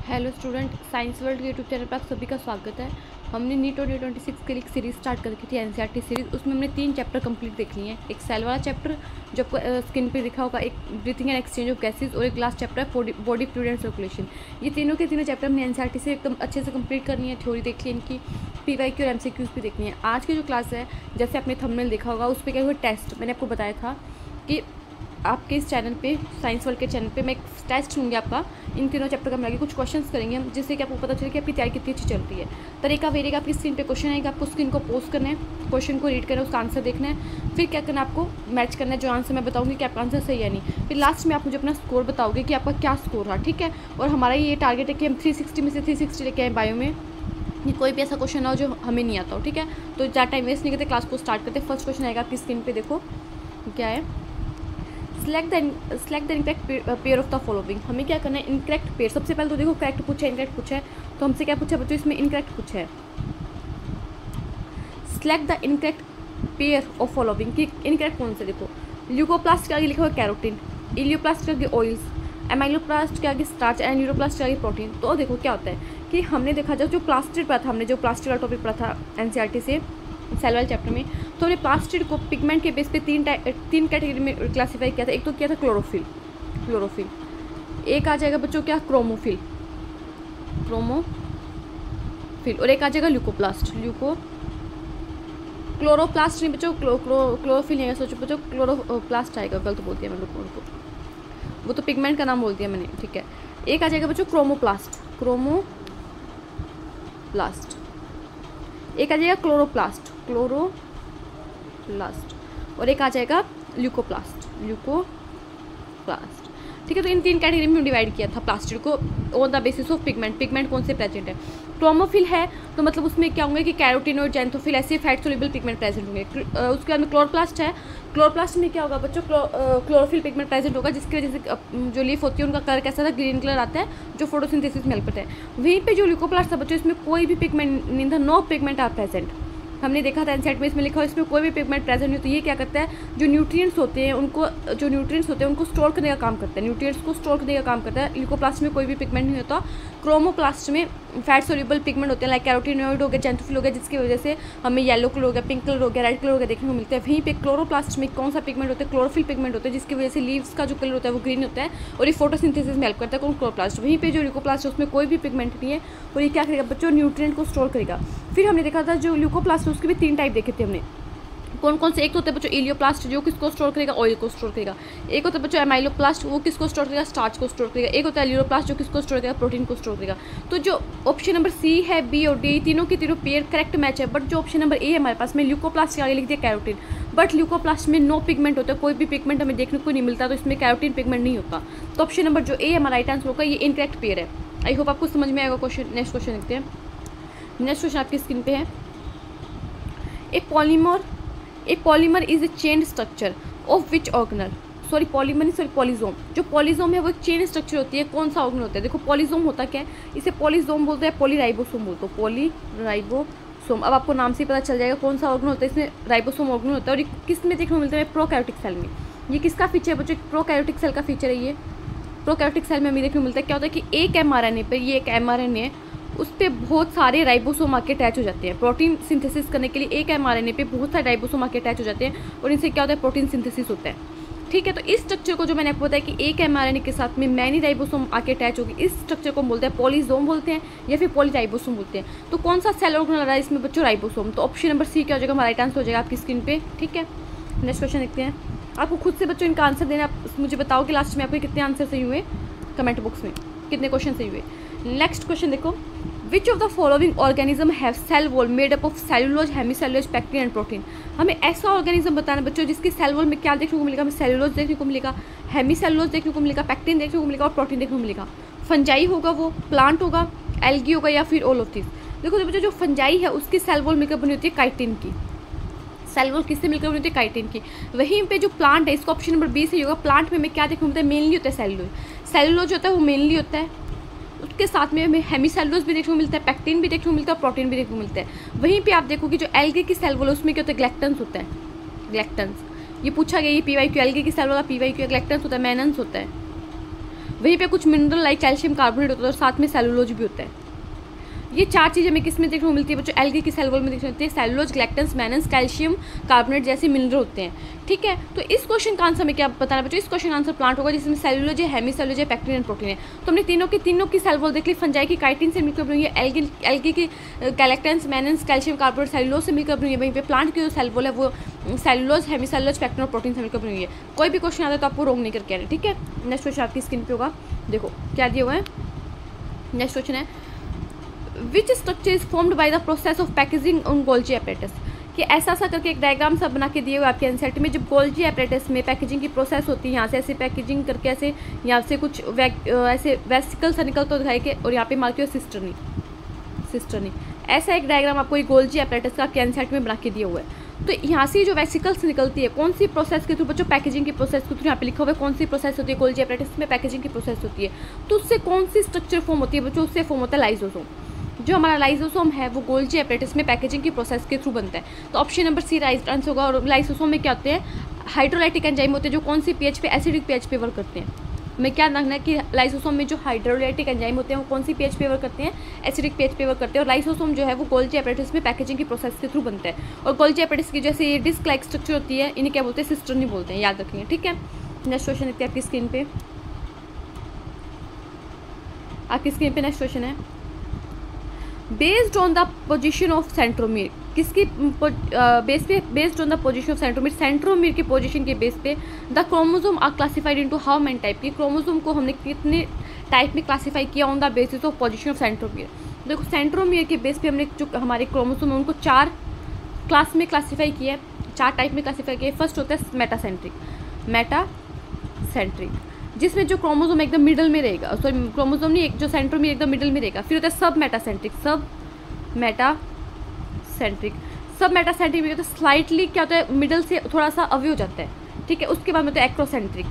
Hello student, science world के YouTube channel पर आप सभी का स्वागत है। हमने नीट 2026 के लिए एक सीरीज़ स्टार्ट कर रखी थी, एनसीईआरटी सीरीज़। उसमें हमने 3 चैप्टर कंप्लीट देख लिए हैं। एक सेल वाला चैप्टर जो आपको स्क्रीन पे दिखा होगा, एक breathing and exchange of gases, और एक लास्ट चैप्टर है बॉडी फ्लूइड एंड सर्कुलेशन। ये तीनों के तीनों चैप्टर हमने एनसीईआरटी से एकदम अच्छे से कंप्लीट करनी है। थ्योरी देख ली इनकी, पीवाईक्यू और एमसीक्यूज भी देखनी है। आज की जो क्लास है, जैसे आपने थंबनेल देखा होगा, उस पर क्या हुआ टेस्ट। मैंने आपको बताया था कि आपके इस चैनल पे, साइंस वर्ल्ड के चैनल पे, मैं एक टेस्ट लूँगी आपका। इन तीनों चैप्टर का मिला के कुछ क्वेश्चंस करेंगे हम, जिससे कि आपको पता चले कि आपकी तैयारी कितनी अच्छी चल रही है। तरीका वेरेगा, आपकी स्क्रीन पे क्वेश्चन आएगा, आपको स्क्रीन को पोस्ट करना है, क्वेश्चन को रीड करना है, उसका आंसर देखना है, फिर क्या करना है, आपको मैच करना है जो आंसर मैं बताऊँगी कि आपका आंसर सही है नहीं। फिर लास्ट में आप मुझे अपना स्कोर बताओगे कि आपका क्या स्कोर रहा, ठीक है। और हमारा ये टारगेट है कि हम 360 में से 360 लेके आए बायो में। ये कोई भी ऐसा क्वेश्चन ना हो जो हमें नहीं आता हो, ठीक है। तो ज़्यादा टाइम वेस्ट नहीं करते, क्लास को स्टार्ट करते। फर्स्ट क्वेश्चन आएगा आपकी स्क्रीन पे, देखो क्या है। Select the incorrect pair of the following. हमें क्या करना है, इनकरेक्ट पेयर। सबसे पहले तो देखो करेक्ट पूछा है, इनकरेक्ट पूछा है, तो हमसे क्या पूछा बच्चों, इसमें इनकरेक्ट पूछा है। Select the incorrect pair of following कि इनकरेक्ट कौन से। देखो ल्यूकोप्लास्ट के आगे लिखा हुआ कैरोटीन, इलियोप्लास्ट के आगे ऑयल्स, एमाइलोप्लास्ट के आगे स्टार्च एंड न्यूरोप्लास्ट के आगे प्रोटीन। तो देखो क्या होता है कि हमने देखा जो प्लास्टिड पढ़ा था, हमने जो प्लास्टिड वाला टॉपिक पढ़ा था एनसीईआरटी से सेल वाले चैप्टर में, तो हमने प्लास्टिड को पिगमेंट के बेस पे तीन कैटेगरी में क्लासीफाई किया था। एक तो किया था क्लोरोफिल, एक आ जाएगा बच्चों क्या, क्रोमोफिल, और एक आ जाएगा ल्यूकोप्लास्ट। क्लोरोप्लास्ट नहीं बच्चों, क्लोरोफिल नहीं, सोचो बच्चों क्लोरोप्लास्ट आएगा, गलत बोल दिया मैंने, वो तो पिगमेंट का नाम बोल दिया मैंने, ठीक है। एक आ जाएगा बच्चों क्रोमोप्लास्ट, एक आ जाएगा क्लोरोप्लास्ट, और एक आ जाएगा ल्यूकोप्लास्ट, ठीक है। तो इन 3 कैटेगरी में डिवाइड किया था प्लास्टिड को on the basis of pigment कौन से प्रेजेंट है। क्रोमोफिल है तो मतलब उसमें क्या होंगे कि कैरोटीन और जेंथोफिल ऐसे फैट सोल्यूबल पिगमेंट प्रेजेंट होंगे। उसके बाद में क्लोरोप्लास्ट है, क्लोरोप्लास्ट में क्या होगा बच्चों, क्लोरोफिल पिगमेंट प्रेजेंट होगा, जिसकी वजह से जो लीफ होती है उनका कलर कैसा था, ग्रीन कलर आता है, जो फोटोसिंथेसिस में हेल्प करता है। वहीं पे जो ल्यूकोप्लास्ट था बच्चों, इसमें कोई भी पिगमेंट नहीं था, नो पिगमेंट आर प्रेजेंट। हमने देखा था एनसीईआरटी में इसमें लिखा हो इसमें कोई भी पिगमेंट प्रेजेंट नहीं। तो ये क्या करता है, जो न्यूट्रिएंट्स होते हैं उनको स्टोर करने का काम करता है, न्यूट्रिएंट्स को स्टोर करने का काम करता है। ल्यूकोप्लास्ट में कोई भी पिगमेंट नहीं होता। क्रोमोप्लास्ट में फैट सोल्यूबल पिगमेंट होते हैं, लाइक कैरोटीनॉइड हो गया, जेंथोफिल हो गया, जिसकी वजह से हमें येलो कलर हो गया, पिंक कलर हो गया, रेड कलर हो गया देखने को मिलता है। वहीं पे क्लोरोप्लास्ट में कौन सा पिगमेंट होता है, क्लोरोफिल पिगमेंट होता है, जिसकी वजह से लीव्स का जो कलर होता है वो ग्रीन होता है, और ये फोटोसिंथेसिस में हेल्प करता है। कौन, क्लोरोप्लास्ट। वहीं पे जो ल्यूकोप्लास्ट है उसमें कोई भी पिगमेंट नहीं है, और ये क्या करेगा बच्चों, न्यूट्रिएंट को स्टोर करेगा। फिर हमने देखा था जो ल्यूकोप्लास्ट है उसके भी 3 टाइप देखे थे हमने, कौन से। एक तो होता है बच्चों इलियोप्लास्ट, जो किसको स्टोर करेगा, ऑयल को स्टोर करेगा। एक होता है बच्चों एमाइलोप्लास्ट, वो किसको स्टोर करेगा, स्टार्च को स्टोर करेगा। एक होता है ल्यूरोप्लास्ट, जो किसको स्टोर करेगा, प्रोटीन को स्टोर करेगा। तो जो ऑप्शन नंबर सी है, बी और डी, तीनों के तीनों पेयर करेक्ट मैच है। बट जो ऑप्शन नंबर ए है हमारे पास में, ल्यूकोप्लास्ट के आगे लिख दिया कैरोटीन, बट ल्यूकोप्लास्ट में नो पिगमेंट होता है, कोई भी पिगमेंट हमें देखने को नहीं मिलता, तो इसमें कैरोटीन पिगमेंट नहीं होता। तो ऑप्शन नंबर जो ए हमारा राइट आंसर होगा, ये इनकरेक्ट पेयर है। आई होप आपको समझ में आएगा क्वेश्चन। नेक्स्ट क्वेश्चन देखते हैं। नेक्स्ट क्वेश्चन आपकी स्क्रीन पे है। A polymer is a chain structure of which organelle. Polysome. जो पॉलीजोम है वो एक चेन स्ट्रक्चर होती है, कौन सा ऑर्गेनल होता है। देखो पॉलीजोम होता क्या है, इसे पॉलीजोम बोलते हैं, पॉलीराइबोसोम बोलते हो, पॉलीराइबोसोम। अब आपको नाम से ही पता चल जाएगा कौन सा ऑर्गेनल होता है। इसमें राइबोसोम ऑर्गेनल होता है, और ये किस में देखने को मिलता है, प्रोकैरियोटिक सेल में। ये किसका फीचर है बच्चों, प्रोकैरियोटिक सेल का फीचर है। ये प्रोकैरियोटिक सेल में हमें देखने को मिलता है। क्या होता है कि एक mRNA पर, ये एक mRNA है, उस पर बहुत सारे राइबोसोम आके अटैच हो जाते हैं। प्रोटीन सिंथेसिस करने के लिए एक mRNA पे बहुत सारे राइबोसोम आके अटैच हो जाते हैं, और इनसे क्या होता है, प्रोटीन सिंथेसिस होता है, ठीक है। तो इस स्ट्रक्चर को जो मैंने आपको बताया कि एक mRNA के साथ में मैनी राइबोसोम आके अटैच होगी, इस स्ट्रक्चर को बोलते हैं पॉलीजोम बोलते हैं, या फिर पॉलीराइबोसोम बोलते हैं। तो कौन सा सेल ऑर्गेनल आ रहा है इसमें बच्चों, राइबोसोम। तो ऑप्शन नंबर सी क्या हो जाएगा, हमारा राइट आंसर हो जाएगा आपकी स्क्रीन पे, ठीक है। नेक्स्ट क्वेश्चन देखते हैं। आपको खुद से बच्चों इनका आंसर देना, आप मुझे बताओ कि लास्ट में आपके कितने आंसर सही हुए, कमेंट बॉक्स में कितने क्वेश्चन सही हुए। नेक्स्ट क्वेश्चन देखो। Which of the following organism have cell wall made up of cellulose, hemicellulose, pectin and protein. हमें ऐसा ऑर्गेनिज्म बताना बच्चों जिसकी सेल वॉल में क्या देखने को मिलेगा, हमें सेलुलोज देखने को मिलेगा, हेमीसेलुलोज देखने को मिलेगा, पैक्टिन देखने को मिलेगा, और प्रोटीन देखने को मिलेगा। फंजाई होगा, वो प्लांट होगा, एल्गी होगा, या फिर ऑल ऑफ दिस। देखो बच्चों जो फंजाई है उसकी सेल वॉल मिलकर बनी होती है काइटिन की। सेल वॉल किससे मिलकर बनी होती है, काइटिन की। वहीं पे जो प्लांट है, इसका ऑप्शन नंबर बी से होगा। प्लांट में हमें क्या देखने को मिलता है, मेनली होता है सेलुलोज होता है, वो मेनली होता है। उसके साथ में हमें हेमीसेलुलोज भी देखने को मिलता है, पैक्टिन भी देखने को मिलता है, प्रोटीन भी देखने को मिलता है। वहीं पे आप देखो कि जो एल्गे की सेल वॉल है उसमें क्या होता है, ग्लैक्टन्स होता है, ग्लैक्टन्स। ये पूछा गया, ये पीवाईक्यू, एल्गे की सेल वाला पीवाईक्यू, ग्लैक्टन्स होता है, मेनन्स होता है। वहीं पे कुछ मिनरल लाइक कैल्शियम कार्बोनेट होता है और साथ में सेलुलोज भी होता है। ये चार चीज़ें हमें किस में देखने को मिलती है बच्चों, एल्गी की सेल वॉल में देखने को मिलती है। सेलुलोज, ग्लैक्टन्स, मैनन्स, कैल्शियम कार्बोनेट जैसे मिनरल होते हैं, ठीक है। तो इस क्वेश्चन का आंसर में क्या बताना बच्चों, इस क्वेश्चन का आंसर प्लांट होगा जिसमें सेलुलोज है, हेमी सेलुलोज है, पैक्टिन एंड प्रोटीन है। तो हमने तीनों की सेल वॉल देख ली। फंजाई की काइटिन से मिलकर बनी है, एल्गी की ग्लैक्टन्स, मैनन्स, कैल्शियम कार्बोनेट, सेलुलोज से मिलकर बनी है। वहीं पे प्लांट की जो सेल वॉल है वो सेलुलोज, हेमी सेलुलोज, पैक्टिन और प्रोटीन से मिलकर बनी हुई है। कोई भी क्वेश्चन आता है तो आपको रोंग नहीं करके आना, ठीक है। नेक्स्ट क्वेश्चन आपकी स्क्रीन पे होगा, देखो क्या दिया हुआ है। नेक्स्ट क्वेश्चन है which structure is formed by the process of packaging on Golgi apparatus, कि ऐसा करके एक डायग्राम सब बना के दिए हुए आपके एनसीईआरटी में। जब गोल्जी एपरेटस में पैकेजिंग की प्रोसेस होती है, यहाँ से ऐसे पैकेजिंग करके ऐसे यहाँ से कुछ ऐसे वेसिकल सा निकलता तो दिखाई के, और यहाँ पे मार्क सिस्टर्नी ऐसा एक डायग्राम आपको गोल्जी एपरेटस का आपके एनसीईआरटी में बना के दिया हुआ है। तो यहाँ से जो वेसिकल्स निकलती है कौन सी प्रोसेस के थ्रू बच्चों, पैकेजिंग की प्रोसेस के थ्रू। यहाँ पे लिखा हुआ है कौन सी प्रोसेस होती है गोल्जी एपरेटस में, पैकेजिंग की प्रोसेस होती है। तो उससे कौन सी स्ट्रक्चर फॉर्म होती है बच्चों, उससे फॉर्म होता है लाइसोसोम। जो हमारा लाइसोसोम है वो गोल्जी एपरेटस में पैकेजिंग की प्रोसेस के थ्रू बनता है। तो option number C right answer होगा। और लाइसोसोम में क्या होते हैं, हाइड्रोलाइटिक एंजाइम होते हैं जो कौन सी पीएच पे, एसिडिक पीएच पे वर्क करते हैं। मैं क्या रखना है कि लाइसोसोम में जो हाइड्रोलाइटिक एंजाइम होते हैं वो कौन सी पीएच पे वर्क करते हैं, एसिडिक पीएच पे वर्क करते हैं। और लाइसोसोम जो है वो गोल्जी एपरेटस में पैकेजिंग की प्रोसेस के थ्रू बनता है। और गोल्जी एपरेटस की जैसे ये डिस्क लाइक स्ट्रक्चर होती है, इन्हें क्या बोलते हैं, सिस्टर्नी बोलते हैं, याद रखेंगे, ठीक है। नेक्स्ट क्वेश्चन देखते हैं आपकी स्क्रीन पे। आपकी स्क्रीन पे नेक्स्ट क्वेश्चन है based on the position of centromere, किसकी बेस पे, based on the position of centromere, centromere की पोजीशन के बेस पे the chromosome are classified into how many type, की क्रोमोसोम को हमने कितने टाइप में क्लासीफाई किया on the basis of position of centromere. देखो सेंट्रोमीर के बेस पे हमने जो हमारे क्रोमोसोम है उनको 4 क्लास में क्लासीफाई किया है, 4 टाइप में क्लासीफाई किया है। फर्स्ट होता है मेटासेंट्रिक, जिसमें जो क्रोमोसोम एकदम मिडल में रहेगा, सॉरी क्रोमोसोम नहीं, एक जो सेंट्रोमीर एकदम मिडल में रहेगा। फिर होता है सब मेटासेंट्रिक में तो स्लाइटली क्या होता है, मिडल से थोड़ा सा अवे हो जाता है, ठीक है। उसके बाद में होता है एक्रोसेंट्रिक,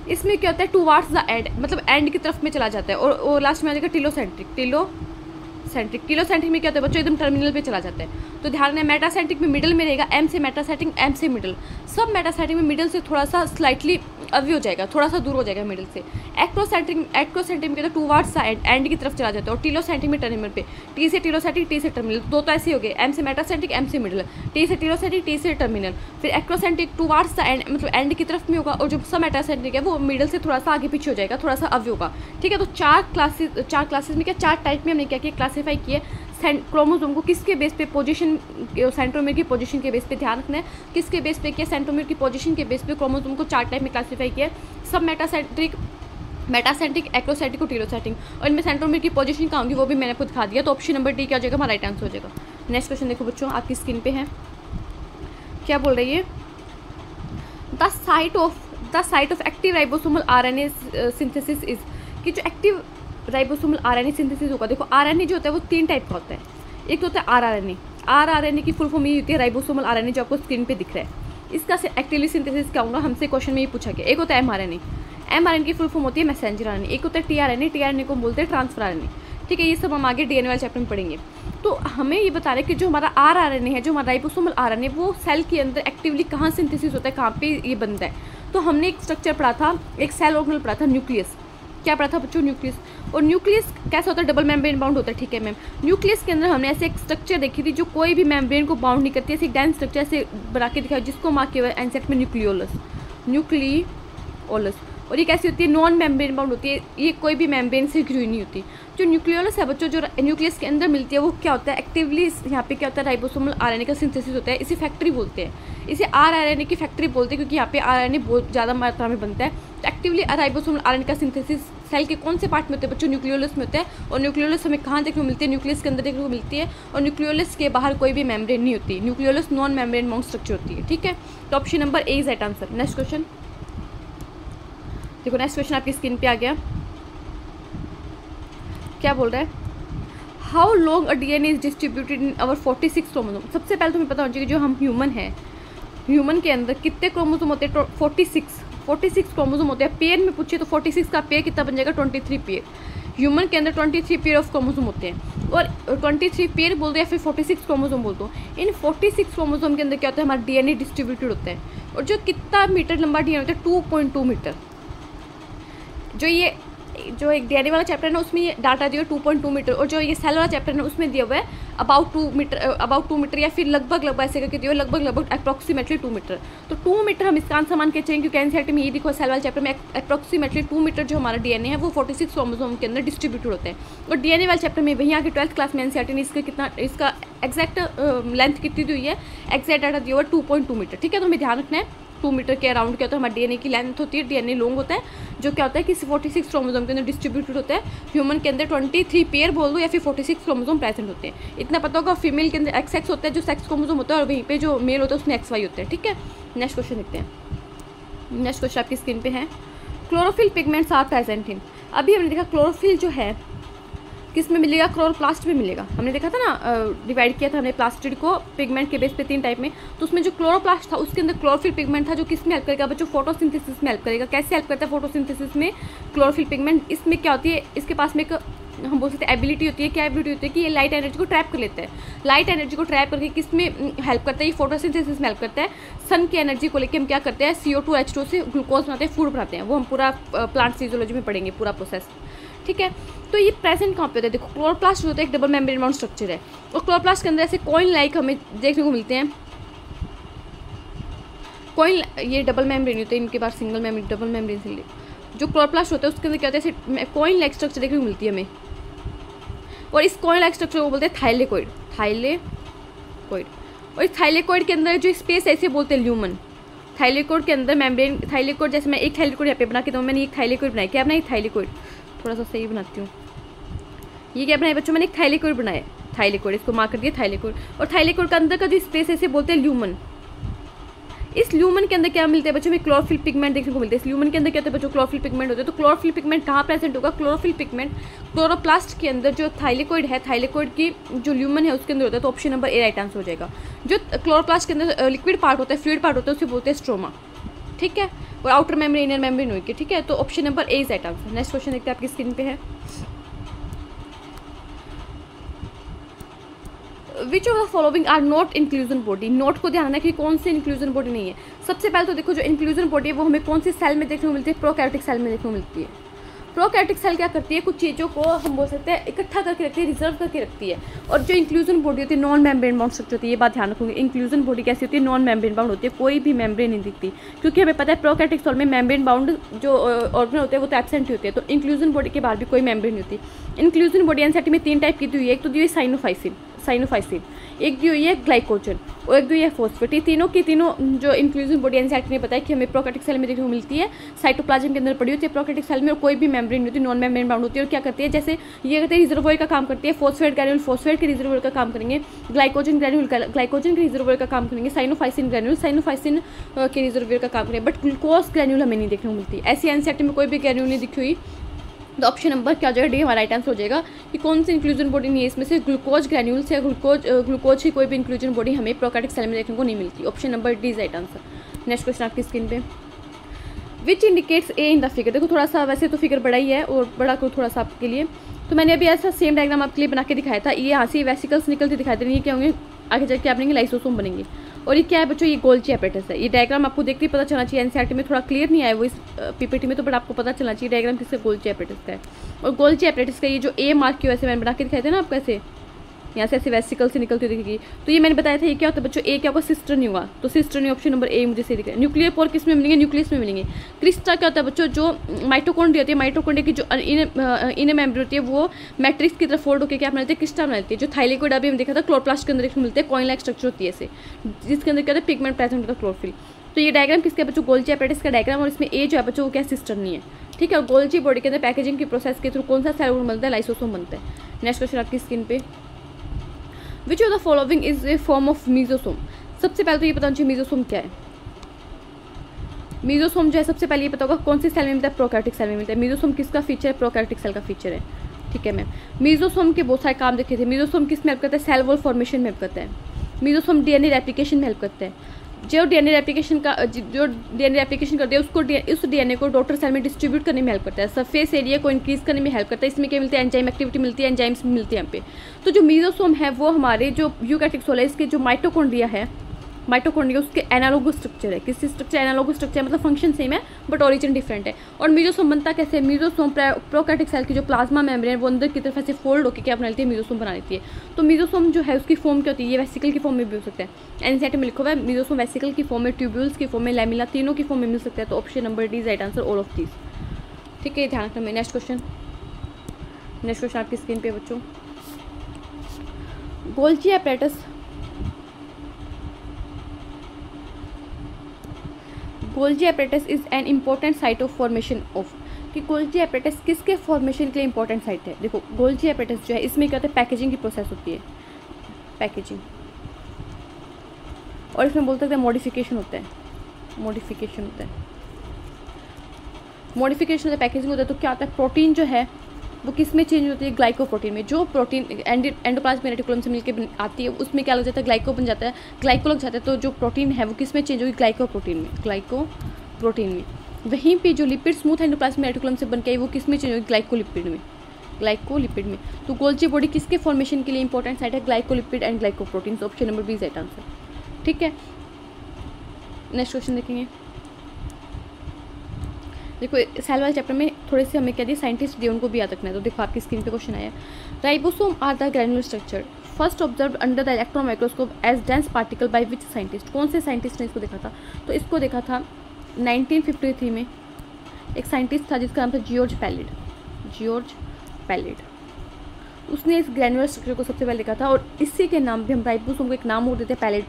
इसमें क्या होता है टूवार्ड्स द एंड, मतलब एंड की तरफ में चला जाता है। और लास्ट में आ जाएगा टिलोसेंट्रिक में क्या होता है बच्चों, एकदम टर्मिनल पे चला जाता है। तो ध्यान रखना मेटासेंट्रिक में मिडल में रहेगा, एम से मेटासेंट्रिक, एम से मिडल। सब मेटासेंट्रिक में मिडल से थोड़ा सा स्लाइटली अवे हो जाएगा, थोड़ा सा दूर हो जाएगा मिडल से। एक्रोसेंट्रिक में क्या होता है टूवार्ड्स द एंड की तरफ चला जाता है। और टिलोसेंट्रिक में टर्मिनल पे, टी से टिलोसेंट्रिक, टी से टर्मिनल, दो तो ऐसे हो गए, एम से मेटासेंट्रिक, एम से मिडल, टी से टिलोसेंट्रिक, टी से टर्मिनल। फिर एक्रोसेंट्रिक टूवार्ड्स द एंड, मतलब एंड की तरफ में होगा। और जो सब मेटासेंट्रिक है वो मिडल से थोड़ा सा आगे पीछे हो जाएगा, थोड़ा सा अवे होगा, ठीक है। तो 4 क्लासेस में क्या, 4 टाइप में हमने क्या किया, क्लासीफाई किए क्रोमोसोम को। किसके बेस पे, पोजीशन, सेंट्रोमीर की पोजीशन के बेस पे ध्यान रखना है, किसके बेस पे किया, सेंट्रोमीर की पोजीशन के बेस पे क्रोमोसोम को 4 टाइप में क्लासीफाई किया, सब मेटासेंट्रिक, एक्रोसेंट्रिक और टिलोसेंट्रिक। और इनमें सेंट्रोमीर की पोजीशन कहाँ होगी वो भी मैंने आपको दिखा दिया। तो ऑप्शन नंबर डी क्या हो जाएगा, हमारा राइट आंसर हो जाएगा। नेक्स्ट क्वेश्चन देखो बच्चों, आपकी स्क्रीन पे है, क्या बोल रही है, the site of active ribosomal RNA synthesis is, कि जो एक्टिव राइबोसोमल आरएनए सिंथेसिस होगा, देखो आरएनए जो होता है वो 3 टाइप का होता है। एक तो होता है आरआरएनए की फुल फॉर्म ये होती है राइबोसोमल आरएनए, जो आपको स्क्रीन पे दिख रहा है। इसका एक्टिवली सिंथेसिस क्या होगा, हमसे क्वेश्चन में ये पूछा गया। एक होता है एमआरएनए की फुल फॉर्म होती है मैसेंजर आरएनए। एक होता है टीआरएनए को बोलते हैं ट्रांसफर आरएनए, ठीक है। ये सब हम आगे डीएनए वाले चैप्टर में पढ़ेंगे। तो हमें ये बता रहे हैं कि जो हमारा आरआरएनए है, जो हमारा राइबोसोमल आरएनए, वो सेल के अंदर एक्टिवली कहाँ सिंथेसिस होता है, कहाँ पे ये बनता है। तो हमने एक स्ट्रक्चर पढ़ा था, एक सेल ऑर्गेनल पढ़ा था, न्यूक्लियस। क्या पढ़ा था बच्चों, न्यूक्लियस। और न्यूक्लियस कैसा होता है, डबल मेम्ब्रेन बाउंड होता है, ठीक है मैम। न्यूक्लियस के अंदर हमने ऐसे एक स्ट्रक्चर देखी थी जो कोई भी मेम्ब्रेन को बाउंड नहीं करती, ऐसे एक डेंस स्ट्रक्चर से बना के दिखाया, जिसको मार्क किया हुआ है एनसेट में न्यूक्लियोलस। और ये कैसी होती है, नॉन मेम्ब्रेन बाउंड होती है, ये कोई भी मेम्ब्रेन से घिरी नहीं होती। जो न्यूक्लियोलस है बच्चों, जो न्यूक्लियस के अंदर मिलती है, वो क्या होता है, एक्टिवली यहाँ पे क्या होता है, राइबोसोमल आरएनए का सिंथेसिस होता है। इसे फैक्ट्री बोलते हैं, इसे आरआरएनए की फैक्ट्री बोलते हैं, क्योंकि यहाँ पे आरएनए बहुत ज़्यादा मात्रा में बनता है। तो एक्टिवली राइबोसोमल आरएनए का सिंथेसिस सेल के कौन से पार्ट में होते हैं बच्चों, न्यूक्लियोलस में होता है। और न्यूक्लियोलस हमें कहाँ देखने को मिलती है, न्यूक्लियस के अंदर देखने को मिलती है। और न्यूक्लियोलस के बाहर कोई भी मेम्ब्रेन नहीं होती, nucleolus non membrane bound structure होती है, ठीक है। तो option number A is right answer. Next question देखो, नेक्स्ट क्वेश्चन आपकी स्क्रीन पे आ गया, क्या बोल रहा है, how long a DNA is distributed in our 46 chromosome. सबसे पहले तुम्हें पता होना चाहिए कि जो हम ह्यूमन है, ह्यूमन के अंदर कितने क्रोमोसोम होते हैं, 46 क्रोमोसोम होते हैं। पेयर में पूछे तो 46 का पेयर कितना बन जाएगा, 23 पेयर। ह्यूमन के अंदर 23 पेयर ऑफ क्रोमोसोम होते हैं। और 23 पेयर बोल दो या फिर 46 क्रोमोसोम बोल दो। इन 46 क्रोमोसोम के अंदर क्या होता है, हमारा डीएनए डिस्ट्रीब्यूटेड होता है। और जो कितना मीटर लंबा डीएनए होता है, 2.2 मीटर, जो ये जो एक डीएनए वाला चैप्टर है ना उसमें ये डाटा दिया 2.2 मीटर, और जो ये सेल वाला चैप्टर है ना उसमें दिया हुआ है अबाउट 2 मीटर या फिर लगभग ऐसे करके दिया लगभग अप्रॉक्सीमेटली 2 मीटर। तो 2 मीटर हम इसका आंसर मान के चलेंगे, क्योंकि एनसीईआरटी में ये देखो सेल वाले चैप्टर में अप्रॉक्सीमेटली 2 मीटर जो हमारा डीएनए है वो 46 क्रोमोसोम के अंदर डिस्ट्रीब्यूटेड होते हैं। और डीएनए वाले चैप्टर में वहीं आके 12th क्लास में एनसीईआरटी ने इसका एग्जैक्ट लेंथ कितनी दी हुई है, एग्जैक्ट डाटा दिया हुआ है 2.2 मीटर। ठीक है, तो हमें ध्यान रखना है 2 मीटर के अराउंड क्या होता है हमारे डीएनए की लेंथ होती है, डीएनए लॉन्ग होता है, जो क्या होता है कि 46 क्रोमोसोम के अंदर डिस्ट्रीब्यूटेड होता है। ह्यूमन के अंदर 23 पेयर बोल दो या फिर 46 क्रोमोसोम प्रेजेंट होते हैं, इतना पता होगा। फीमेल के अंदर XX होता है जो सेक्स क्रोमोसोम होता है, और वहीं पे जो मेल होता है उसमें XY होते हैं। ठीक है, नेक्स्ट क्वेश्चन देखते हैं। नेक्स्ट क्वेश्चन आपकी स्क्रीन पे है, chlorophyll pigments are present in. अभी हमने देखा क्लोरोफिल जो है किस में मिलेगा, क्लोरोप्लास्ट में मिलेगा। हमने देखा था ना, डिवाइड किया था हमने प्लास्टिड को पिगमेंट के बेस पे 3 टाइप में। तो उसमें जो क्लोरोप्लास्ट था उसके अंदर क्लोरोफिल पिगमेंट था जो किस में हेल्प करेगा बच्चों, फोटोसिंथेसिस में हेल्प करेगा। कैसे हेल्प करता है फोटोसिंथेसिस में क्लोरोफिल पिगमेंट? इसमें क्या होती है, इसके पास में एक हम बोल सकते हैं एबिलिटी होती है। क्या एबिलिटी होती है कि ये लाइट एनर्जी को ट्रैप कर लेता है। लाइट एनर्जी को ट्रैप करके किस में हेल्प करता है, ये फोटोसिंथेसिस में हेल्प करता है। सन की एनर्जी को लेकर हम क्या करते हैं, CO2 H2 से ग्लूकोज बनाते हैं, फूड बनाते हैं। वो हम पूरा प्लांट फिजियोलॉजी में पढ़ेंगे पूरा प्रोसेस। ठीक है, तो ये प्रेजेंट कहाँ पे होता है? देखो क्लोरोप्लास्ट जो होता है एक डबल मेम्ब्रेन बाउंड स्ट्रक्चर है, और क्लोरोप्लास्ट के अंदर ऐसे कॉइन लाइक हमें देखने को मिलते हैं। कॉइन, ये डबल मेम्ब्रेन होते हैं, इनके पास सिंगल मेम्ब्रेन, डबल मेम्ब्रेन से जो क्लोरोप्लास्ट होता है उसके अंदर क्या होता है, ऐसे कॉइन लाइक स्ट्रक्चर देखने को मिलती है हमें। और इस कॉइन लाइक स्ट्रक्चर को बोलते हैं थाइलेकोइड। और इस थाइलेकोइड के अंदर जो स्पेस है इसे बोलते हैं ल्यूमन। थाइलेकोइड के अंदर मेम्ब्रेन, थाइलेकोइड जैसे मैं एक थाइलेकोइड यहाँ पे बना के दूँ, मैंने एक थाइलेकोइड बनाया। क्या बनाया? थाइलेकोइड। थोड़ा सा सही बनाती हूँ। ये क्या बनाया बच्चों? मैंने एक थाइलेकोइड बनाया, थाइलेकोइड, इसको मार्क कर दिया थाइलेकोइड। और थाइलेकोइड के अंदर का जो स्पेस है इसे बोलते हैं ल्यूमन। इस ल्यूमन के अंदर क्या मिलता है बच्चों में? क्लोरोफिल पिगमेंट देखने को मिलते हैं। इस ल्यूमन के अंदर क्या होता है बच्चों? क्लोरोफिल पिगमेंट होते हैं। तो क्लोरोफिल पिगमेंट कहाँ प्रेजेंट होगा? क्लोरोफिल पिगमेंट क्लोरोप्लास्ट के अंदर जो थाइलेकोइड है, थाइलेकोइड की जो ल्यूमन है उसके अंदर होता है। तो option number A right answer हो जाएगा। जो क्लोरोप्लास्ट के अंदर लिक्विड पार्ट होता है, फ्लूइड पार्ट होता है, उसे बोलते हैं स्ट्रोमा। ठीक है, और आउटर मेम्ब्रेन, इनर मेम्ब्रेन होगी। ठीक है, तो option number A is right answer. Next question देखते हैं, आपकी स्क्रीन पे है, which of the following are not inclusion body. Note को ध्यान रखना कि कौन सी इंक्लूजन बॉडी नहीं है। सबसे पहले तो देखो जो इंक्लूजन बॉडी है वो हमें कौन सी सेल में देखने को मिलती है? प्रोकैरियोटिक सेल में देखने को मिलती है। प्रोकैरियोटिक सेल क्या करती है? कुछ चीज़ों को हम बोल सकते हैं इकट्ठा करके रखती है, रिजर्व करके रखती है। और जो इंक्लूजन बॉडी होती है नॉन मेम्ब्रेन बाउंड स्ट्रक्चर होती है। ये बात ध्यान रखोगे, इंक्लूजन बॉडी कैसी होती है? नॉन मेम्ब्रेन बाउंड होती है, कोई भी मेम्ब्रेन नहीं दिखती। क्योंकि हमें पता है प्रोकैरियोटिक सेल में मेम्ब्रेन बाउंड जो ऑर्गन होते हैं वो तो एब्सेंट ही होते हैं। तो इंक्लूजन बॉडी के बाहर भी कोई मेम्ब्रेन नहीं होती। इंक्लूजन बॉडी एनसीईआरटी में 3 टाइप की दी हुई है। एक तो दी हुई साइनोफाइसिन, एक दी हुई है ग्लाइकोजन, और एक दी हुई है फॉस्फेट। ये तीनों की तीनों जो इंक्लूजन बॉडी एनसीईआरटी ने बताया कि हमें प्रोकैरियोटिक सेल में देखने को मिलती है। साइटोप्लाज्म के अंदर पड़ी होती है प्रोकैरियोटिक सेल में, और कोई भी मेम्ब्रेन नहीं होती, नॉन मेम्ब्रेन बाउंड होती है। और क्या करती है, जैसे ये कहते हैं रिजर्वोयर का काम करती है। फॉस्फेट ग्रैन्यूल फॉस्फेट के रिजर्वोयर का काम करेंगे, ग्लाइकोजन ग्रैन्यूल ग्लाइकोजन के रिजर्वोयर का काम करेंगे, साइनोफाइसिन ग्रैन्यूल साइनोफाइसिन के रिजर्वोयर का काम करेंगे। बट ग्लूकोज ग्रैन्यूल हमें नहीं देखने को मिलती। ऐसी एनसीईआरटी में कोई भी ग्रैन्यूल नहीं दिखी हुई। तो ऑप्शन नंबर क्या हो जाएगा? डी हमारा राइट आंसर हो जाएगा। कि कौन सी इंक्लूजन बॉडी नहीं है इसमें से? ग्लूकोज ग्रैन्यूल्स या ग्लूकोज की कोई भी इंक्लूजन बॉडी हमें प्रोकैरियोटिक सेल में देखने को नहीं मिलती। Option number D is right answer. Next question आपकी स्क्रीन पे, which indicates a in the figure. देखो थोड़ा सा वैसे तो फिगर बड़ा ही है और बड़ा को थोड़ा सा आपके लिए, तो मैंने अभी ऐसा सेम डायग्राम आपके लिए बना के दिखाया था। ये यहाँ से वेसिकल्स निकलते दिखाई दे रही है, क्या होंगे आगे जाकर क्या बनेंगे? लाइसोसोम बनेंगे। और ये क्या है बच्चों? ये गोल्जी एपेटस है। ये डायग्राम आपको देखते ही पता चलना चाहिए। एनसीईआरटी में थोड़ा क्लियर नहीं आया वो इस पीपीटी में, तो बट आपको पता चलना चाहिए डायग्राम किसका? गोल्जी एपेटस का है। और गोल्जी एपेटस का ये जो ए मार्क की वैसे मैंने बना के दिखाया था ना आपको, ऐसे यहाँ से ऐसे वेसिकल से निकलती दिखेगी। तो ये मैंने बताया था ये क्या होता है बच्चों? ए क्या होगा? सिस्टर नहीं होगा। तो सिस्टर नहीं, ऑप्शन नंबर ए मुझे सही दिख रहा है। न्यूक्लियर पोर किस में मिलेंगे? न्यूक्लियस में मिलेंगे। क्रिस्टा क्या होता है बच्चों? जो माइटोकॉन्ड्रिया होती है, माइटोकॉन्ड्रिया की जो इनर मेम्ब्रेन होती है वो मैट्रिक्स की तरफ फोल्ड होकर क्या बनाती है? क्रिस्टा बनाती है। जो थाइलेकोइड अभी हम देखा था क्लोरोप्लास्ट के अंदर देखने मिलते हैं, कॉइन लाइक स्ट्रक्चर होती है ऐसे, जिसके अंदर क्या होता है? पिगमेंट प्रेजेंट होता है, क्लोरोफिल। तो ये डायग्राम किसका बच्चों? गोल्जी एपेटस का डायग्राम। और इसमें ए जो है बच्चों वो क्या? सिस्टर नहीं है। ठीक है, और गोल्जी बॉडी के अंदर पैकेजिंग की प्रोसेस के थ्रू कौन सा सेल बनता है? लाइसोसोम बनता है। नेक्स्ट क्वेश्चन आपकी स्क्रीन पे, विच of the following is A form of mesosome. सबसे पहले तो ये पता होना चाहिए मीजोसोम क्या है। मीजोसोम जो है सबसे पहले ये पता होगा कौन से सेल में मिलता है? प्रोकैरियोटिक सेल में मिलता है। मीजोसोम किसका फीचर है? प्रोकैरियोटिक सेल का फीचर है। ठीक है मैम, मीजोसोम के बहुत सारे काम देखे थे। मीजोसोम किस में हेल्प करता है? सेल वॉल फॉर्मेशन में हेल्प करता है। मीजोसोम डीएनए रेप्लिकेशन में हेल्प करता है। जो डीएनए रेप्लिकेशन करते हैं उसको उस डीएनए को डॉटर सेल में डिस्ट्रीब्यूट करने में हेल्प करता है। सरफेस एरिया को इंक्रीज करने में हेल्प करता है। इसमें क्या मिलती है? एंजाइम एक्टिविटी मिलती है, एंजाइम्स मिलती है यहाँ पे। तो जो मीजोसोम है वो हमारे जो यूकैरियोटिक सेल है इसके जो माइटोकॉन्ड्रिया है, माइटोकॉन्ड्रिया उसके एनालोगस स्ट्रक्चर है। किससे स्ट्रक्चर? एनालोगस स्ट्रक्चर मतलब फंक्शन सेम है बट ओरिजिन डिफरेंट है। और मीजोसोम बनता कैसे है? मीजोसोम प्रोकैरियोटिक सेल की जो प्लाज्मा मेम्ब्रेन वो अंदर की तरफ ऐसे फोल्ड होकर क्या बना लेती है? मीजोसोम बना लेती है। तो मीजोसोम जो है उसकी फॉर्म क्या होती है? ये वेसिकल की फॉर्म में भी हो सकता है। एनसीईआरटी में लिखा हुआ है मीजोसोम वेसिकल की फॉर्म में, ट्यूब्यूल्स की फॉर्म में, लैमिला, तीनों की फॉर्म में मिल सकता है। तो option number D is right answer, all of these. ठीक है, ध्यान रखना। नेक्स्ट क्वेश्चन आपकी स्क्रीन पे बच्चों, Golgi apparatus is an important site of formation of, कि गोल्जी एपरेटस किसके फॉर्मेशन के लिए इंपॉर्टेंट साइट है? देखो गोल्जी एपरेटस जो है इसमें क्या होता है? पैकेजिंग की प्रोसेस होती है, पैकेजिंग, और इसमें बोल सकते हैं मॉडिफिकेशन होता है, मॉडिफिकेशन होता है, पैकेजिंग होता है। तो क्या होता है? प्रोटीन जो है वो किस में चेंज होती है? ग्लाइकोप्रोटीन में। जो प्रोटीन एंडोप्लाज्मिक रेटिकुलम से मिलकर आती है उसमें क्या लग जाता है? ग्लाइको बन जाता है, ग्लाइको लग जाता है। तो जो प्रोटीन है वो किस में चेंज होगी? ग्लाइकोप्रोटीन में। वहीं पे जो लिपिड स्मूथ एंडोप्लाज्मिक रेटिकुलम से बन के आई वो किस में चेंज होगी? ग्लाइकोलिपिड में। तो गोल्जी बॉडी किसके फॉर्मेशन के लिए इंपॉर्टेंट साइट है? Glycolipid and glycoprotein. Option number B is right answer. ठीक है, नेक्स्ट क्वेश्चन देखेंगे। देखो सेल वाले चैप्टर में थोड़े से हमें क्या दिए? साइंटिस्ट दिए, उनको भी याद रखना है। तो देखो आपकी स्क्रीन पे क्वेश्चन आया, ribosome are the granular structure first observe under the electron microscope as dense particle by which scientist? कौन से साइंटिस्ट ने इसको देखा था? तो इसको देखा था 1953 में एक साइंटिस्ट था जिसका नाम था जियोर्ज पैलिड। उसने इस ग्रैनुलर स्ट्रक्चर को सबसे पहले देखा था। और इसी के नाम पे हम राइबोसोम को एक नाम और देते हैं, पैलिड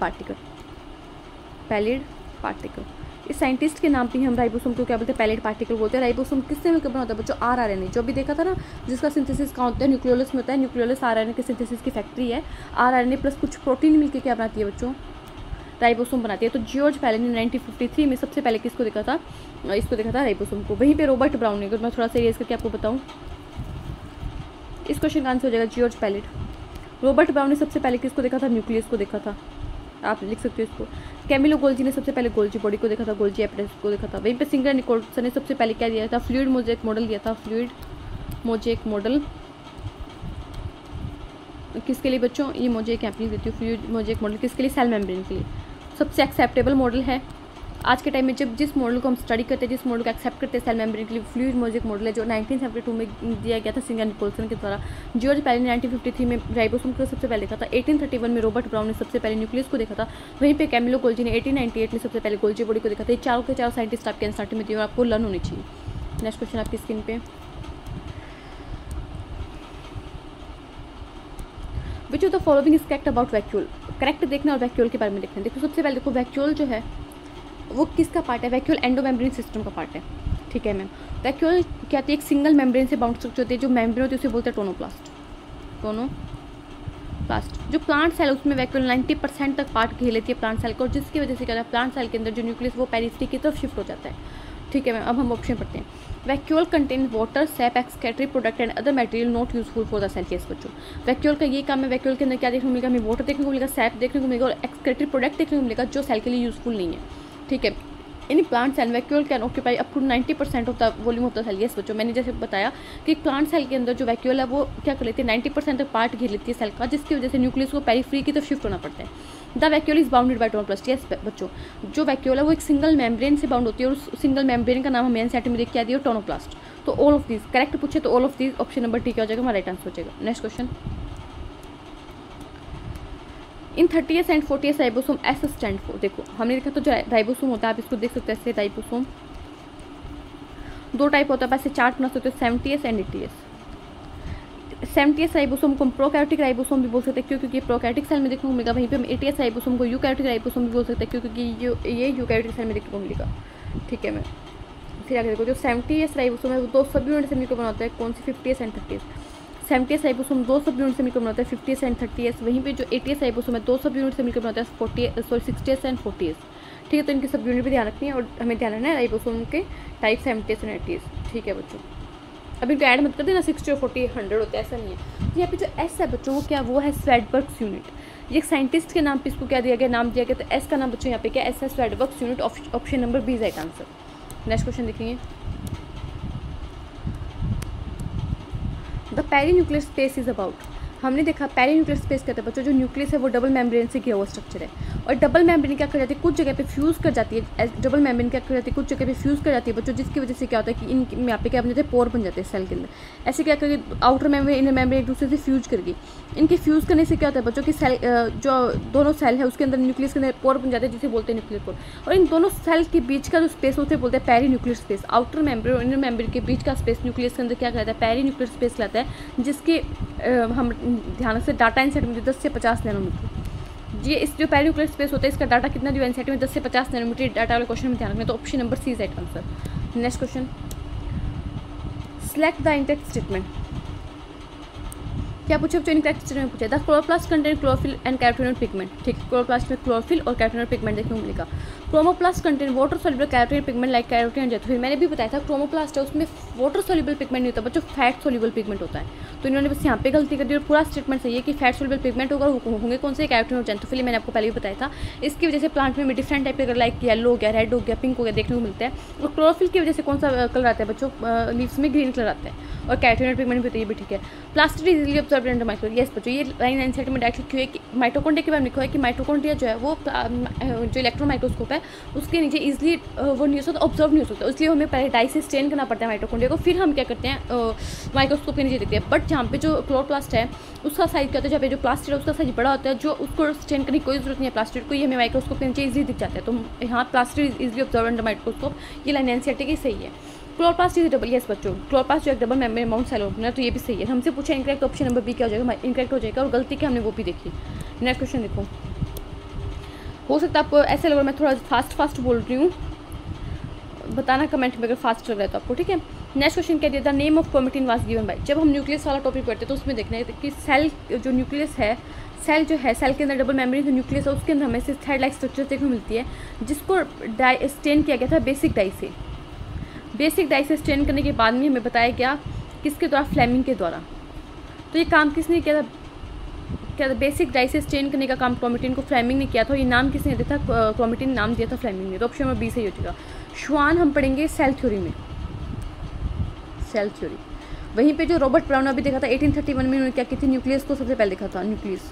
पार्टिकल। इस साइंटिस्ट के नाम पे ही हम राइबोसोम को क्या बोलते हैं? पैलिड पार्टिकल बोलते हैं। राइबोसोम किससे मिलकर बना होता है बच्चों? आरआरएनए। जो भी देखा था ना, जिसका सिंथेसिस कहाँ होता है? न्यूक्लियोलस में होता है। न्यूक्लियोलस आरआरएनए के सिंथेसिस की फैक्ट्री है। आरआरएनए प्लस कुछ प्रोटीन मिलकर क्या बनाती है बच्चों? राइबोसोम बनाती है। तो जियोर्ज पैलिड ने 1953 में सबसे पहले किसको देखा था? इसको देखा था, राइबोसोम को। वहीं पर रॉबर्ट ब्राउन ने, मैं थोड़ा सा रेज करके आपको बताऊँ, इस क्वेश्चन का आंसर हो जाएगा जियोर्ज पैलिड। रॉबर्ट ब्राउन ने सबसे पहले किसको देखा था? न्यूक्लियस को देखा था, आप लिख सकते हो इसको। कैमिलो गोल्जी ने सबसे पहले गोल्जी बॉडी को देखा था, गोल्जी एपरेटस को देखा था। वहीं पे सिंगर निकोलसन ने सबसे पहले क्या दिया था? फ्लूइड मोजेक मॉडल दिया था। फ्लूइड मोजेक मॉडल किसके लिए बच्चों? ये मोजेक यहाँ पे देती हूँ। फ्लूइड मोजेक मॉडल किसके लिए? सेल मेम्ब्रेन के लिए। सबसे एक्सेप्टेबल मॉडल है आज के टाइम में। जब जिस मॉडल को हम स्टडी करते हैं, जिस मॉडल को एक्सेप्ट करते हैं सेल मेम्ब्रेन के लिए, फ्लूइड मोजेक मॉडल है, जो 1972 में दिया गया था सिंगर निकोलसन के द्वारा। जियोर्ज पैलिड ने 1953 में राइबोसोम को सबसे पहले देखा था। 1831 में रॉबर्ट ब्राउन ने सबसे पहले न्यूक्लियस को देखा था। वहीं पे कैमिलो गोल्जी ने 1898 में सबसे पहले गोल्जी बॉडी को देखा था। ये चारों के चारों साइंटिस्ट आपके एनसीईआरटी में दिए और आपको लर्न होनी चाहिए। नेक्स्ट क्वेश्चन आपकी स्क्रीन पे, विच of the following is correct about vacuole? Correct देखना और वैक्यूल के बारे में देखना। देखो सबसे पहले देखो वैक्यूल जो है वो किसका पार्ट है? वैक्यूल एंडोमेम्ब्रेन सिस्टम का पार्ट है। ठीक है मैम। वैक्यूल क्या होती है? एक सिंगल मेम्ब्रेन से बाउंड स्ट्रक्चर होती है। जो मेम्ब्रेन होती है उसे बोलते हैं टोनोप्लास्ट। जो प्लांट सेल है उसमें वैक्यूल 90% तक पार्ट घेर लेती है प्लांट सेल को, और जिसकी वजह से क्या होता है? प्लांट सेल के अंदर जो न्यूक्लियस वो पेरिफेरी की तरफ शिफ्ट हो जाता है। ठीक है मैम। अब हम ऑप्शन पढ़ते हैं। Vacuole contain water, sap, excretory product and other material not useful for the cell. केस बच्चों वैक्यूल का ये काम है। वैक्यूल के अंदर क्या देखने को मिलेगा? हमें वाटर देखने को मिलेगा, सैप देखने को मिलेगा और एक्सक्रीटरी प्रोडक्ट देखने को मिलेगा जो सेल के लिए यूजफुल नहीं है। ठीक है। In plant cell vacuole can occupy up to 90% of the volume of the cell. Yes बच्चों, मैंने जैसे बताया कि प्लांट सेल के अंदर जो वैक्यूल है वो क्या कर लेती है? 90% तक पार्ट घेर लेती है सेल का, जिसकी वजह से न्यूक्लियस को पेरिफेरी की तरफ शिफ्ट होना पड़ता है। The vacuole is bounded by tonoplast. Yes बच्चों, जो वैक्यूल है वो एक सिंगल मेम्ब्रेन से बाउंड होती है और उस सिंगल मेम्ब्रेन का नाम हमें एनसीईआरटी में देख के दिया टोनोप्लास्ट। तो ऑल ऑफ दीज करेक्ट पूछे तो all of these option number T क्या हो जाएगा? हमारा राइट आंसर हो जाएगा। Next question, in 30s and 40s ribosome S stand for. देखो हमने देखा तो जो राइबोसोम होता है आप इसको देख सकते हैं ऐसे। राइबोसोम दो टाइप होता है, वैसे चार्ट बना सकते हो 70s and 80s। 70s ribosome को हम प्रोकैरियोटिक राइबोसोम भी बोल सकते हैं क्योंकि प्रोकैरियोटिक सेल में देखने को मिलेगा। वहीं पे हम 80s राइबोसोम को यूकैरियोटिक राइबोसोम भी बोल सकते हैं क्योंकि ये यूकैरियोटिक सेल में देखने को मिलेगा। ठीक है मैम। फिर आगे देखो जो 70s राइबोसोम है वो दो सब यूनिट से मिलकर बनाता है। कौन सी? 50s and 30s। 70s ribosome दो सब यूनिट से मिलकर बनाता है 50s एंड 30s। वहीं पे जो 80s राइबोसोम है दो सब यूनिट से मिलकर बनाता है 60s एंड 40s। ठीक है, तो इनकी सब यूनिट भी ध्यान रखनी है और हमें ध्यान रखना है राइबोसोम के टाइप 70s एंड 80s। ठीक है बच्चों, अभी इनको ऐड मत कर देना 60 और 40 100 होता है, ऐसा नहीं है। तो यहाँ पे जो एस है बच्चों वो क्या? वो है स्वेडबर्ग्स यूनिट। ये एक साइंटिस्ट के नाम पे इसको क्या दिया गया? नाम दिया गया। तो एस का नाम बच्चों यहाँ पे क्या? एस है Svedberg's unit. Option number B is right answer. Next question देखेंगे। The perinuclear space is about. हमने देखा पेरीन्यूक्लियर स्पेस कहते हैं बच्चों, जो न्यूक्लियस है वो डबल मेम्ब्रेन से घिरा हुआ स्ट्रक्चर है, और डबल मेम्ब्रेन क्या कर जाती है, कुछ जगह पे फ्यूज़ कर जाती है, डबल मेम्ब्रेन क्या कर जाती है, कुछ जगह पे फ्यूज़ कर जाती है बच्चों, जिसकी वजह से क्या होता है कि इन यहाँ पे क्या बन जाते हैं, पोर बन जाते हैं सेल के अंदर। ऐसे क्या करके आउटर मेम्ब्रेन इनर मेम्ब्रेन एक दूसरे से फ्यूज करके, इनके फ्यूज़ करने से क्या होता है बच्चों की सेल, जो दोनों सेल है उसके अंदर न्यूक्लियस के अंदर पोर बन जाते हैं, जिसे बोलते हैं न्यूक्लियर पोर। और इन दोनों सेल के बीच का जो स्पेस होता है बोलते हैं पेरीन्यूक्लियर स्पेस। आउटर मेम्ब्रेन और इनर मेम्ब्रेन के बीच का स्पेस न्यूक्लियस के अंदर क्या कहलाता है, पेरीन्यूक्लियर स्पेस कहलाता है, जिसके हम ध्यान से डाटा इन सेंटीमीटर 10 से 50 नैनोमीटर। ये इस जो पेरीन्यूक्लियर स्पेस होता है इसका डाटा कितना जो एनसीईआरटी में 10 से 50 नैनोमीटर डाटा वाले क्वेश्चन में ध्यान रखना। तो option number C is right answer. Next question, select the incorrect statement. क्या पूछा बच्चों, इनकरेक्ट स्टेटमेंट पूछा, the chloroplast contain chlorophyll and carotenoid pigment. ठीक है, क्लोरोप्लास्ट में क्लोरोफिल और कैरोटीनॉइड पिगमेंट देखने को मिलेगा। Chromoplast contain water soluble carotenoid pigment like carotene and xanthophyll. मैंने भी बताया था क्रोमोप्लास्ट है उसमें वाटर सोल्यूबल पिगमेंट नहीं होता बच्चों, फैट सोल्यूबल पिगमेंट होता है। तो इन्होंने बस यहाँ पे गलती कर दी और पूरा स्टेटमेंट सही है कि फैट सोल्यूबल पिगमेंट होगा, होंगे कौन से, कैरोटीन और जैथोफिल। मैंने आपको पहले भी बताया था। इसकी वजह से प्लांट में डिफरेंट टाइप के लाइक येलो हो गया, रेड हो गया, पिंक हो गया देखने को मिलता है। और क्लोरोफिल की वजह से कौन सा कलर आता है बच्चों, लीव्स में ग्रीन कलर आता है। और कैरोटीनॉइड पिगमेंट भी होता है, ये भी ठीक है। Plastid easily observe under microscope. Yes बच्चों, ये लाइन एनसीईआरटी में डायरेक्ट लिखी हुई है कि माइटोकॉन्ड्रिया के बारे में लिखा है कि माइटोकॉन्ड्रिया जो है वो जो इलेक्ट्रॉन माइक्रोस्कोप है उसके नीचे इजीली वो नहीं हो सकता, ऑब्जर्व नहीं हो सकता, इसलिए हमें पहले डाई से स्टेन करना पड़ता है माइटोकॉन्ड्रिया को, फिर हम क्या करते हैं माइक्रोस्कोप के नीचे देखते हैं। बट जहाँ पे जो क्लोरोप्लास्ट है उसका साइज क्या होता है, जहाँ पे जो प्लास्टिड है उसका साइज बड़ा होता है, जो उसको स्टेन करने की कोई जरूरत नहीं है प्लास्टिड को, ये हमें माइक्रोस्कोप के नीचे इजीली दिख जाता है। तो यहाँ plastid easily observe under microscope, ये लाइन एनसीईआरटी की सही है। क्लोरोप्लास्ट इज डबल, यस बच्चों, क्लोरोप्लास्ट जो एक डबल मेम्ब्रेन माउंट सेल होता है, तो ये भी सही है। हमसे पूछा इनकरेक्ट, ऑप्शन नंबर बी क्या हो जाएगा, इनकरेक्ट हो जाएगा, और गलती क्या हमने वो भी देखी। नेक्स्ट क्वेश्चन देखो, हो सकता है आपको ऐसे लगा मैं थोड़ा फास्ट बोल रही हूँ, बताना कमेंट में अगर फास्ट लग रहा है तो आपको, ठीक है। नेक्स्ट क्वेश्चन क्या दिया, the name of chromatin was given by. जब हम न्यूक्लियस वाला टॉपिक पढ़ते हैं तो उसमें देखना है कि सेल जो न्यूक्लियस है, सेल जो है, सेल के अंदर डबल मेम्ब्रेन जो न्यूक्लियस है उसके अंदर हमें से थ्रेड लाइक स्ट्रक्चर देखने को मिलती है, जिसको स्टेन किया गया था बेसिक डाई से। बेसिक डाई से स्टेन करने के बाद में हमें बताया गया किसके द्वारा, फ्लेमिंग के द्वारा। तो ये काम किसने किया था, क्या था, बेसिक डाई से स्टेन करने का काम क्रोमेटिन को फ्लेमिंग ने किया था। ये नाम किसने दिया था, क्रोमेटिन नाम दिया था फ्लेमिंग ने। तो ऑप्शन नंबर बी सही हो जाएगा। श्वान हम पढ़ेंगे सेल थ्योरी में, सेल थ्योरी। वहीं पे जो रॉबर्ट ब्राउन अभी देखा था 1831 में, उन्होंने क्या की थी, न्यूक्लियस को सबसे पहले देखा था, न्यूक्लियस।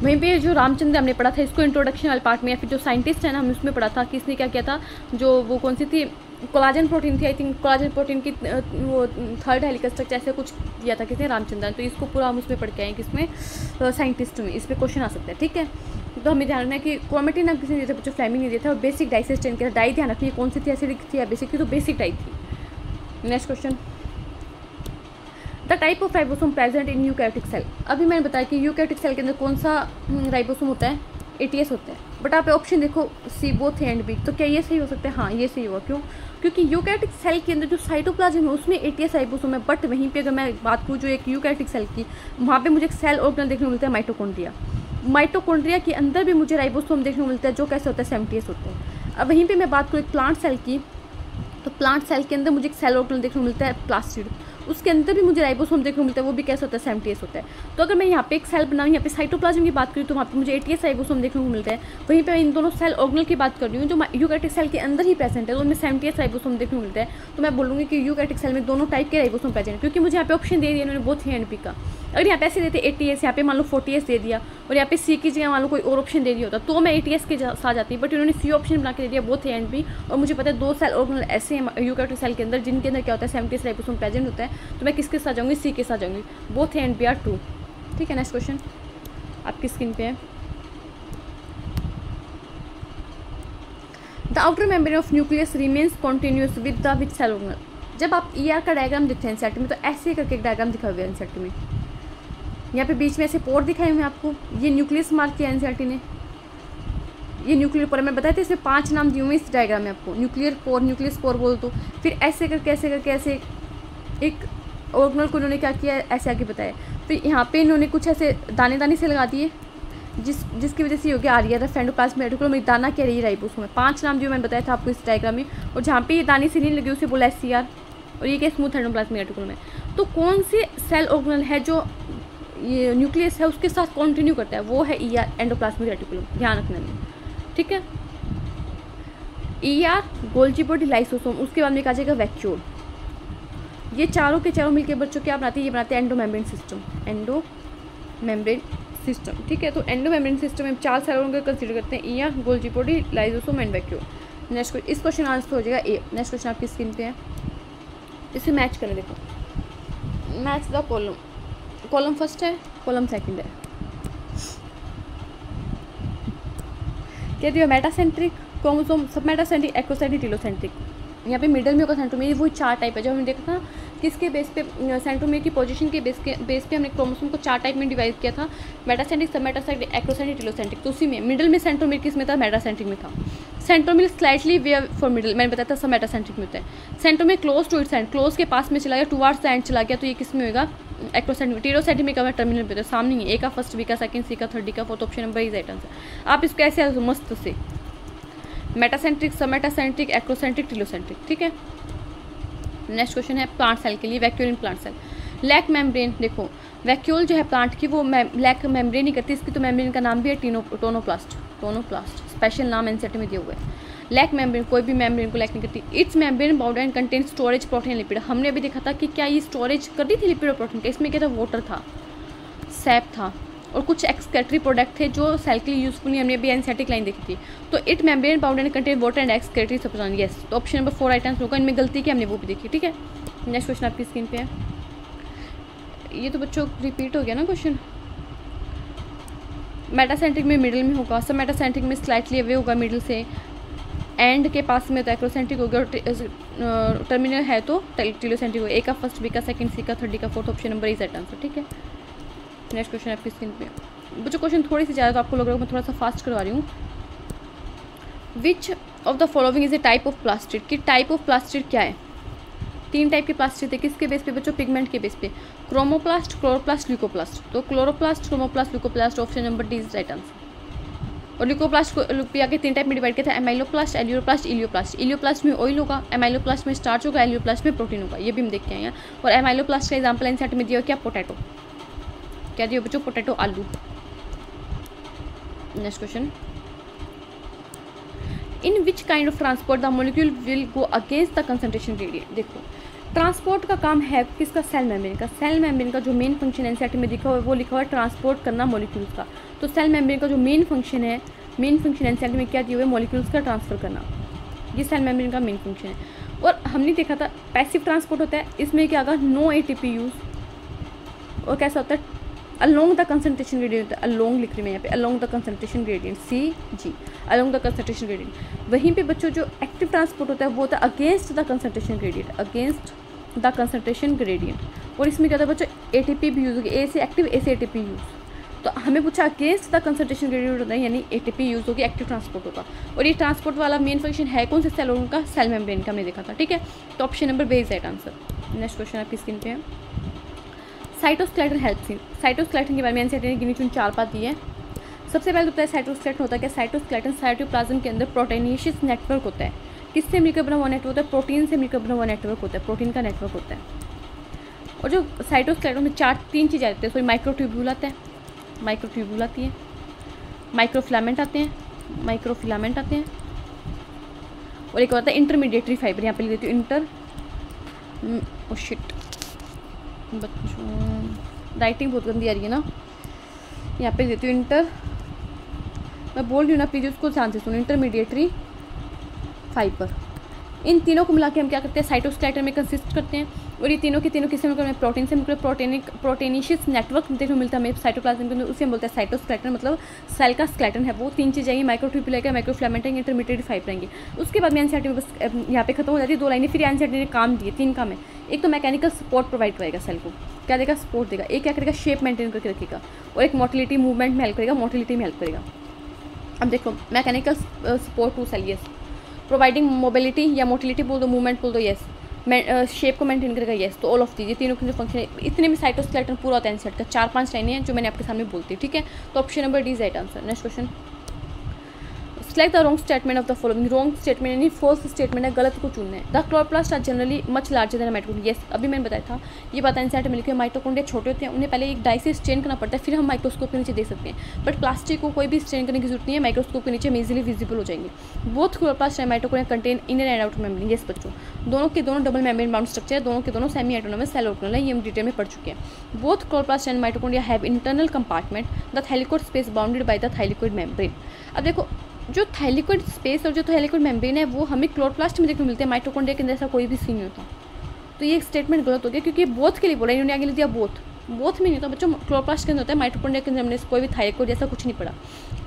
वहीं पे जो रामचंद्र हमने पढ़ा था इसको इंट्रोडक्शन वाले पार्ट में, या फिर जो साइंटिस्ट है ना हमने उसमें पढ़ा था कि इसने क्या किया था, जो वो कौन सी थी, कोलाजन प्रोटीन थी, आई थिंक कोलाजन प्रोटीन की वो थर्ड हेलिकल स्ट्रक्चर ऐसे कुछ दिया था किसने, रामचंद्रन। तो इसको पूरा हम उसमें पढ़ के आए किसमें, साइंटिस्ट में। इस पर क्वेश्चन आ सकता है, ठीक है। तो हमें ध्यान रखना है कि क्रोमेटिन नाम किसने दिया था बच्चों, फ्लेमिंग ने दिया था। और बेसिक डाई से स्टेन किया था। डाई ध्यान रखिए कौन सी थी, एसिडिक थी या बेसिक थी, तो बेसिक डाई थी। Next question, the type of ribosome present in eukaryotic cell. अभी मैंने बताया कि यूकैरियोटिक सेल के अंदर कौन सा राइबोसोम होता है, एटीएस होता है। बट आप ऑप्शन देखो सी, बोथ ए एंड बी, तो क्या ये सही हो सकता है, हाँ ये सही होगा। क्यों, क्योंकि यूकैरियोटिक सेल के अंदर जो साइटोप्लाज्म है उसमें एटीएस राइबोसोम है। बट वहीं पे अगर मैं बात करूँ जो एक यूकैरियोटिक सेल की, वहाँ पे मुझे एक सेल ऑर्गेनल देखने को मिलता है, माइटोकॉन्ड्रिया। माइटोकॉन्ड्रिया के अंदर भी मुझे राइबोसोम देखने को मिलता है, जो कैसे होता है, 70s होता है। अब वहीं पर मैं बात करूँ एक प्लांट सेल की, तो प्लांट सेल के अंदर मुझे एक सेल ऑर्गेनल देखने को मिलता है, प्लास्टिड। उसके अंदर भी मुझे राइबोसोम देखने को मिलता है, वो भी कैसा होता है, 70s होता है। तो अगर मैं यहाँ पे एक सेल बनाऊँ, यहाँ पे साइटोप्लाज्म की बात करूँ तो वहाँ पे मुझे 80s राइबोसोम देखने को मिलता है। वहीं पे इन दोनों सेल ऑर्गेनल की बात कर रही हूँ जो यूकैरियोटिक सेल के अंदर ही प्रेजेंट है, तो उनमें 70s राइबोसोम देखने को मिलता है। तो मैं बोलूँगी कि यूकैरियोटिक सेल में दोनों टाइप के राइबोसोम प्रेजेंट है, क्योंकि मुझे यहाँ पे ऑप्शन दे दिया इन्होंने बोथ ए एंड बी का। अगर यहाँ पे ऐसे देते 80s, यहाँ पे मान लो 40s दे दिया, और यहाँ पे सी की जगह मान लो कोई और ऑप्शन दे दिया होता तो मैं 80s के साथ जाती। बट इन्होंने सी ऑप्शन बना के दे दिया बोथ ए एंड बी। और मुझे पता है दो सेल ऑर्गेनल ऐसे हैं यूकैरियोटिक सेल के अंदर जिनके अंदर क्या होता है, 70s राइबोसोम प्रेजेंट होता है। तो मैं किसके साथ जाऊँगी, सी के साथ जाऊँगी। Both A and B are true, ठीक है। नेक्स्ट क्वेश्चन आपकी स्क्रीन पे है, the outer membrane of nucleus remains continuous with the which cell organelle. जब आप ER का डायग्राम देखते हैं एनसीईआरटी में, तो ऐसे करके एक डायग्राम दिखा हुआ है एनसीईआरटी में। यहाँ पे बीच में ऐसे पोर दिखाए हुए हैं आपको, ये न्यूक्लियस मार्क किया एनसीईआरटी ने, ये न्यूक्लियर पोर। मैं बताया था इसमें 5 नाम दिए हुए इस डायग्राम में आपको, न्यूक्लियर पोर, न्यूक्लियस पोर बोल दो। फिर ऐसे करके ऐसे एक ऑर्गेनल को इन्होंने क्या किया, ऐसे आगे बताया। फिर यहाँ पे इन्होंने कुछ ऐसे दाने से लगा दिए, जिसकी वजह से ये हो गया आर्या एंडोप्लाज्मिक रेटिकुलम में दाना क्या रही राइबोसोम में। 5 नाम जो मैंने बताया था आपको इस डायग्राम में, और जहाँ पे ये दाने से नहीं लगे उसे बोला SCR, और ये क्या स्मूथ एंडोप्लाज्मिक रेटिकुलम है। तो कौन से सेल ऑर्गेनल है जो ये न्यूक्लियस है उसके साथ कंटिन्यू करता है, वो है ER एंडोप्लाज्मिक रेटिकुलम, ध्यान रखना है, ठीक है। ER गोल्गी बॉडी लाइसोसोम, उसके बाद में कहा जाएगा वैक्यूल। ये चारों के चारों मिलकर बच्चों क्या बनाते हैं, ये बनाते हैं एंडोमेम्ब्रेन सिस्टम, एंडोमेम्ब्रेन सिस्टम। ठीक है, तो एंडोमेम्ब्रेन सिस्टम में 4 सेलों को कंसीडर करते हैं, ईया, Golgi body, lysosome and vacuole. Next इस क्वेश्चन आंसर हो जाएगा ए। नेक्स्ट क्वेश्चन आपकी स्क्रीन पे है, इसे मैच करें। देखो, match the column, column first है, कॉलम सेकंड है। क्या दिया, metacentric chromosome, submetacentric, acrocentric, telocentric. यहाँ पे मिडल में होगा सेंट्रोमियर, वही 4 टाइप है जो हमने देखा था किसके बेस पे, सेंट्रोमियर की पोजीशन के बेस पे हमने क्रोमोसोम को 4 टाइप में डिवाइड किया था, मेटासेंट्रिक, सब मेटासेंट्रिक, एक्रोसेंट्रिक, टीलोसेंट्रिक। तो उसी में मिडल में सेंट्रोमियर किस में था, मेटासेंट्रिक में था। Centromere slightly way for middle, मैंने बताया था सब मेटासेंट्रिक में होता है। Centromere close to its end, close के पास में चला गया, टुवार्ड्स द एंड चला गया, तो ये किस में होगा, एक्रोसेंट्रिक। टीलोसेंट्रिक में कब टर्मिनल पे होता है, सामने ही, ए का फर्स्ट, बी का सेकंड, सी का थर्ड, डी का fourth, option number is right answer. आप इसको ऐसे मस्त से मेटासेंट्रिक, सब मेटासेंट्रिक, एक्रोसेंट्रिक, टीलोसेंट्रिक। ठीक है, नेक्स्ट क्वेश्चन है प्लांट सेल के लिए, vacuole in plant cell. Lack membrane, देखो वैक्यूल जो है प्लांट की वो लैक मेम्ब्रेन ही करती है, इसकी तो मेम्ब्रेन का नाम भी है टोनोप्लास्ट, टोनोप्लास्ट स्पेशल नाम एनसीईआरटी में दिया हुआ है। लैक मेम्ब्रेन, कोई भी मेम्ब्रेन को लैक नहीं करती। It's membrane bound and contain storage protein lipid. हमने अभी देखा था कि क्या ये स्टोरेज कर दी थी लिपिड और प्रोटीन का, इसमें क्या था, वाटर था, सैप था और कुछ एक्सक्रेटरी प्रोडक्ट थे जो सेल के लिए यूजफुल नहीं, हमने अभी एनसीईआरटी लाइन देखी थी। तो it membrane bound and contain water and excretory substance, yes, तो ऑप्शन नंबर 4 आइटम्स होगा। इनमें गलती की हमने वो भी देखी। ठीक है, नेक्स्ट क्वेश्चन आपकी स्क्रीन पे है, ये तो बच्चों रिपीट हो गया ना क्वेश्चन। मेटासेंट्रिक में मिडिल में होगा, सब मेटासेंट्रिक में स्लाइटली अवे होगा मिडिल से, एंड के पास में तो एक्रोसेंट्रिक होगा, टर्मिनल है तो टीलोसेंट्रिक होगा। ए का फर्स्ट, बी का सेकंड, सी का थर्ड, डी का fourth, option number is right answer. ठीक है, नेक्स्ट क्वेश्चन आपकी स्क्रीन पे। बच्चों क्वेश्चन थोड़ी सी ज़्यादा तो आपको लग रहा है मैं थोड़ा सा फास्ट करवा रही हूँ। विच of the following is A type of plastid, कि टाइप ऑफ प्लास्टिड क्या है। 3 टाइप के प्लास्टिड थे, किसके बेस पे बच्चों, पिगमेंट के बेस पे, क्रोमोप्लास्ट, क्लोरोप्लास्ट, ल्यूकोप्लास्ट। तो chloroplast, chromoplast, leucoplast, option number D is right answer. और ल्यूकोप्लास्ट को भी आगे 3 टाइप में डिवाइड किया था, एमाइलोप्लास्ट, एलियोप्लास्ट, इलियोप्लास्ट। इलियोप्लास्ट में ऑयल होगा, एमाइलोप्लास्ट में स्टार्च होगा, एलियोप्लास्ट में प्रोटीन होगा, ये भी हम देख के आए हैं। और एमाइलोप्लास्ट का एग्जाम्पल एनसीईआरटी में दिया क्या, पोटैटो, क्या दिया बच्चों, पोटैटो, आलू। Next question, in which kind of transport the molecule will go against the concentration gradient. देखो ट्रांसपोर्ट का काम है किसका, सेल मेम्ब्रेन का। सेल मेम्ब्रेन का जो मेन फंक्शन एनसीईआरटी में लिखा हुआ है वो लिखा हुआ है ट्रांसपोर्ट करना मॉलिक्यूल्स का। तो सेल मेम्ब्रेन का जो मेन फंक्शन है, मेन फंक्शन एनसीईआरटी में क्या दिया हुआ है, मॉलिक्यूल्स का ट्रांसफर करना, ये सेल मेम्ब्रेन का मेन फंक्शन है। और हमने देखा था पैसिव ट्रांसपोर्ट होता है, इसमें क्या होगा, नो एटीपी यूज, और कैसा होता है, along the concentration gradient, along लिख रही मैं यहाँ पे, along the concentration gradient, C G, along the concentration gradient. वहीं पे बच्चों जो एक्टिव ट्रांसपोर्ट होता है वो होता है against the concentration gradient, against the concentration gradient. और इसमें क्या होता है बच्चों, एटीपी भी यूज होगी, ए से एक्टिव, ए से एटीपी यूज। तो हमें पूछा अगेंस्ट द कंसंट्रेशन ग्रेडियंट होता है, यानी एटीपी यूज होगी, एक्टिव ट्रांसपोर्ट होगा। और ये ट्रांसपोर्ट वाला मेन फंक्शन है कौन से सेल का, सेल मेम्ब्रेन का हमने देखा था। ठीक है, तो option number B is right answer. Next question आपकी स्क्रीन पे है, साइटोस्केलेटन हेल्प्स इन। साइटोस्केलेटन के बारे में एनसीईआरटी ने गिनी चुनी 4 बात दी है। सबसे पहले होता है साइटोस्केलेटन होता है क्या, साइटोस्केलेटन साइटोप्लाज्म के अंदर प्रोटीनेशियस नेटवर्क होता है। किससे मिलकर बना हुआ नेटवर्क होता है, प्रोटीन से मिलकर बना हुआ नेटवर्क होता है, प्रोटीन का नेटवर्क होता है। और जो साइटोस्केलेटन में 3 चीज़ें आती है, सॉरी माइक्रोट्यूब्यूल आता है, माइक्रोट्यूब्यूल आती है, माइक्रोफिलामेंट आते हैं, माइक्रोफिलामेंट आते हैं, और एक होता है इंटरमीडिएटरी फाइबर। यहाँ पे लिख देती हूँ इंटर, शिट बच्चों राइटिंग बहुत गंदी आ रही है ना, यहाँ पे देती हूँ इंटर, मैं बोल रही हूँ ना प्लीज़ उसको ध्यान से सुनो, इंटरमीडिएटरी फाइबर। इन तीनों को मिला के हम क्या करते हैं, साइटोस्केलेटन में कंसिस्ट करते हैं। और ये तीनों के तीनों किससे मिलकर, प्रोटीन से मिलकर, प्रोटीनिशियस नेटवर्क देखने को मिलता है हमें साइटोप्लाज्म के अंदर, उसे हम बोलते हैं साइटोस्केलेटन, मतलब सेल का स्केलेटन है वो। 3 चीज़ें आएंगी, माइक्रोट्यूब्यूल आएगा, माइक्रोफिलामेंट आएंगे, इंटरमीडिएटरी फाइबर आएंगे। उसके बाद में एनसीईआरटी में बस यहाँ पे खत्म हो जाती है 2 लाइनें। फिर एनसीईआरटी ने काम दिए, 3 काम है। एक तो मैकेनिकल सपोर्ट प्रोवाइड करेगा सेल को, क्या देगा, सपोर्ट देगा। एक क्या करेगा, शेप मेंटेन करके रखेगा। और एक मोटिलिटी, मूवमेंट में हेल्प करेगा, मोटिलिटी में हेल्प करेगा। अब देखो mechanical support to cell, yes, providing mobility या मोटिलिटी बोल दो, मूवमेंट बोल दो, यस, शेप को मेंटेन करेगा, यस। तो ऑल ऑफ दीजिए तीनों के जो फंक्शन है, इतने में साइटोस्केलेटन पूरा होता है एनसीईआरटी का। 4-5 लाइनें हैं जो मैंने आपके सामने बोलती है। ठीक है, तो option number D is right answer. Next question, select the wrong statement of the following, wrong statement यानी फॉल्स स्टेटमेंट है, गलत को चुनना है। The chloroplast are generally much larger than mitochondria, yes अभी मैंने बताया था, ये बात एनसीईआरटी में लिखी है, माइटोकॉन्ड्रिया छोटे होते हैं, उन्हें पहले एक डाई से स्ट्रेन करना पड़ता है, फिर हम माइक्रोस्कोप के नीचे देख सकते हैं, बट प्लास्टिक को कोई भी स्ट्रेन करने की जरूरत नहीं है, माइक्रोस्कोप के नीचे इजीली विजिबल हो जाएंगे। Both chloroplast and mitochondria contain inner and outer membrane, yes बच्चों दोनों के दोनों डबल मेम्ब्रेन बाउंड स्ट्रक्चर है, दोनों के दोनों सेमी ऑटोनोमस सेल ऑर्गेनल है, ये हम डिटेल में पढ़ चुके हैं। Both chloroplast and mitochondria have internal compartment the thylakoid space bounded by the thylakoid membrane. अब देखो जो थाइलिकोइड स्पेस और जो थाइलिकोइड मेम्ब्रेन है वो हमें क्लोरोप्लास्ट में देखने को मिलते हैं, माइटोकॉन्ड्रिया के अंदर ऐसा कोई भी सीन नहीं होता। तो ये एक स्टेटमेंट गलत हो गया क्योंकि बोथ के लिए बोला, इन्होंने आगे लिख दिया बोथ में नहीं होता बच्चों, क्लोरोप्लास्ट के अंदर होता है, माइटोकॉन्ड्रिया के अंदर हमने कोई भी थाइलिकोइड जैसा कुछ नहीं पड़ा।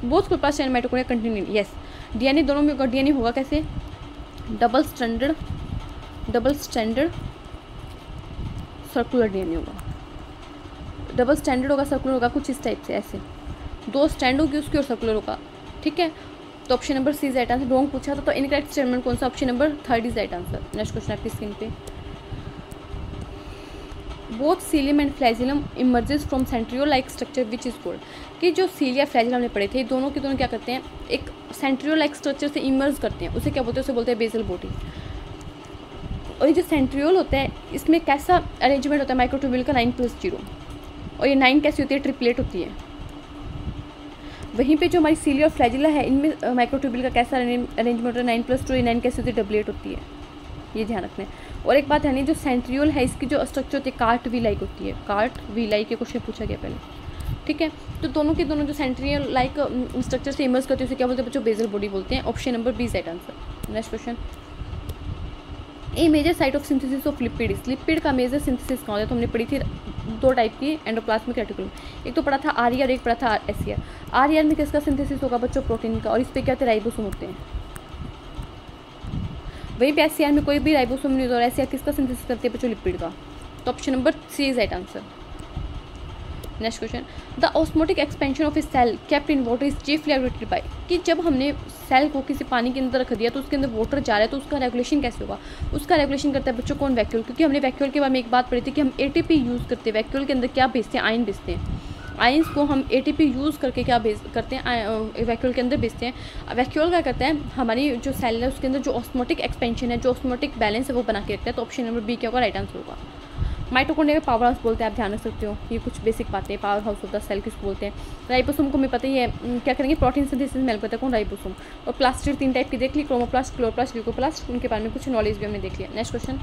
Both chloroplast and mitochondria contain, yes DNA दोनों में होगा, डीएनए होगा कैसे, डबल स्टैंडर्ड सर्कुलर डीएनए होगा, डबल स्टैंडर्ड होगा, सर्कुलर होगा, कुछ इस टाइप से, ऐसे दो स्टैंड होगी उसकी और सर्कुलर होगा, ठीक है। तो option number C is right answer. Wrong पूछा था तो इनकरेक्ट स्टेटमेंट कौन सा, option number 3 is right answer. Next question आपकी स्क्रीन पे, both cilium and flagellum emerges from centriole like structure which is called, कि जो सीलिया फ्लैजिलम हमने पढ़े थे दोनों के दोनों क्या करते हैं, एक सेंट्रियोल लाइक स्ट्रक्चर से इमर्ज करते हैं, उसे क्या बोलते हैं, उसे बोलते हैं बेसल बॉडी। और ये जो सेंट्रियोल होता है इसमें कैसा अरेंजमेंट होता है, माइक्रोट्यूब्यूल का 9+0, और ये 9 कैसी होती है, ट्रिपलेट होती है। वहीं पे जो हमारी सीलिया और फ्लैजिला है इनमें माइक्रोट्यूब्यूल का कैसा अरेंजमेंट होता है, 9+2, ये 9 कैसी होती है, डबलेट होती है, ये ध्यान रखना है। और एक बात है नहीं, जो सेंट्रियोल है इसकी जो स्ट्रक्चर होती है कार्ट वी लाइक होती है, कार्ट वी लाइक के क्वेश्चन पूछा गया पहले, ठीक है। तो दोनों के दोनों जो सेंट्रियोल लाइक स्ट्रक्चर से इमर्ज करती है उसे क्या बोलते हैं बच्चों, बेसल बॉडी बोलते हैं। Option number B is right answer. Next question, a major site of synthesis of lipid, lipid का मेजर सिंथेसिस कहाँ होता है, तो हमने पढ़ी थी 2 टाइप की, एंडोप्लाज्मिक रेटिकुलम, एक तो पढ़ा था आरईआर और एक पढ़ा था एसईआर। आरईआर में किसका सिंथेसिस होगा बच्चों, प्रोटीन का, और इस पर क्या होते हैं, राइबोसोम होते हैं। वहीं पे एसईआर में कोई भी राइबोसोम नहीं होता, और एसईआर किसका सिंथेसिस करती है बच्चों, लिपिड का। तो option number C is right answer. Next question, the osmotic expansion of a cell kept in water is chiefly regulated by, कि जब हमने सेल को किसी पानी के अंदर रख दिया तो उसके अंदर वाटर जा रहा है तो उसका रेगुलेशन कैसे होगा, उसका रेगुलेशन करता है बच्चों कौन, वैक्यूल। क्योंकि हमने वैक्यूल के बारे में एक बात पढ़ी थी कि हम एटीपी यूज़ करते हैं, वैक्यूल के अंदर क्या भेजते हैं, आयन भेजते हैं, आयंस को हम एटीपी यूज़ करके क्या करते हैं, वैक्यूल के अंदर भेजते हैं। वैक्यूल क्या करता है, हमारी जो सेल है उसके अंदर जो ऑस्मोटिक एक्सपेंशन है, जो ऑस्मोटिक बैलेंस है वो बना के रखता है। तो ऑप्शन नंबर बी क्या होगा, राइट आंसर होगा। माइटोकॉन्ड्रिया के पावर हाउस बोलते हैं, आप ध्यान रख सकते हो, ये कुछ बेसिक बातें, power house of the cell किस बोलते हैं। राइबोसोम को हमें पता ही है क्या करेंगे, प्रोटीन सिंथेसिस में हेल्प करता है कौन, राइबोसोम। और प्लास्टिड 3 टाइप की देख ली, क्रोमोप्लास्ट, क्लोरोप्लास्ट, ल्यूकोप्लास्ट, उनके बारे में कुछ नॉलेज भी हमने देख लिया। Next question,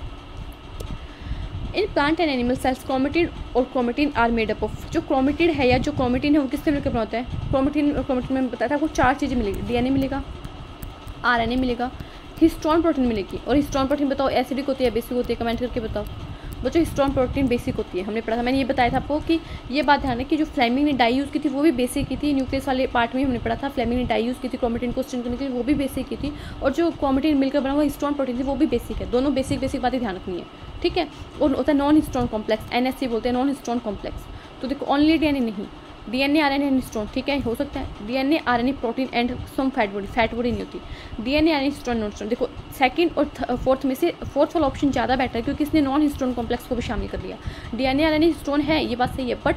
in plant and animal cells chromatin और chromatin are made up of, जो क्रोमेटिड है या जो क्रोमेटिन है वो किससे मिलकर बना होता है, क्रोमेटिन और क्रोमेटिन में बताया था आपको 4 चीज़ें मिलेगी, डीएनए मिलेगा, आरएनए मिलेगा, हिस्टोन प्रोटीन मिलेगी। और हिस्टोन प्रोटीन बताओ एसिडिक होती है बेसिक होती है, कमेंट करके बताओ बच्चों। हिस्टोन प्रोटीन बेसिक होती है, हमने पढ़ा था, मैंने ये बताया था आपको कि ये बात ध्यान है कि जो फ्लेमिंग ने डाई यूज़ की थी वो भी बेसिक की थी, न्यूक्लियस वाले पार्ट में हमने पढ़ा था, फ्लेमिंग ने डाई यूज़ की थी क्रोमेटिन को स्ट्रिंग करने के लिए, वो भी बेसिक की थी। और जो क्रोमेटिन मिलकर बना हुआ हिस्टोन प्रोटीन थी वो भी बेसिक है, दोनों बेसिक बातें ध्यान रखनी है, ठीक है। और होता है नॉन हिस्टोन कॉम्प्लेक्स, एनएससी बोलते हैं, नॉन हिस्टोन कॉम्प्लेक्स। तो देखो ओनली डीएनए नहीं, डीएनए आरएनए एंड हिस्टोन, ठीक है, हो सकता है DNA RNA protein and some fat body नहीं होती, DNA RNA histone non histone. देखो सेकंड और फोर्थ में से फोर्थ वाला ऑप्शन ज़्यादा बेटर है क्योंकि इसने नॉन हिस्टोन कॉम्प्लेक्स को भी शामिल कर लिया। डीएनए आरएनए हिस्टोन है, ये बात सही है, बट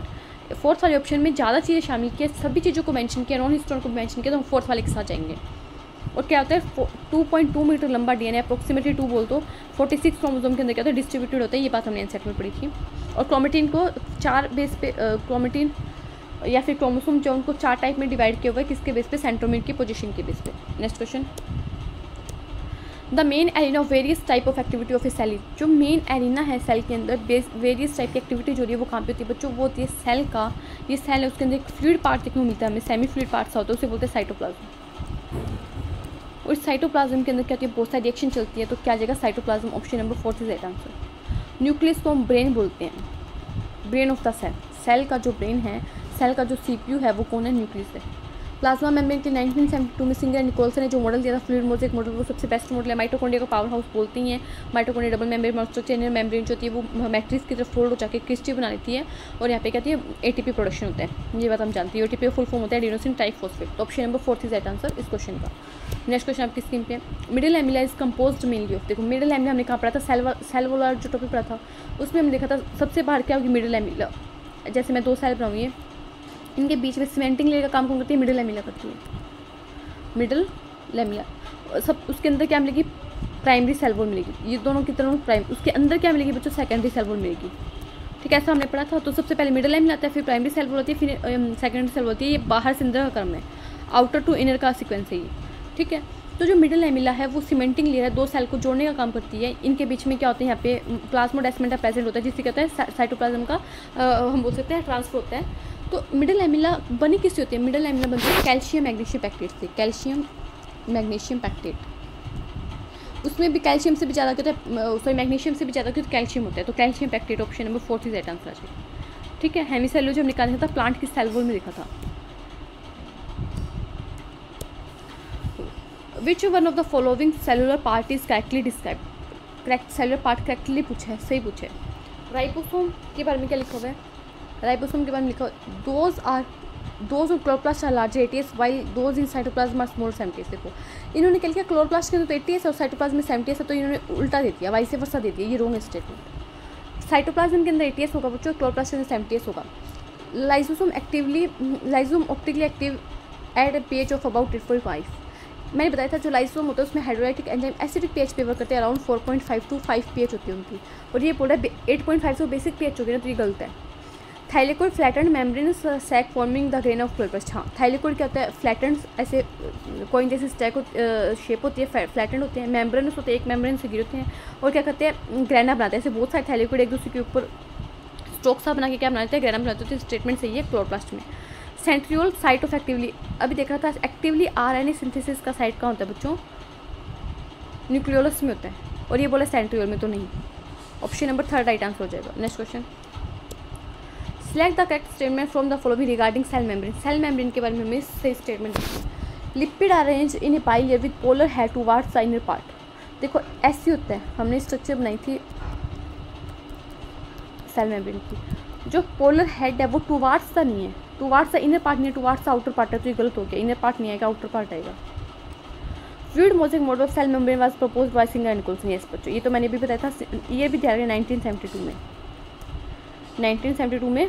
फोर्थ वाले ऑप्शन में ज़्यादा चीज़ें शामिल किया, सभी चीज़ों को मेंशन किया, नॉन हिस्टोन को मेंशन किया, तो हम फोर्थ वाले के साथ जाएंगे। और क्या होता है 2.2 मीटर लंबा डीएनए, अप्रोक्सीमेटली 2 बोल तो 46 क्रोमोसोम के अंदर क्या होता है, डिस्ट्रीब्यूटेड होता है, ये बात हमने एनसेट में पढ़ी थी। और क्रोमेटिन को 4 बेस पे क्रोमेटिन या फिर क्रोमोसोम जो उनको 4 टाइप में डिवाइड किया हुआ है, किसके बेस पे, सेंट्रोमियर की पोजीशन के बेस पे। Next question, the main arena of various type of activity of a cell, जो मेन एरिना है सेल के अंदर वेरियस टाइप की एक्टिविटी जो रही है वो कहाँ पे होती है बच्चों, वो होती है सेल का, ये सेल है उसके अंदर एक फ्लूइड पार्ट देखने को मिलता है हमें, सेमी फ्लूइड पार्ट सा होता है, उसे बोलते हैं साइटोप्लाज्म। और साइटोप्लाज्म के अंदर क्या होती है, बहुत सारी रिएक्शन चलती है, तो क्या आ जाएगा, cytoplasm. Option number 4 is right answer. Nucleus को हम ब्रेन बोलते हैं, brain of the cell, cell का जो ब्रेन है, सेल का जो सीपीयू है वो कौन है, न्यूक्लियस है। प्लाज्मा मेम्ब्रेन के 1972 में सिंगर निकोलसन ने जो मॉडल दिया था, फ्लूइड मोज़ेक मॉडल, वो सबसे बेस्ट मॉडल है। माइटोकॉन्ड्रिया को पावर हाउस बोलती हैं, mitochondria double membrane structure, inner membrane जो होती है वो मैट्रिक्स की तरफ फोल्ड हो जाकर क्रिस्टल बना लेती है, और यहाँ पे कहती है एटीपी प्रोडक्शन होता है, ये बात हम जानती है। एटीपी फुल फॉर्म होता है एडेनोसिन ट्राइफॉस्फेट। तो option number 4 is right answer इस क्वेश्चन का। नेक्स्ट क्वेश्चन आपकी स्क्रीन पे, middle एमिला is composed mainly of, देखो मिडिल एमिला हमने कहाँ पढ़ा था, सेल वाला जो टॉपिक पढ़ा था उसमें हमने देखा था सबसे बाहर क्या होगी, मिडिल एमिला। जैसे मैं 2 सेल बनाऊँगी, इनके बीच में सीमेंटिंग लेयर का काम कौन करती है, मिडिल एमिला करती है, मिडिल लैमिला सब, उसके अंदर क्या मिलेगी, प्राइमरी सेल वॉल मिलेगी। ये दोनों की तरफ प्राइम, उसके अंदर क्या मिलेगी बच्चों, सेकेंडरी सेल वॉल मिलेगी। ठीक है, ऐसा हमने पढ़ा था। तो सबसे पहले मिडल लैमिला आता है, फिर प्राइमरी सेल वॉल होती है, फिर सेकेंडरी सेल वॉल होती है। ये बाहर से अंदर का क्रम है, आउटर टू इनर का सीक्वेंस है ये। ठीक है, तो जो मिडल लैमिला है वो सीमेंटिंग लेयर है, दो सेल को जोड़ने का काम करती है। इनके बीच में क्या होता है, यहाँ पे प्लाज्मोडेस्माटा प्रेजेंट होता है, जिससे कहता है साइटोप्लाज्म का हम बोल सकते हैं ट्रांसफर होता है। तो मिडल लैमिला बनी किससे होती है, मिडल लैमिला बनती है कैल्शियम मैग्नीशियम पैक्टेट से, कैल्शियम मैग्नीशियम पैक्टेट। उसमें भी कैल्शियम से भी ज़्यादा क्या होता है, सॉरी मैग्नीशियम से भी ज़्यादा क्या कैल्शियम होता है। तो calcium pectate option number 4 is right answer आ जाएगा। ठीक है, हेमिसेलुलोज जब निकाला था प्लांट की सेल वॉल में देखा था। विच one of the following cellular part is correctly describe, correct cellular part correctly पूछा है, सही पूछा है। राइबोसोम के बारे में क्या लिखा हुआ है, राइबोसोम के बारे में लिखा हुआ है those of chloroplast are large 80s while those in cytoplasm are small 70s। देखो इन्होंने क्या लिखा, क्लोरोप्लास्ट के अंदर तो 80s और साइटोप्लाज्म में 70s है, तो इन्होंने उल्टा दे दिया, वाइस वर्सा दे दिया, ये रॉन्ग स्टेटमेंट। साइटोप्लाज्म के अंदर 80s होगा बच्चों, क्लोरोप्लास्ट के अंदर 70s होगा। Lysosome optically active at a pH of about 8.5। मैंने बताया था जो लाइसोसोम होता है उसमें हाइड्रोलाइटिक एंजाइम एसिडिक pH पे वर्क करते हैं, अराउंड 4.5 to 5 pH होती है उनकी, और ये बोल रहा है 8.5 से बेसिक pH होगी ना, तो ये गलत है। Thylakoid flattened membranous sac forming the grain of chloroplast. हाँ, थाइलेकोइड क्या होता है, फ्लैटेंड ऐसे कोइन जैसे स्टैक शेप होती है, फ्लैटेंड होते हैं, मेम्ब्रेनस होते हैं, एक मेम्ब्रेन से गिरते हैं, और क्या करते हैं, ग्रेना बनाते हैं। ऐसे बहुत सारे थाइलेकोइड एक दूसरे के ऊपर स्ट्रोक सा बना के क्या बनाते हैं, ग्रेना बनाते हैं। तो स्टेटमेंट सही है क्लोरोप्लास्ट में। सेंट्रियोल साइट ऑफ एक्टिवली, अभी देख रहा था एक्टिवली RNA सिंथेसिस का साइट कहाँ होता है बच्चों, न्यूक्लियोलस में होता है, और ये बोला सेंट्रियोल में, तो नहीं। ऑप्शन नंबर 3 राइट आंसर हो जाएगा। Next question, select the correct statement from the following regarding cell membrane. Cell membrane के बारे में हमें सही स्टेटमेंट देखिए। Lipid arrange in a bilayer with polar head towards the inner part. देखो ऐसी होता है, हमने स्ट्रक्चर बनाई थी सेल मेम्ब्रेन की, जो पोलर हेड है वो टुवार्ड्स द नहीं है, टुवार्ड्स द इनर पार्ट नहीं है, टुवार्ड्स द आउटर पार्ट है, तो ये गलत हो गया। इनर पार्ट नहीं आएगा, आउटर पार्ट आएगा। Fluid mosaic model of cell membrane was proposed by Singer and Nicolson. Yes बच्चों, ये तो मैंने भी बताया था, ये भी दिया गया 1972 में। 1972 में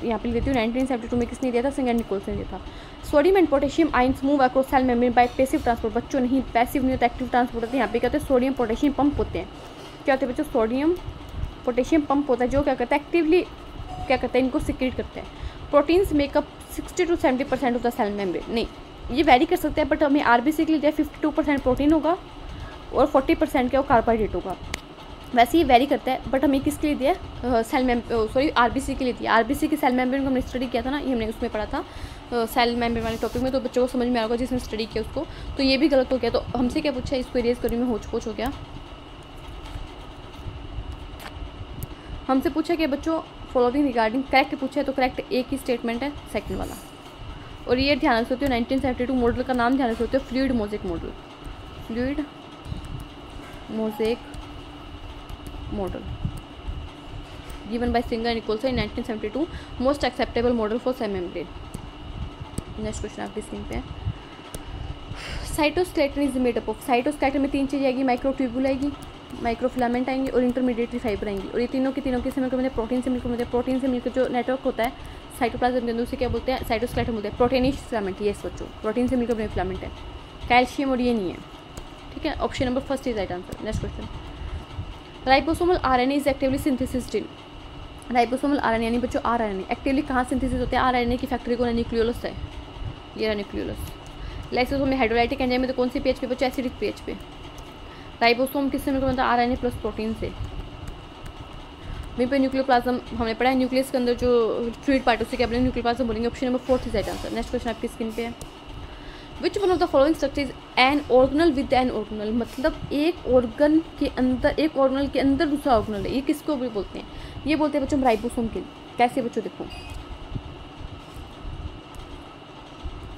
यहाँ पे लिखती हूँ, 1972 में किसने दिया था, सिंगर एंड निकोलसन ने दिया था। Sodium and potassium ions move across cell membrane by passive transport. बच्चों नहीं, पैसिव नहीं होता, एक्टिव ट्रांसपोर्ट होता है। यहाँ पे क्या होता है, सोडियम पोटेशियम पंप होते हैं। क्या होते हैं बच्चों, सोडियम पोटेशियम पंप होता है, जो क्या करता है, एक्टिवली क्या करता है, इनको सिक्रेट करता है। Proteins make up 60 to 70% of the cell membrane. नहीं, ये वेरी कर सकते हैं, बट हमें RBC के लिए 52% प्रोटीन होगा और 40% क्या कार्बोहाइड्रेट होगा। वैसे ये वेरी करता है, बट हमें किसके लिए दिया, RBC के लिए दिया। RBC के सेल मेम्ब्रेन को हमने स्टडी किया था ना, ये हमने उसमें पढ़ा था सेल मेम्ब्रेन वाले टॉपिक में, तो बच्चों को समझ में आ होगा जिसने स्टडी किया उसको। तो ये भी गलत हो गया, तो हमसे क्या पूछा, इसको इरेज करने में होच-पोच हो गया। हमसे पूछा कि बच्चों फॉलोइंग रिगार्डिंग करेक्ट पूछा है, तो करेक्ट एक ही स्टेटमेंट है, सेकंड वाला। और ये ध्यान से होती है 1972 मॉडल का नाम ध्यान से होते हो, fluid mosaic model, fluid mosaic model given by Singer Nicolson in 1972, most acceptable model for cell membrane. Next question आपकी स्क्रीन पे है, cytoskeleton is made up of. Cytoskeleton में 3 चीज़ आएगी, माइक्रोट्यूब्यूल आएगी, माइक्रोफिलामेंट आएंगे और इंटरमीडिएटरी फाइबर आएंगी। और ये तीनों की से मिलकर मिलते प्रोटीन से मिलकर मिलते हैं। प्रोटीन से मिलकर जो नेटवर्क होता है साइटोप्लाज्म के अंदर, उसे क्या बोलते हैं, साइटोस्केलेटन बोलते हैं। प्रोटीनिश फिलामेंट, ये बच्चों प्रोटीन से मिलकर फिलामेंट है। कैल्शियम और ये नहीं है, ठीक है। Option number 1 is right answer. Next question, ribosomal RNA is actively synthesised in. Ribosomal RNA यानी बच्चों RNA एक्टिवली कहाँ सिंथेसिस होते हैं, RNA की फैक्ट्री को न्यूक्लियोलस है, ये रहा न्यूक्लियोलस। लाइसोसोम में हाइड्रोलाइटिक एंजाइम में तो कौन सी pH पे बच्चों, एसिडिक pH पे। राइबोसोम किससे मिलकर बनता है, RNA प्लस प्रोटीन से। वहीं पे न्यूक्लियोप्लाज्म हमने पढ़ा है, न्यूक्लियस के अंदर जो फ्लूइड पार्ट उसे क्या बोलेंगे, न्यूक्लियोप्लाज्म बोलेंगे। Option number 4 is right answer. Next question आपकी स्क्रीन पे है, which one of the following structure is an organelle with an organelle. मतलब एक ऑर्गन के अंदर, एक ऑर्गेनल के अंदर दूसरा ऑर्गेनल है, ये किसको भी बोलते हैं, ये बोलते हैं बच्चों राइबोसोम के। कैसे बच्चों, देखो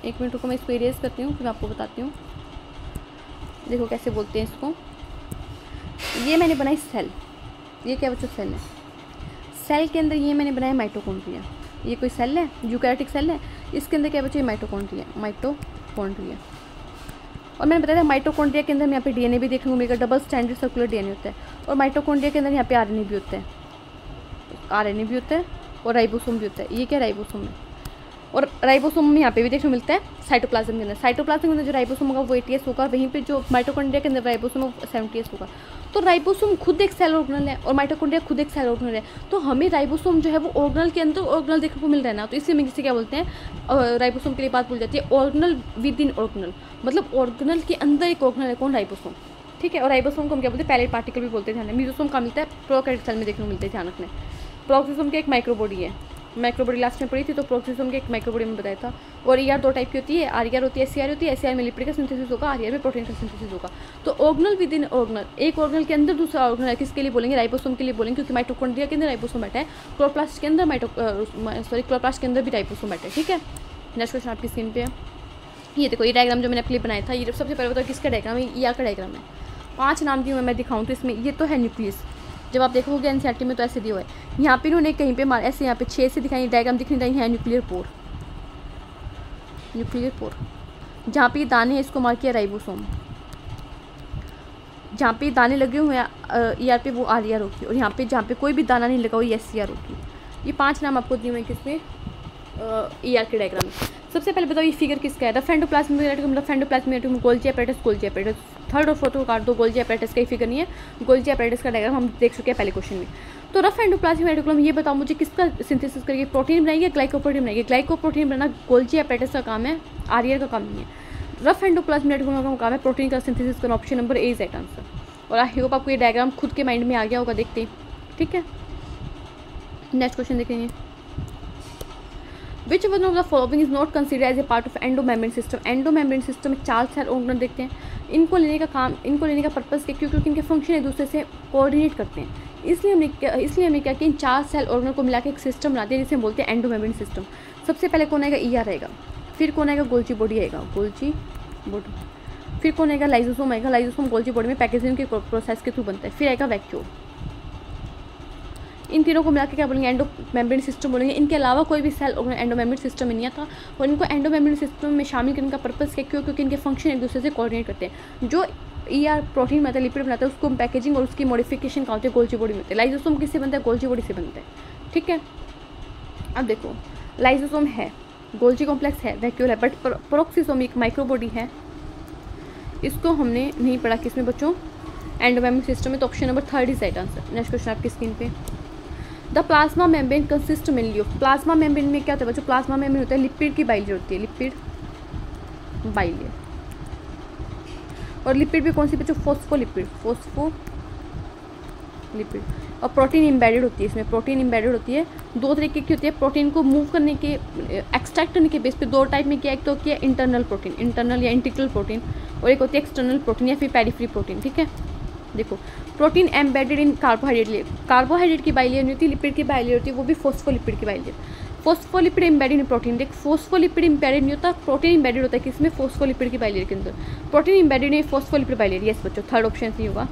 1 मिनट रुको, मैं इसको इरेज करती हूँ फिर आपको बताती हूँ। देखो कैसे बोलते हैं इसको, ये मैंने बनाई सेल, ये क्या बच्चों सेल है। सेल के अंदर ये मैंने बनाया माइटोकॉन्ड्रिया, ये कोई सेल है, यूकैरियोटिक सेल है, इसके अंदर क्या बच्चों, माइटोकॉन्ड्रिया, माइटोकॉन्ड्रिया। और मैंने बताया था माइटोकॉन्ड्रिया के अंदर यहाँ पे DNA भी देखने को मिलेगा, डबल स्टैंडर्ड सर्कुलर DNA होता है। और माइटोकॉन्ड्रिया के अंदर यहाँ पे RNA भी होता है, RNA भी होता है और राइबोसोम भी होता है। ये क्या राइबोसोम है, और राइबोसोम यहाँ पे भी देखने को मिलता है साइटोप्लाज्म के अंदर। साइटोप्लाज्म के अंदर जो राइबोसोम होगा वो 80S होगा, वहीं पे जो माइटोकॉन्ड्रिया के अंदर राइबोसोम 70S होगा। तो राइबोसोम खुद एक सेल ऑर्गेनल है और माइटोकॉन्ड्रिया खुद एक सेल ऑर्गेनल है। तो हमें राइबोसोम जो है वो ऑर्गेनल के अंदर ऑर्गेनल देखने को मिल रहा है ना, तो इसलिए हम इसे क्या बोलते हैं, राइबोसोम के लिए बात बोल जाती है ऑर्गेनल विद इन ऑर्गेनल, मतलब ऑर्गेनल के अंदर एक ऑर्गेनल है कौन, राइबोसोम। ठीक है, और राइबोसोम को हम क्या बोलते हैं, पैलेट पार्टिकल भी बोलते हैं। मीजोसोम का मिलता है प्रोकैरियोटिक सेल में देखने को मिलते हैं, ध्यान रखना। प्रोक्सिसोम की एक माइक्रोबॉडी है, माइक्रोबॉडी लास्ट में पड़ी थी, तो प्रोक्सिसोम की एक माइक्रोबॉडी में बताया था। और ER 2 टाइप की होती है, RER होती है, SCR होती है। SCR में लिपिड का सिंथेसिस होगा, RER में प्रोटीन का सिंथेसिस होगा। तो ऑर्गेनल विद इन ऑर्गेनल, एक ऑर्गेनल के अंदर दूसरा ऑर्गेनल है, किसके लिए बोलेंगे, राइबोसोम के लिए बोलेंगे, क्योंकि माइटोकॉन्ड्रिया के अंदर राइबोसोम बैठा है, क्लोरोप्लास्ट के अंदर क्लोरोप्लास्ट के अंदर भी राइबोसोम बैठा है। ठीक है, नेक्स्ट क्वेश्चन आपकी स्क्रीन पे है। ये देखो, ये डायग्राम जो मैंने अपने लिए बनाया था, ये सबसे पहले बताओ किसका डायग्राम है, ER का डायग्राम है। 5 नाम दिए मैं दिखाऊँ तो इसमें ये तो है न्यूक्लियस, जब आप देखोगे NCERT में तो ऐसे दिया हुआ है। यहाँ पे इन्होंने कहीं पे मार ऐसे यहाँ पे 6 से दिखाई डायग्राम दिखनी चाहिए, है न्यूक्लियर पोर, न्यूक्लियर पोर। जहाँ पे दाने हैं इसको मार किया राइबोसोम, जहाँ पे दाने लगे हुए हैं ER पे वो RER होगी, और यहाँ पे जहाँ पे कोई भी दाना नहीं लगा वो SCR होगी। ये 5 नाम आपको दिए हुए हैं किसमें, ER के डायग्राम में। सबसे पहले बताओ ये फिगर किसका है, rough endoplasmic reticulum, rough endoplasmic reticulum, Golgi apparatus, Golgi apparatus. Third और फोर्थ को काट दो, गोल्जी अपैरेटस का ही फिगर नहीं है, गोल्जी अपैरेटस का डायग्राम हम देख चुके हैं पहले क्वेश्चन में। तो रफ एंडोप्लाज्मिक रेटिकुलम, ये बताओ मुझे किसका सिंथेसिस करेगी, प्रोटीन बनाएगी या ग्लाइकोप्रोटीन बनाएगी। ग्लाइकोप्रोटीन बनाना गोल्जी अपैरेटस का काम है, RER का काम नहीं है। रफ एंडोप्लाज्मिक रेटिकुलम का काम है प्रोटीन का सिंथेसिस करना। Option number A is right answer. और आई होप आपको ये डायग्राम खुद के माइंड में आ गया होगा देखते ही। ठीक है, नेक्स्ट क्वेश्चन देखेंगे। Which one of the following is not considered as a part of endomembrane system? Endomembrane system में 4 सेल ऑर्गेनल देखते हैं। इनको लेने का पर्पस क्या, क्योंकि इनके फंक्शन एक दूसरे से कोऑर्डिनेट करते हैं। इसलिए हमने क्या किया, इन 4 सेल ऑर्गेनल को मिला के एक सिस्टम बना दिया जिसे हम बोलते हैं एंडोमेम्ब्रेन सिस्टम। सबसे पहले कौन आएगा, ER आएगा, फिर कौन आएगा, गोल्जी बॉडी आएगा, गोल्जी बॉडी, फिर कौन आएगा, लाइजोसोम आएगा, लाइजोसोम गोल्जी बॉडी में पैकेजिंग के प्रोसेस के थ्रू बनता है, फिर आएगा वैक्यूल। इन तीनों को मिला के क्या बोलेंगे, एंडोमेम्ब्रेन सिस्टम बोलेंगे। इनके अलावा कोई भी सेल एंडोमेम्ब्रेन सिस्टम में नहीं आता, और इनको एंडोमेम्ब्रेन सिस्टम में शामिल करने का पर्पस क्या, क्योंकि इनके फंक्शन एक दूसरे से कोऑर्डिनेट करते हैं। जो ER प्रोटीन बनाता है, लिपिड बनाता है, उसको पैकेजिंग और उसकी मॉडिफिकेशन कहाँ होती है, गोल्जी बॉडी में होती है। लाइजोसोम किससे बनता है, गोल्जी बॉडी से बनता है। ठीक है, अब देखो लाइजोसोम है, गोल्जी कॉम्प्लेक्स है, वैक्यूल है, बट प्रोक्सिसोम एक माइक्रोबॉडी है, इसको हमने नहीं पढ़ा किसमें बच्चों, एंडोमेम्ब्रेन सिस्टम में। तो option number 3 is right answer. Next question आपकी स्क्रीन पे। The plasma membrane consist mainly of, plasma membrane में क्या होता है बच्चों, प्लाज्मा मेम्ब्रेन होता है लिपिड की बाइलेयर होती है, लिपिड बाइलेयर। और लिपिड भी कौन सी बच्चों, फोस्फोलिपिड, फोस्फोलिपिड। और प्रोटीन एम्बेडेड होती है, इसमें प्रोटीन एम्बेडेड होती है। 2 तरीके की होती है, प्रोटीन को मूव करने के एक्सट्रैक्ट करने के बेस पे 2 टाइप में किया, एक तो किया इंटरनल प्रोटीन, इंटरनल या इंटीग्रल प्रोटीन, और एक होती है एक्सटर्नल प्रोटीन या फिर पेरिफेरी प्रोटीन। ठीक है, देखो प्रोटीन एम्बेडेड इन कार्बोहाइड्रेट, कार्बोहाइड्रेट की बाइलेयर नहीं होती, लिपिड की बाइलेयर होती है, वो भी फोस्फोलिपिड की bilayer. Phospholipid embedded in protein, देख फोस्फोलिपिड एम्बेडेड नहीं होता, प्रोटीन एम्बेडेड होता है किसमें, फोस्फोलिपिड की बाइलेयर के अंदर। Protein embedded in phospholipid bilayer, yes बच्चों, थर्ड ऑप्शन सही होगा।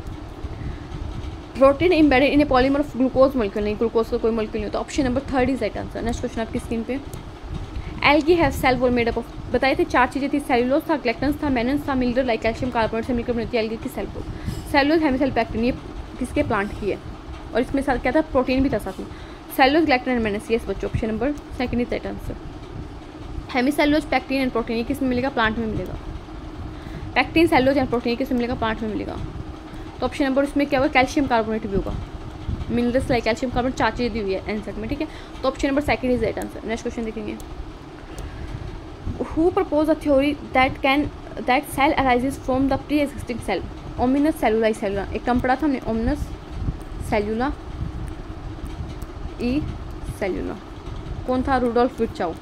Protein embedded in a polymer of glucose molecule, नहीं ग्लूकोज का कोई मॉलिक्यूल नहीं होता। Option number 3 is right answer. Next question आपकी स्क्रीन पे। Algae have cell wall made up of, बताए थे 4 चीज़ें थी, सेलुलोज था, ग्लैक्टन्स था, मेनन्स था, मिनरल लाइक कैल्शियम कार्बोनेट से मिलकर बनती है एल्गी की सेल वॉल। सेलुलोज हेमिसेल पैक्टिन, ये किसके प्लांट की है, और इसमें साथ क्या था, प्रोटीन भी था साथ में। सेलुलोज ग्लैक्टन एंड मेनस, यस बच्चों, option number 2 is right answer. Hemicellulose pectin and protein, ये किस में मिलेगा, प्लांट में मिलेगा। पैक्टिन सेलुलोज एंड प्रोटीन किस में मिलेगा, प्लांट में मिलेगा। तो ऑप्शन नंबर इसमें क्या होगा, कैल्शियम कार्बोनेट भी होगा, मिनरल्स लाइक कैल्शियम कार्बोनेट, 4 चीज़ें दी हुई है आंसर में। ठीक है, तो option number 2 is right answer. Next question देखेंगे। Who proposed a theory that cell arises from the pre-existing cell? Omnus cellula cellula, एक टर्म पढ़ा था हमने, ओमनस सेलुला ई सेलुला। कौन था, रूडोल्फ विर्चाउ।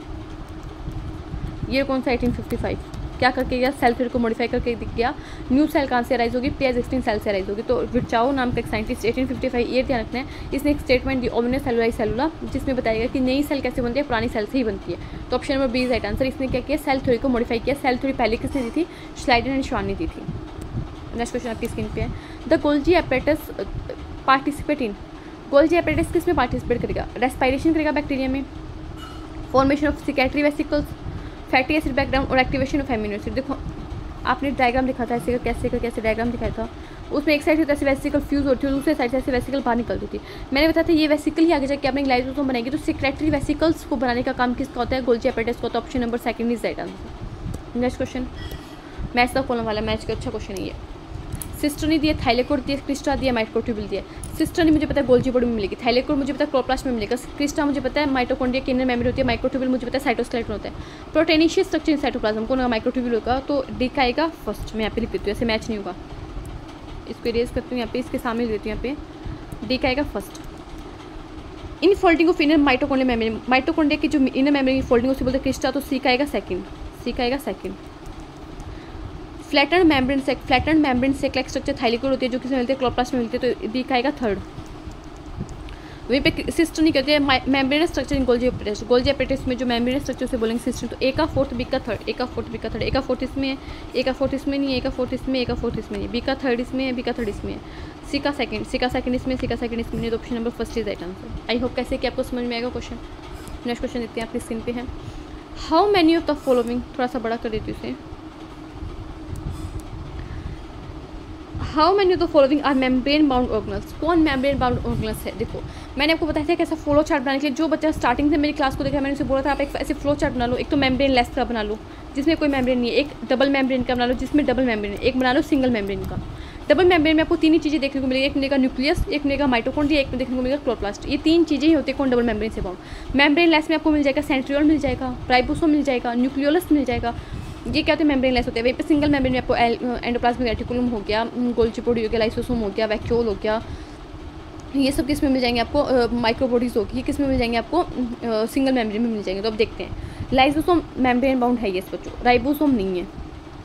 ये कौन सा 1855 क्या करके गया, सेल थ्योरी को मॉडिफाई करके दिख गया। न्यू सेल कहाँ से अराइज होगी, प्री एग्जिस्टिंग सेल से अराइज होगी। तो विर्चाउ नाम का एक साइंटिस्ट 1855, ये ध्यान रखना है, इसने एक स्टेटमेंट दी ओमनस सेलुला सेलुला, जिसमें बताया गया कि नई सेल कैसे बनती है, पुरानी सेल से ही बनती है। तो option number B is right answer. इसने क्या किया, सेल थ्योरी को मॉडिफाई किया। सेल थ्योरी पहले किसने दी थी, श्लाइडर एंड श्वान ने दी थी। नेक्स्ट क्वेश्चन आपकी स्क्रीन पे है। The Golgi apparatus participate in, Golgi apparatus किस में पार्टिसिपेट करेगा, रेस्पायरेशन करेगा बैक्टीरिया में, formation of secretory vesicles, fatty acid breakdown और एक्टिवेशन ऑफ एमिनो एसिड। देखो आपने डायग्राम दिखा था ऐसे कैसे डायग्राम दिखाया था, उसमें एक साइड से ऐसे वेसिकल फ्यूज होती है, दूसरे साइड से ऐसे वेसिकल बाहर निकलती थी। मैंने बताया था ये वेसिकल ही आगे जाके अपने लाइसोसोम बनाएगी। तो सेक्रेटरी वेसिकल्स को बनाने का काम किसका होता है? गोल्जी एपेटाइटिस का। तो option number second is right answer. Next question maths का कॉलम वाला, मैथ्स का अच्छा क्वेश्चन है ये। सिस्टर्नी दिया, थाइलेकोड दिया, क्रिस्टा दिया, माइक्रोट्यूब्यूल दिया। सिस्टर्नी मुझे पता है गोल्जी बॉडी में मिलेगी, थाइलेकोड मुझे पता है क्लोरोप्लास्ट में मिलेगा, क्रिस्टा मुझे पता है माइटोकॉन्ड्रिया की इनर मेमोरी होती है, माइक्रोट्यूब्यूल मुझे पता है साइटोस्केलेटन होता है। प्रोटेनिशियस स्ट्रक्चर इन साइटोप्लाज्म कौन होगा? माइक्रोट्यूब्यूल होगा। तो डी का आएगा फर्स्ट। मैं यहाँ पे लिख देती हूँ, ऐसे मैच नहीं होगा, इसको इरेज करती हूँ यहाँ पे, इसके सामने लिख देती हूँ यहाँ पे। डी का आएगा first. In folding of inner mitochondria memory, mitochondria की जो इनर मेमोरी फोल्डिंग उसे बोलते हैं क्रिस्टा। तो सी का आएगा सेकंड, सी का आएगा सेकंड। फ्लैटन मेम्ब्रेन सेक स्ट्रक्चर थाइलेकोड होती है, जो किसी में मिलती है? क्लोरोप्लास्ट में मिलती है। तो बी का आएगा थर्ड। वहीं पे सिस्टम नहीं कहते हैं membranous structure in Golgi apparatus. Golgi apparatus में जो मेम्ब्रेनस स्ट्रक्चर से बोलेंगे सिस्टम। तो ए का फोर्थ, बी का थर्ड, ए का फोर्थ, बी का थर्ड। ए का फोर्थ इसमें है, ए का फोर्थ इसमें नहीं है, ए का फोर्थ इसमें, ए का फोर्थ इसमें नहीं, बी का थर्ड इसमें है, बी का थर्ड इसमें है, सी का सेकंड, सी का सेकंड इसमें, सी का सेकंड इसमें नहीं। तो option number first is right answer. I hope कैसे कि आपको समझ में आएगा क्वेश्चन। नेक्स्ट क्वेश्चन देखते हैं, आपकी स्क्रीन पे है। How many of the following, थोड़ा सा बड़ा कर देती हूँ इसे। How many of the following are membrane bound organelles. कौन मेम्ब्रेन बाउंड ऑर्गेनल्स है? देखो मैंने आपको बताया था कैसा फ्लो चार्ट बनाने के लिए। जो बच्चा स्टार्टिंग से मेरी क्लास को देखा, मैंने उसे बोला था आप एक ऐसे फ्लो चार्ट बना लो। एक तो मेम्ब्रेन लेस का बना लो जिसमें कोई मेम्ब्रेन नहीं है, एक डबल मेम्ब्रेन का बना लो जिसमें डबल मेम्ब्रेन है, एक बना लो सिंगल मेम्ब्रेन का। डबल मेम्ब्रेन में आपको तीन ही चीज़ें देखने को मिलेगी, एक मिलेगा न्यूक्लियस, एक मिलेगा माइटोकॉन्ड्रिया, एक में देखने को मिलेगा क्लोरोप्लास्ट। ये तीन चीज़ें ही होती है कौन? डबल मेम्ब्रेन से बाउंड। मेम्ब्रेन लेस में आपको मिल जाएगा सेंट्रियोल मिल जाएगा, राइबोसोम मिल जाएगा, न्यूक्लियोलस मिल जाएगा। ये क्या होते हैं? मेम्ब्रेन लेस होते हैं। वहीं पे सिंगल मेम्ब्रेन में आपको एंडोप्लाज्मिक रेटिकुलम हो गया, गोल्जी बॉडी हो गया, लाइसोसोम हो गया, वैक्यूल हो गया, ये सब किस में मिल जाएंगे आपको? माइक्रो बॉडीज होगी, किस में मिल जाएंगे आपको? सिंगल मेम्ब्रेन में मिल जाएंगे। तो अब देखते हैं। लाइसोसोम मेम्ब्रेन बाउंड है ये बच्चों, राइबोसोम नहीं है।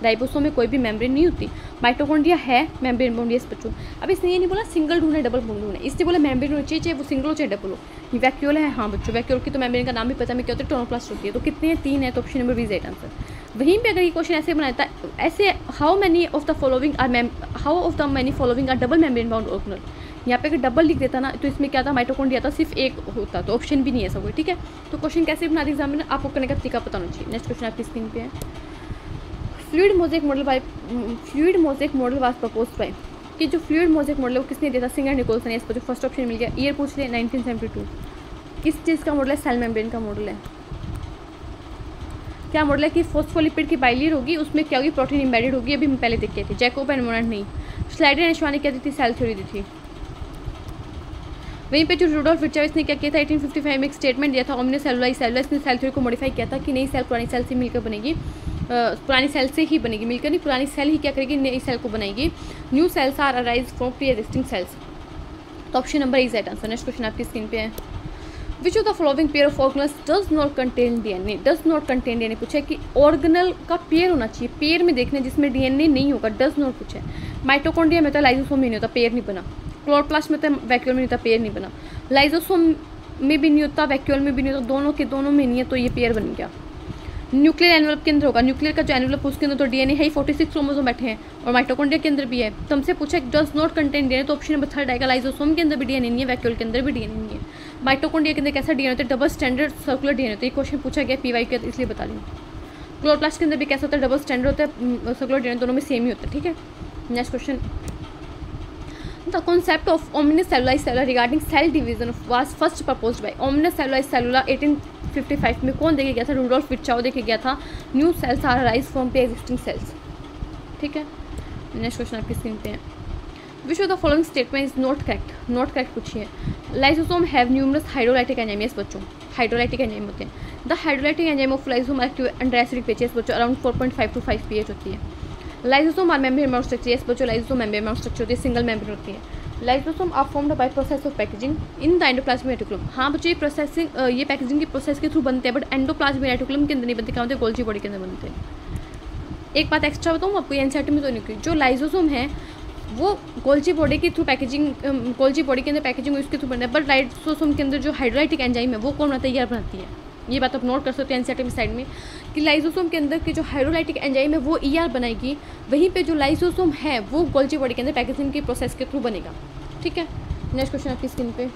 राइबोसोम में कोई भी मेम्ब्रेन नहीं होती। माइटोकॉन्ड्रिया है मेम्ब्रेन बाउंड, यस बच्चों। अब इसने ये नहीं बोला सिंगल ढूंढना है डबल ढूंढना है, इसने बोला मेम्ब्रेन होनी चाहिए, चाहे वो सिंगल हो चाहे डबल हो। ये वैक्यूल है, हाँ बच्चों वैक्यूल की तो मेम्ब्रेन का नाम भी पता है, क्या होता है? टोनोप्लास्ट होती है। तो कितने हैं? तीन है। तो option number B is right answer. वहीं पे अगर ये क्वेश्चन ऐसे बनाता ऐसे, how many of the following are double membrane bound organelle, यहाँ पे अगर डबल लिख देता ना तो इसमें क्या था? माइटोकॉन्ड्रिया था, सिर्फ एक होता, तो ऑप्शन भी नहीं है ऐसा कोई। ठीक है, तो क्वेश्चन कैसे बना दी एग्जाम में, आपको करने का तरीका पता होना चाहिए। नेक्स्ट क्वेश्चन आपकी स्क्रीन पे है। Fluid mosaic model was proposed bye, कि जो फ्लूइड मोज़ेक मॉडल है वो किसने दिया था? Singer Nicolson. इसको जो फर्स्ट ऑप्शन मिल गया। ईयर पूछ ले 1972। किस चीज़ का मॉडल है? सेल मेम्ब्रेन का मॉडल है। क्या मॉडल है कि फॉस्फोलिपिड की बाइलेयर होगी, उसमें क्या होगी? प्रोटीन एम्बेडेड होगी। अभी मैं पहले देख के थी। जैकोब एंड मोनाट नहीं। स्लाइडर एंड श्वानी क्या दी थी? सेल थ्योरी दी थी। वहीं पे जो रूडोल्फ विर्चाविस ने क्या किया था? 1855 में एक स्टेटमेंट दिया था, ओमने सेलुलाई सेलुलस ने सेल थ्योरी को मॉडिफाई किया था कि नई सेल पुरानी सेल से मिलकर बनेगी, पुरानी सेल से ही बनेगी, मिलकर नहीं, पुरानी सेल ही क्या करेगी? नई सेल को बनाएगी। New cells are arise from pre existing cells. तो option number is right answer. Next question आपकी स्क्रीन पे है। Which of the following pair of organelles does not contain DNA? Does not contain DNA पूछा है कि organelle का pair होना चाहिए, पेयर में देखना जिसमें डीएनए नहीं होगा। डज नॉट पूछा है। माइटोकॉन्ड्रिया में तो लाइसोसोम में नहीं होता, पेयर नहीं बना। क्लोरोप्लास्ट में तो वैक्यूल में नहीं होता, पेयर नहीं बना। लाइसोसोम में भी नहीं होता, वैक्यूल में भी नहीं होता, दोनों के दोनों में नहीं है, तो ये पेयर बन गया। न्यूक्लियर एनवलप के अंदर होगा, न्यूक्लियर का जो एनवलप उसके अंदर तो डीएनए है ही, 46 क्रोमोसोम बैठे हैं, और माइटोकॉन्ड्रिया के अंदर भी है। तो हमसे पूछा डज नॉट कंटेन डीएनए, तो ऑप्शन नंबर थर्ड आएगा। लाइसोसोम के अंदर भी डीएनए नहीं है, वैक्यूल के अंदर भी डीएनए नहीं है। माइटोकॉन्ड्रिया के अंदर कैसा डीएनए होता है? डबल स्टैंडर्ड सर्कुलर डीएनए होता है। ये क्वेश्चन पूछा गया पीवाई के, इसलिए बता रही हूँ। क्लोरोप्लास्ट के अंदर भी कैसा होता है? डबल स्टैंडर्ड होता है, सर्कुलर डीएनए दोनों में सेम ही होता है। ठीक है, next question. The concept of omnis celluli cellula regarding cell division was first proposed by omnis celluli cellula 1855 में कौन देखे गया था? रूडोल्फ विर्चाउ देखे गया था। New cells are arise from pre existing cells. ठीक है, नेक्स्ट क्वेश्चन आपकी स्क्रीन पे है। Which of the following statement is not correct? Not correct पूछिए। Lysosome have numerous hydrolytic enzyme. Yes बच्चों, हाइड्रोलाइटिक एंजाइम होते हैं। The hydrolytic enzyme of lysosome active under acidic pH बच्चों अराउंड 4.5 to 5 pH होती है। Lysosome are membrane bound structure. Yes बच्चों, lysosome membrane bound structure होती है, सिंगल मेम्ब्रेन होती है। Lysosome are formed by process of packaging in the endoplasmic reticulum. हाँ बच्चों, ये प्रोसेसिंग ये पैकेजिंग की प्रोसेस के थ्रू बनते हैं, बट एंडोप्लाज्मिक रेटिकुलम के अंदर नहीं बनते। क्या होते हैं? गोल्जी बॉडी के अंदर बनते हैं। एक बात एक्स्ट्रा बताऊँ आपको, एनसीईआरटी में तो नहीं की, जो लाइसोसोम है वो गोल्जी बॉडी के थ्रू पैकेजिंग, गोल्जी बॉडी के अंदर पैकेजिंग उसके थ्रू बनता है, बट लाइसोसोम के अंदर जो हाइड्रोलाइटिक एंजाइम है वो कौन बनाता है? ये बनाती है। ये बात आप नोट कर सकते हो एनसीईआरटी में साइड में, कि लाइसोसोम के अंदर की जो हाइड्रोलाइटिक एंजाइम है वो ईआर बनाएगी, वहीं पे जो लाइसोसोम है वो गोल्जी बॉडी के अंदर पैकेजिंग की प्रोसेस के थ्रू बनेगा। ठीक है, नेक्स्ट क्वेश्चन आपकी स्क्रीन पे।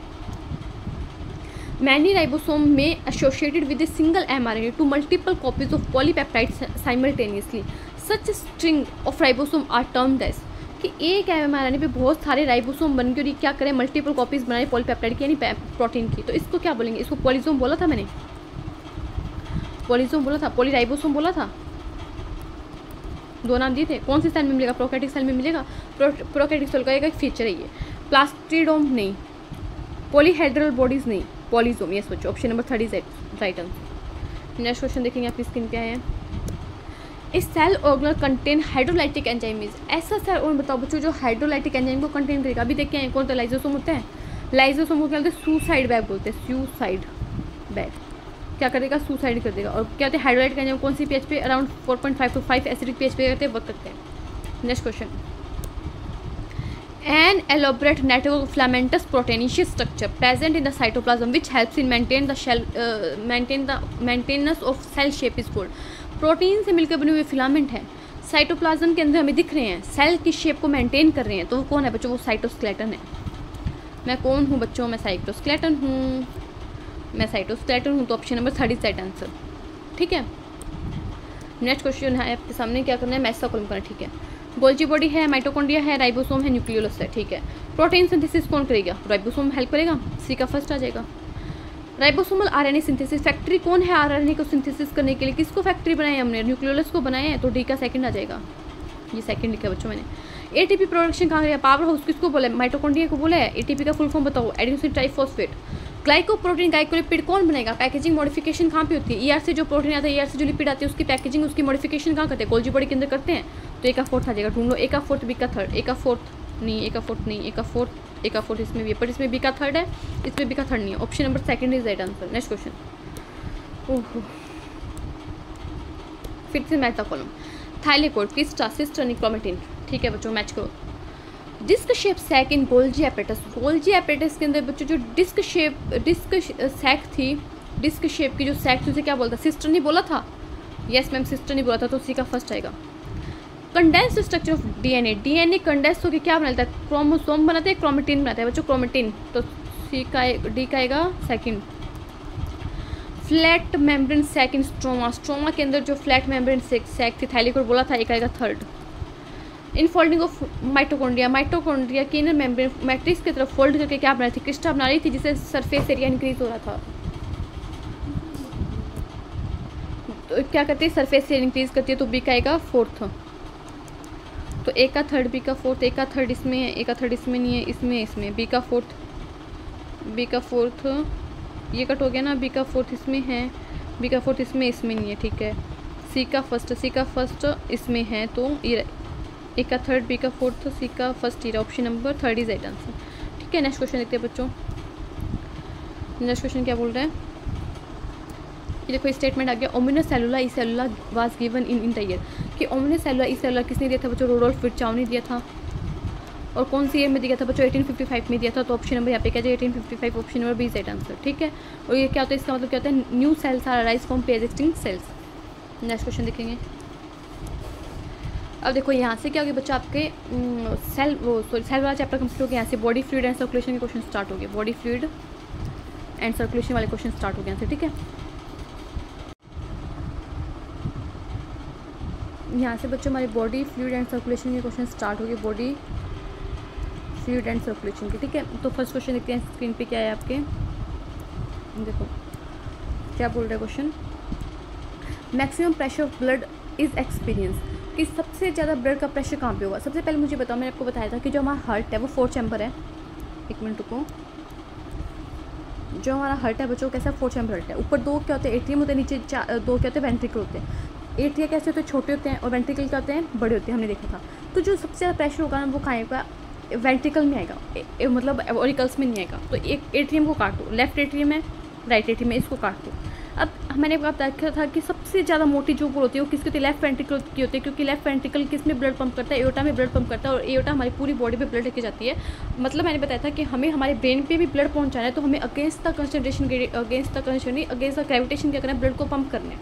Many ribosome may associated with a single mRNA to multiple copies of polypeptide simultaneously. Such string of ribosome are termed as, कि एक mRNA पे बहुत सारे राइबोसोम बन के और ये क्या करें, मल्टीपल कॉपीज बनाए पॉलीपेप्टाइड की यानी प्रोटीन की, तो इसको क्या बोलेंगे, इसको पॉलीसोम बोला था मैंने, पॉलीसोम बोला था, पॉलीराइबोसोम बोला था, दो नाम दिए थे। कौन सी सेल में मिलेगा, प्रोकैरियोटिक सेल में मिलेगा, प्रोकैरियोटिक सेल का एक फीचर है ये। प्लास्टिडोम नहीं, पॉलीहेड्रल बॉडीज नहीं, पॉलीसोम, यस बच्चों, option number 30 right answer. Next question देखेंगे आपकी स्क्रीन पे आया है, इस cell organelle contain hydrolytic enzyme, ऐसा सेल और बताओ बच्चों जो हाइड्रोलाइटिक एंजाइम को कंटेन करेगा। अभी देखते हैं कौन सा लाइजोसोम होता है, लाइजोसोम को क्या बोलते हैं, सुसाइड बैग बोलते हैं, सुसाइड बैग क्या करेगा, सुसाइड कर देगा। और क्या होते हैं हाइड्रोलाइटिक एंजाइम, कौन सी पीएच पे, अराउंड 4.5 to 5 एसिडिक पीएच पे करते हैं, वर्क करते हैं। Next question, an elaborate network of filamentous proteinaceous structure present in the cytoplasm which helps in maintenance of cell shape is called। Protein से मिलकर बने हुए फिलामेंट हैं, साइटोप्लाज्म के अंदर हमें दिख रहे हैं, सेल की शेप को मेंटेन कर रहे हैं, तो वो कौन है बच्चों, वो साइटोस्केलेटन है। मैं कौन हूँ बच्चों, मैं साइटोस्केलेटन हूँ, मैं साइटोस्केलेटन हूँ, तो ऑप्शन नंबर 30 राइट आंसर, ठीक है। नेक्स्ट क्वेश्चन है आपके सामने, क्या करना है, मेसोकॉलम करना, ठीक है। गोल्जी बॉडी है, माइटोकॉन्ड्रिया है, राइबोसोम है, न्यूक्लियोलस है, ठीक है। प्रोटीन सिंथेसिस कौन करेगा, राइबोसोम हेल्प करेगा, सी का फर्स्ट आ जाएगा। राइबोसोमल आरएनए सिंथेसिस, फैक्ट्री कौन है आरएनए को सिंथेसिस करने के लिए, किसको फैक्ट्री बनाई हमने, न्यूक्लियोलस को बनाए हैं, तो डी का सेकंड आ जाएगा, ये सेकंड लिखा है बच्चों मैंने। एटीपी प्रोडक्शन कहाँ गया, पावर हाउस किसको बोला है, माइटोकॉन्ड्रिया को बोला है। एटीपी का फुल फॉर्म बताओ, एडेनोसिन ट्राइफॉस्फेट। ग्लाइकोप्रोटीन ग्लाइकोलिपिड कौन बनाएगा, पैकेजिंग मॉडिफिकेशन कहाँ पे होती है, ईआर से जो प्रोटीन आता है, ईआर से जो लिपिड आते हैं उसकी पैकेजिंग उसकी मॉडिफिकेशन कहाँ करते हैं, गोल्जी बॉडी के अंदर करते हैं, तो ए का फोर्थ आ जाएगा, ढूंढ लो, ए का फोर्थ, बी का थर्ड, ए का फोर्थ नहीं, ए का फोर्थ नहीं, ए का फोर्थ, ए का फोर्थ इसमें भी है, पर इसमें बी का थर्ड है, इसमें बी का थर्ड नहीं है, option number second is right answer. Next question, ओहो फिर से मैथ का column, thylakoid, Crysta, cisternae, chromatin, ठीक है बच्चों मैच करो। डिस्क शेप सैक इन गोल्जी एपेटस, गोल्जी एपेटस के अंदर बच्चों जो डिस्क सैक थी, डिस्क शेप की जो सैक थी उसे क्या बोलता, सिस्टर नहीं बोला था, यस मैम सिस्टर नहीं बोला था, तो उसी का फर्स्ट आएगा। Condensed structure of DNA, DNA condense होकर क्या बनाता है, क्रोमोसोम बनाते हैं, क्रोमेटिन बनाता है बच्चों, क्रोमेटिन, तो सी का डी का आएगा second. Flat membrane sac in stroma, stroma के अंदर जो फ्लैट मेम्ब्रेन सैक थी, थाइलेकोइड बोला था, एक आएगा third. In folding of mitochondria, mitochondria की इनर मेम्ब्रेन मैट्रिक्स की तरफ फोल्ड करके क्या बना रही थी, क्रिस्टा बना रही थी, जिससे सरफेस एरिया इंक्रीज हो रहा था, तो क्या करती है सरफेस एरिया इंक्रीज करती है, तो बी का आएगा फोर्थ। तो ए का थर्ड, बी का फोर्थ, ए का थर्ड इसमें है, ए का थर्ड इसमें नहीं है, इसमें बी का फोर्थ, ये कट हो गया ना, बी का फोर्थ इसमें है, बी का फोर्थ इसमें नहीं है, ठीक है। सी का फर्स्ट इसमें है, तो ये ए का थर्ड, बी का फोर्थ, सी का फर्स्ट, ये option number 30 is right answer, ठीक है। नेक्स्ट क्वेश्चन देखते हैं बच्चों, नेक्स्ट क्वेश्चन क्या बोल रहे हैं, ये देखो स्टेटमेंट आ गया, omnis cellula e cellula was given in the year, कि ओमिनस सेलुला ई सेलुला किसने दिया था बच्चों, रोडोल्फ विर्चाउ ने दिया था, और कौन सी ईयर में दिया था बच्चों, 1855 में दिया था, तो ऑप्शन नंबर यहाँ पे क्या जाए 1855, option number B right answer, ठीक है। और ये क्या होता है, इसका मतलब क्या होता है, new cells are arise from pre existing cells. Next question देखेंगे, अब देखो यहाँ से क्या हो गया बच्चा, आपके सेल वाला चैप्टर कंप्लीट हो गया, यहाँ से बॉडी फ्लूइड एंड सर्कुलेशन के क्वेश्चन स्टार्ट हो गए, बॉडी फ्लूइड एंड सर्कुलेशन वाले क्वेश्चन स्टार्ट हो गए यहाँ से, ठीक है। यहाँ से बच्चों हमारे बॉडी फ्लूइड एंड सर्कुलेशन के क्वेश्चन स्टार्ट हो गए, बॉडी फ्लूइड एंड सर्कुलेशन के, ठीक है। तो फर्स्ट क्वेश्चन देखते हैं स्क्रीन पे क्या है आपके, देखो क्या बोल रहा है question, maximum pressure of blood is experience, कि सबसे ज़्यादा ब्लड का प्रेशर कहाँ पे होगा। सबसे पहले मुझे बताओ, मैंने आपको बताया था कि जो हमारा हार्ट है वो 4 चैम्बर है, एक मिनट रुको, जो हमारा हार्ट है बच्चों कैसा 4 चैम्बर हार्ट है, ऊपर 2 क्या होते हैं एट्रियम होते हैं, नीचे 2 क्या होते हैं वेंट्रिकल होते हैं। एट्रिया कैसे होते हैं, छोटे होते हैं, और वेंट्रिकल क्या होते हैं, बड़े होते हैं, हमने देखा था। तो जो सबसे ज़्यादा प्रेशर होगा ना वो कहाँ आएगा, वेंट्रिकल में आएगा, मतलब ऑरिकल्स में नहीं आएगा। तो एक एट्रियम को काट दो, लेफ्ट एट्रियम है, राइट एट्रियम है, इसको काट दो। अब मैंने आपको देखा था कि सबसे ज़्यादा मोटी जो बोल होती है वो किसकी होती है, लेफ्ट वेंट्रिकल की होती है, क्योंकि लेफ्ट वेंट्रिकल किस में ब्लड पंप करता है, एओर्टा में ब्लड पंप करता है, और एओर्टा हमारी पूरी बॉडी पे ब्लड लेके जाती है। मतलब मैंने बताया था कि हमें हमारे ब्रेन पे भी ब्लड पहुंचाना है, तो हमें against the concentration, against the gravitation क्या करना है, ब्लड को पंप करना है।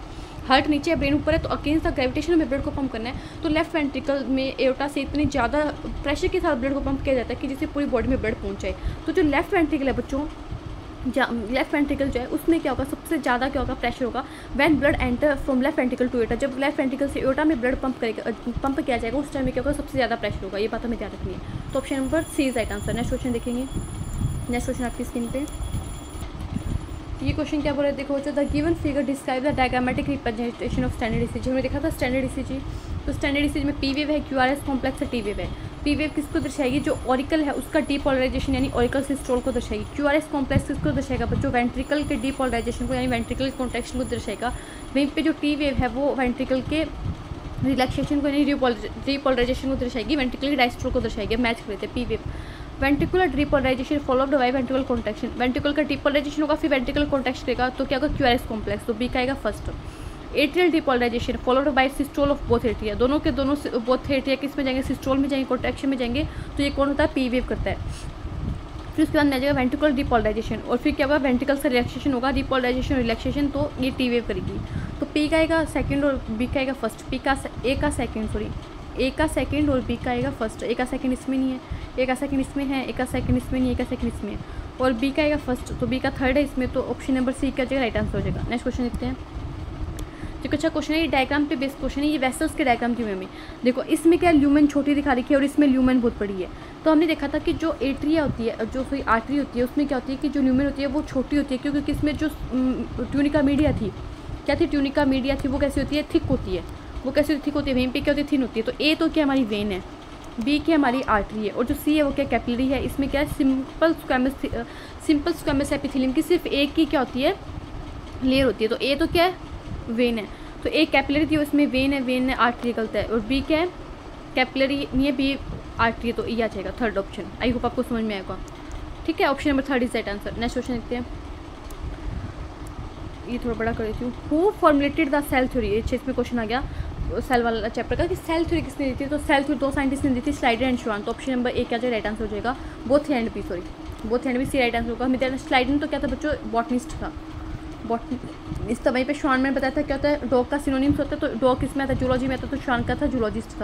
हार्ट नीचे है, ब्रेन ऊपर है, तो अगेंस्ट द ग्रेविटेशन में ब्लड को पंप करना है। तो लेफ्ट वेंट्रिकल में एओर्टा से इतनी ज़्यादा प्रेशर के साथ ब्लड को पंप किया जाता है कि जिससे पूरी बॉडी में ब्लड पहुँच जाए। तो जो लेफ्ट वेंट्रिकल है बच्चों, लेफ्ट वेंट्रिकल जो है उसमें क्या होगा, सबसे ज़्यादा क्या होगा, प्रेशर होगा when blood enter from left ventricle to aorta. जब लेफ्ट वेंट्रिकल से एटा में ब्लड पंप किया जाएगा उस टाइम में क्या होगा, सबसे ज़्यादा प्रेशर होगा। ये बात हमें ध्यान रखनी है। तो option number C is right answer. Next question देखेंगे। नेक्स्ट क्वेश्चन आपकी स्क्रीन पे ये क्वेश्चन क्या बोल रहे हैं, देखो the given figure describe the diagrammatic representation of standard ECG. हमने देखा था स्टैंडर्ड ईसीजी, तो स्टैंडर्ड ईसीजी में पी वेव है, क्यूआरएस कॉम्प्लेक्स है, टी वेव है। पी वेव किसको दर्शाएगी, जो ऑरिकल है उसका डीपोलराइजेशन यानी ऑरिकल सिस्टोल को दर्शाएगी। क्यूआरएस कॉम्प्लेक्स किसको दर्शाएगा, जो वेंट्रिकल के डीपोलराइजेशन को यानी वेंट्रिकल कॉन्ट्रैक्शन को दर्शाएगा। वहीं पे जो टी वेव है वो वेंट्रिकल के रिलैक्सेशन को यानी डीपोलराइजेशन को दर्शाएगी, वेंट्रिकल के डायस्टोल को दर्शाएगी। मैच कर लेते हैं P wave. Ventricular depolarization followed by ventricle contraction, ventricle का डीपोलराइजेशन होगा फिर वेंट्रिकल कॉन्ट्रैक्शन करेगा, तो क्या होगा, क्यूआरएस कॉम्प्लेक्स, तो बी का आएगा first. Atrial depolarisation followed bye systole of both atria, दोनों के दोनों बोथ एट्रिया किस में जाएंगे, सिस्टोल में जाएंगे, कॉन्ट्रैक्शन में जाएंगे, तो ये कौन होता है, पी वेव करता है। फिर उसके बाद आ जाएगा वेंट्रिकुलर डीपोलराइजेशन, और फिर क्या होगा, वेंट्रिकल से रिलैक्सेशन होगा, डीपोलराइजेशन रिलैक्सेशन, तो ये टी वेव करेगी। तो पी का आएगा सेकंड और बी का आएगा फर्स्ट। ए का सेकंड और बी का आएगा फर्स्ट। ए का सेकंड इसमें नहीं है, ए का सेकंड इसमें है, ए का सेकंड इसमें नहीं है, ए का सेकंड इसमें है, और बी का आएगा फर्स्ट, तो बी का थर्ड है इसमें, तो ऑप्शन नंबर सी का जो राइट आंसर हो जाएगा। नेक्स्ट क्वेश्चन देखते हैं। जो अच्छा क्वेश्चन है, ये डायग्राम पे बेस्ड क्वेश्चन है, ये वेसल्स के डायग्राम की में देखो, इसमें क्या ल्यूमेन छोटी दिखा रखी है और इसमें ल्यूमेन बहुत बड़ी है। तो हमने देखा था कि जो एट्रिया होती है, जो फिर आर्टरी होती है, उसमें क्या होती है कि जो ल्यूमेन होती है वो छोटी होती है, क्योंकि इसमें जो ट्यूनिका मीडिया थी, क्या थी, ट्यूनिका मीडिया थी, वो कैसी होती है, थिक होती है। वो कैसे थिक होती है, वहीं पे क्या होती है, थिन होती है। तो ए तो क्या हमारी वेन है, बी की हमारी आर्टरी है, और जो सी है वो क्या कैपिलरी है। इसमें क्या है, सिंपल स्क्वैमस एपिथेलियम की सिर्फ एक की क्या होती है, लेयर होती है। तो ए तो क्या है, वेन है, तो ए कैपिलरी थी, उसमें वेन है आर्टरी गलत है, और बी क्या है, कैपिलरी नहीं है, बी आर्टरी है, तो ई आ जाएगा थर्ड ऑप्शन। आई होप आपको समझ में आएगा। ठीक है, option number third is right answer. Next question देखते हैं। ये थोड़ा बड़ा कर देती हूँ। Who formulated the cell theory, इसमें क्वेश्चन आ गया सेल वाला चैप्टर का कि सेल थ्योरी किसने दी थी। तो सेल थ्योरी दो साइंटिस्ट ने दी थी, स्लाइडर एंड श्वान। तो ऑप्शन नंबर ए क्या राइट आंसर हो जाएगा, both and B, both and B C right answer होगा। हमें स्लाइडर तो क्या था बच्चों, बॉटनिस्ट था, बॉटनिस्ट था। वहीं पे श्वान मैंने बताया था क्या होता है, डॉग का सिनोनिम्स होता है, तो डॉग किस में आता है, जूलॉजी में आता है, तो श्वान का था जूलॉजिस्ट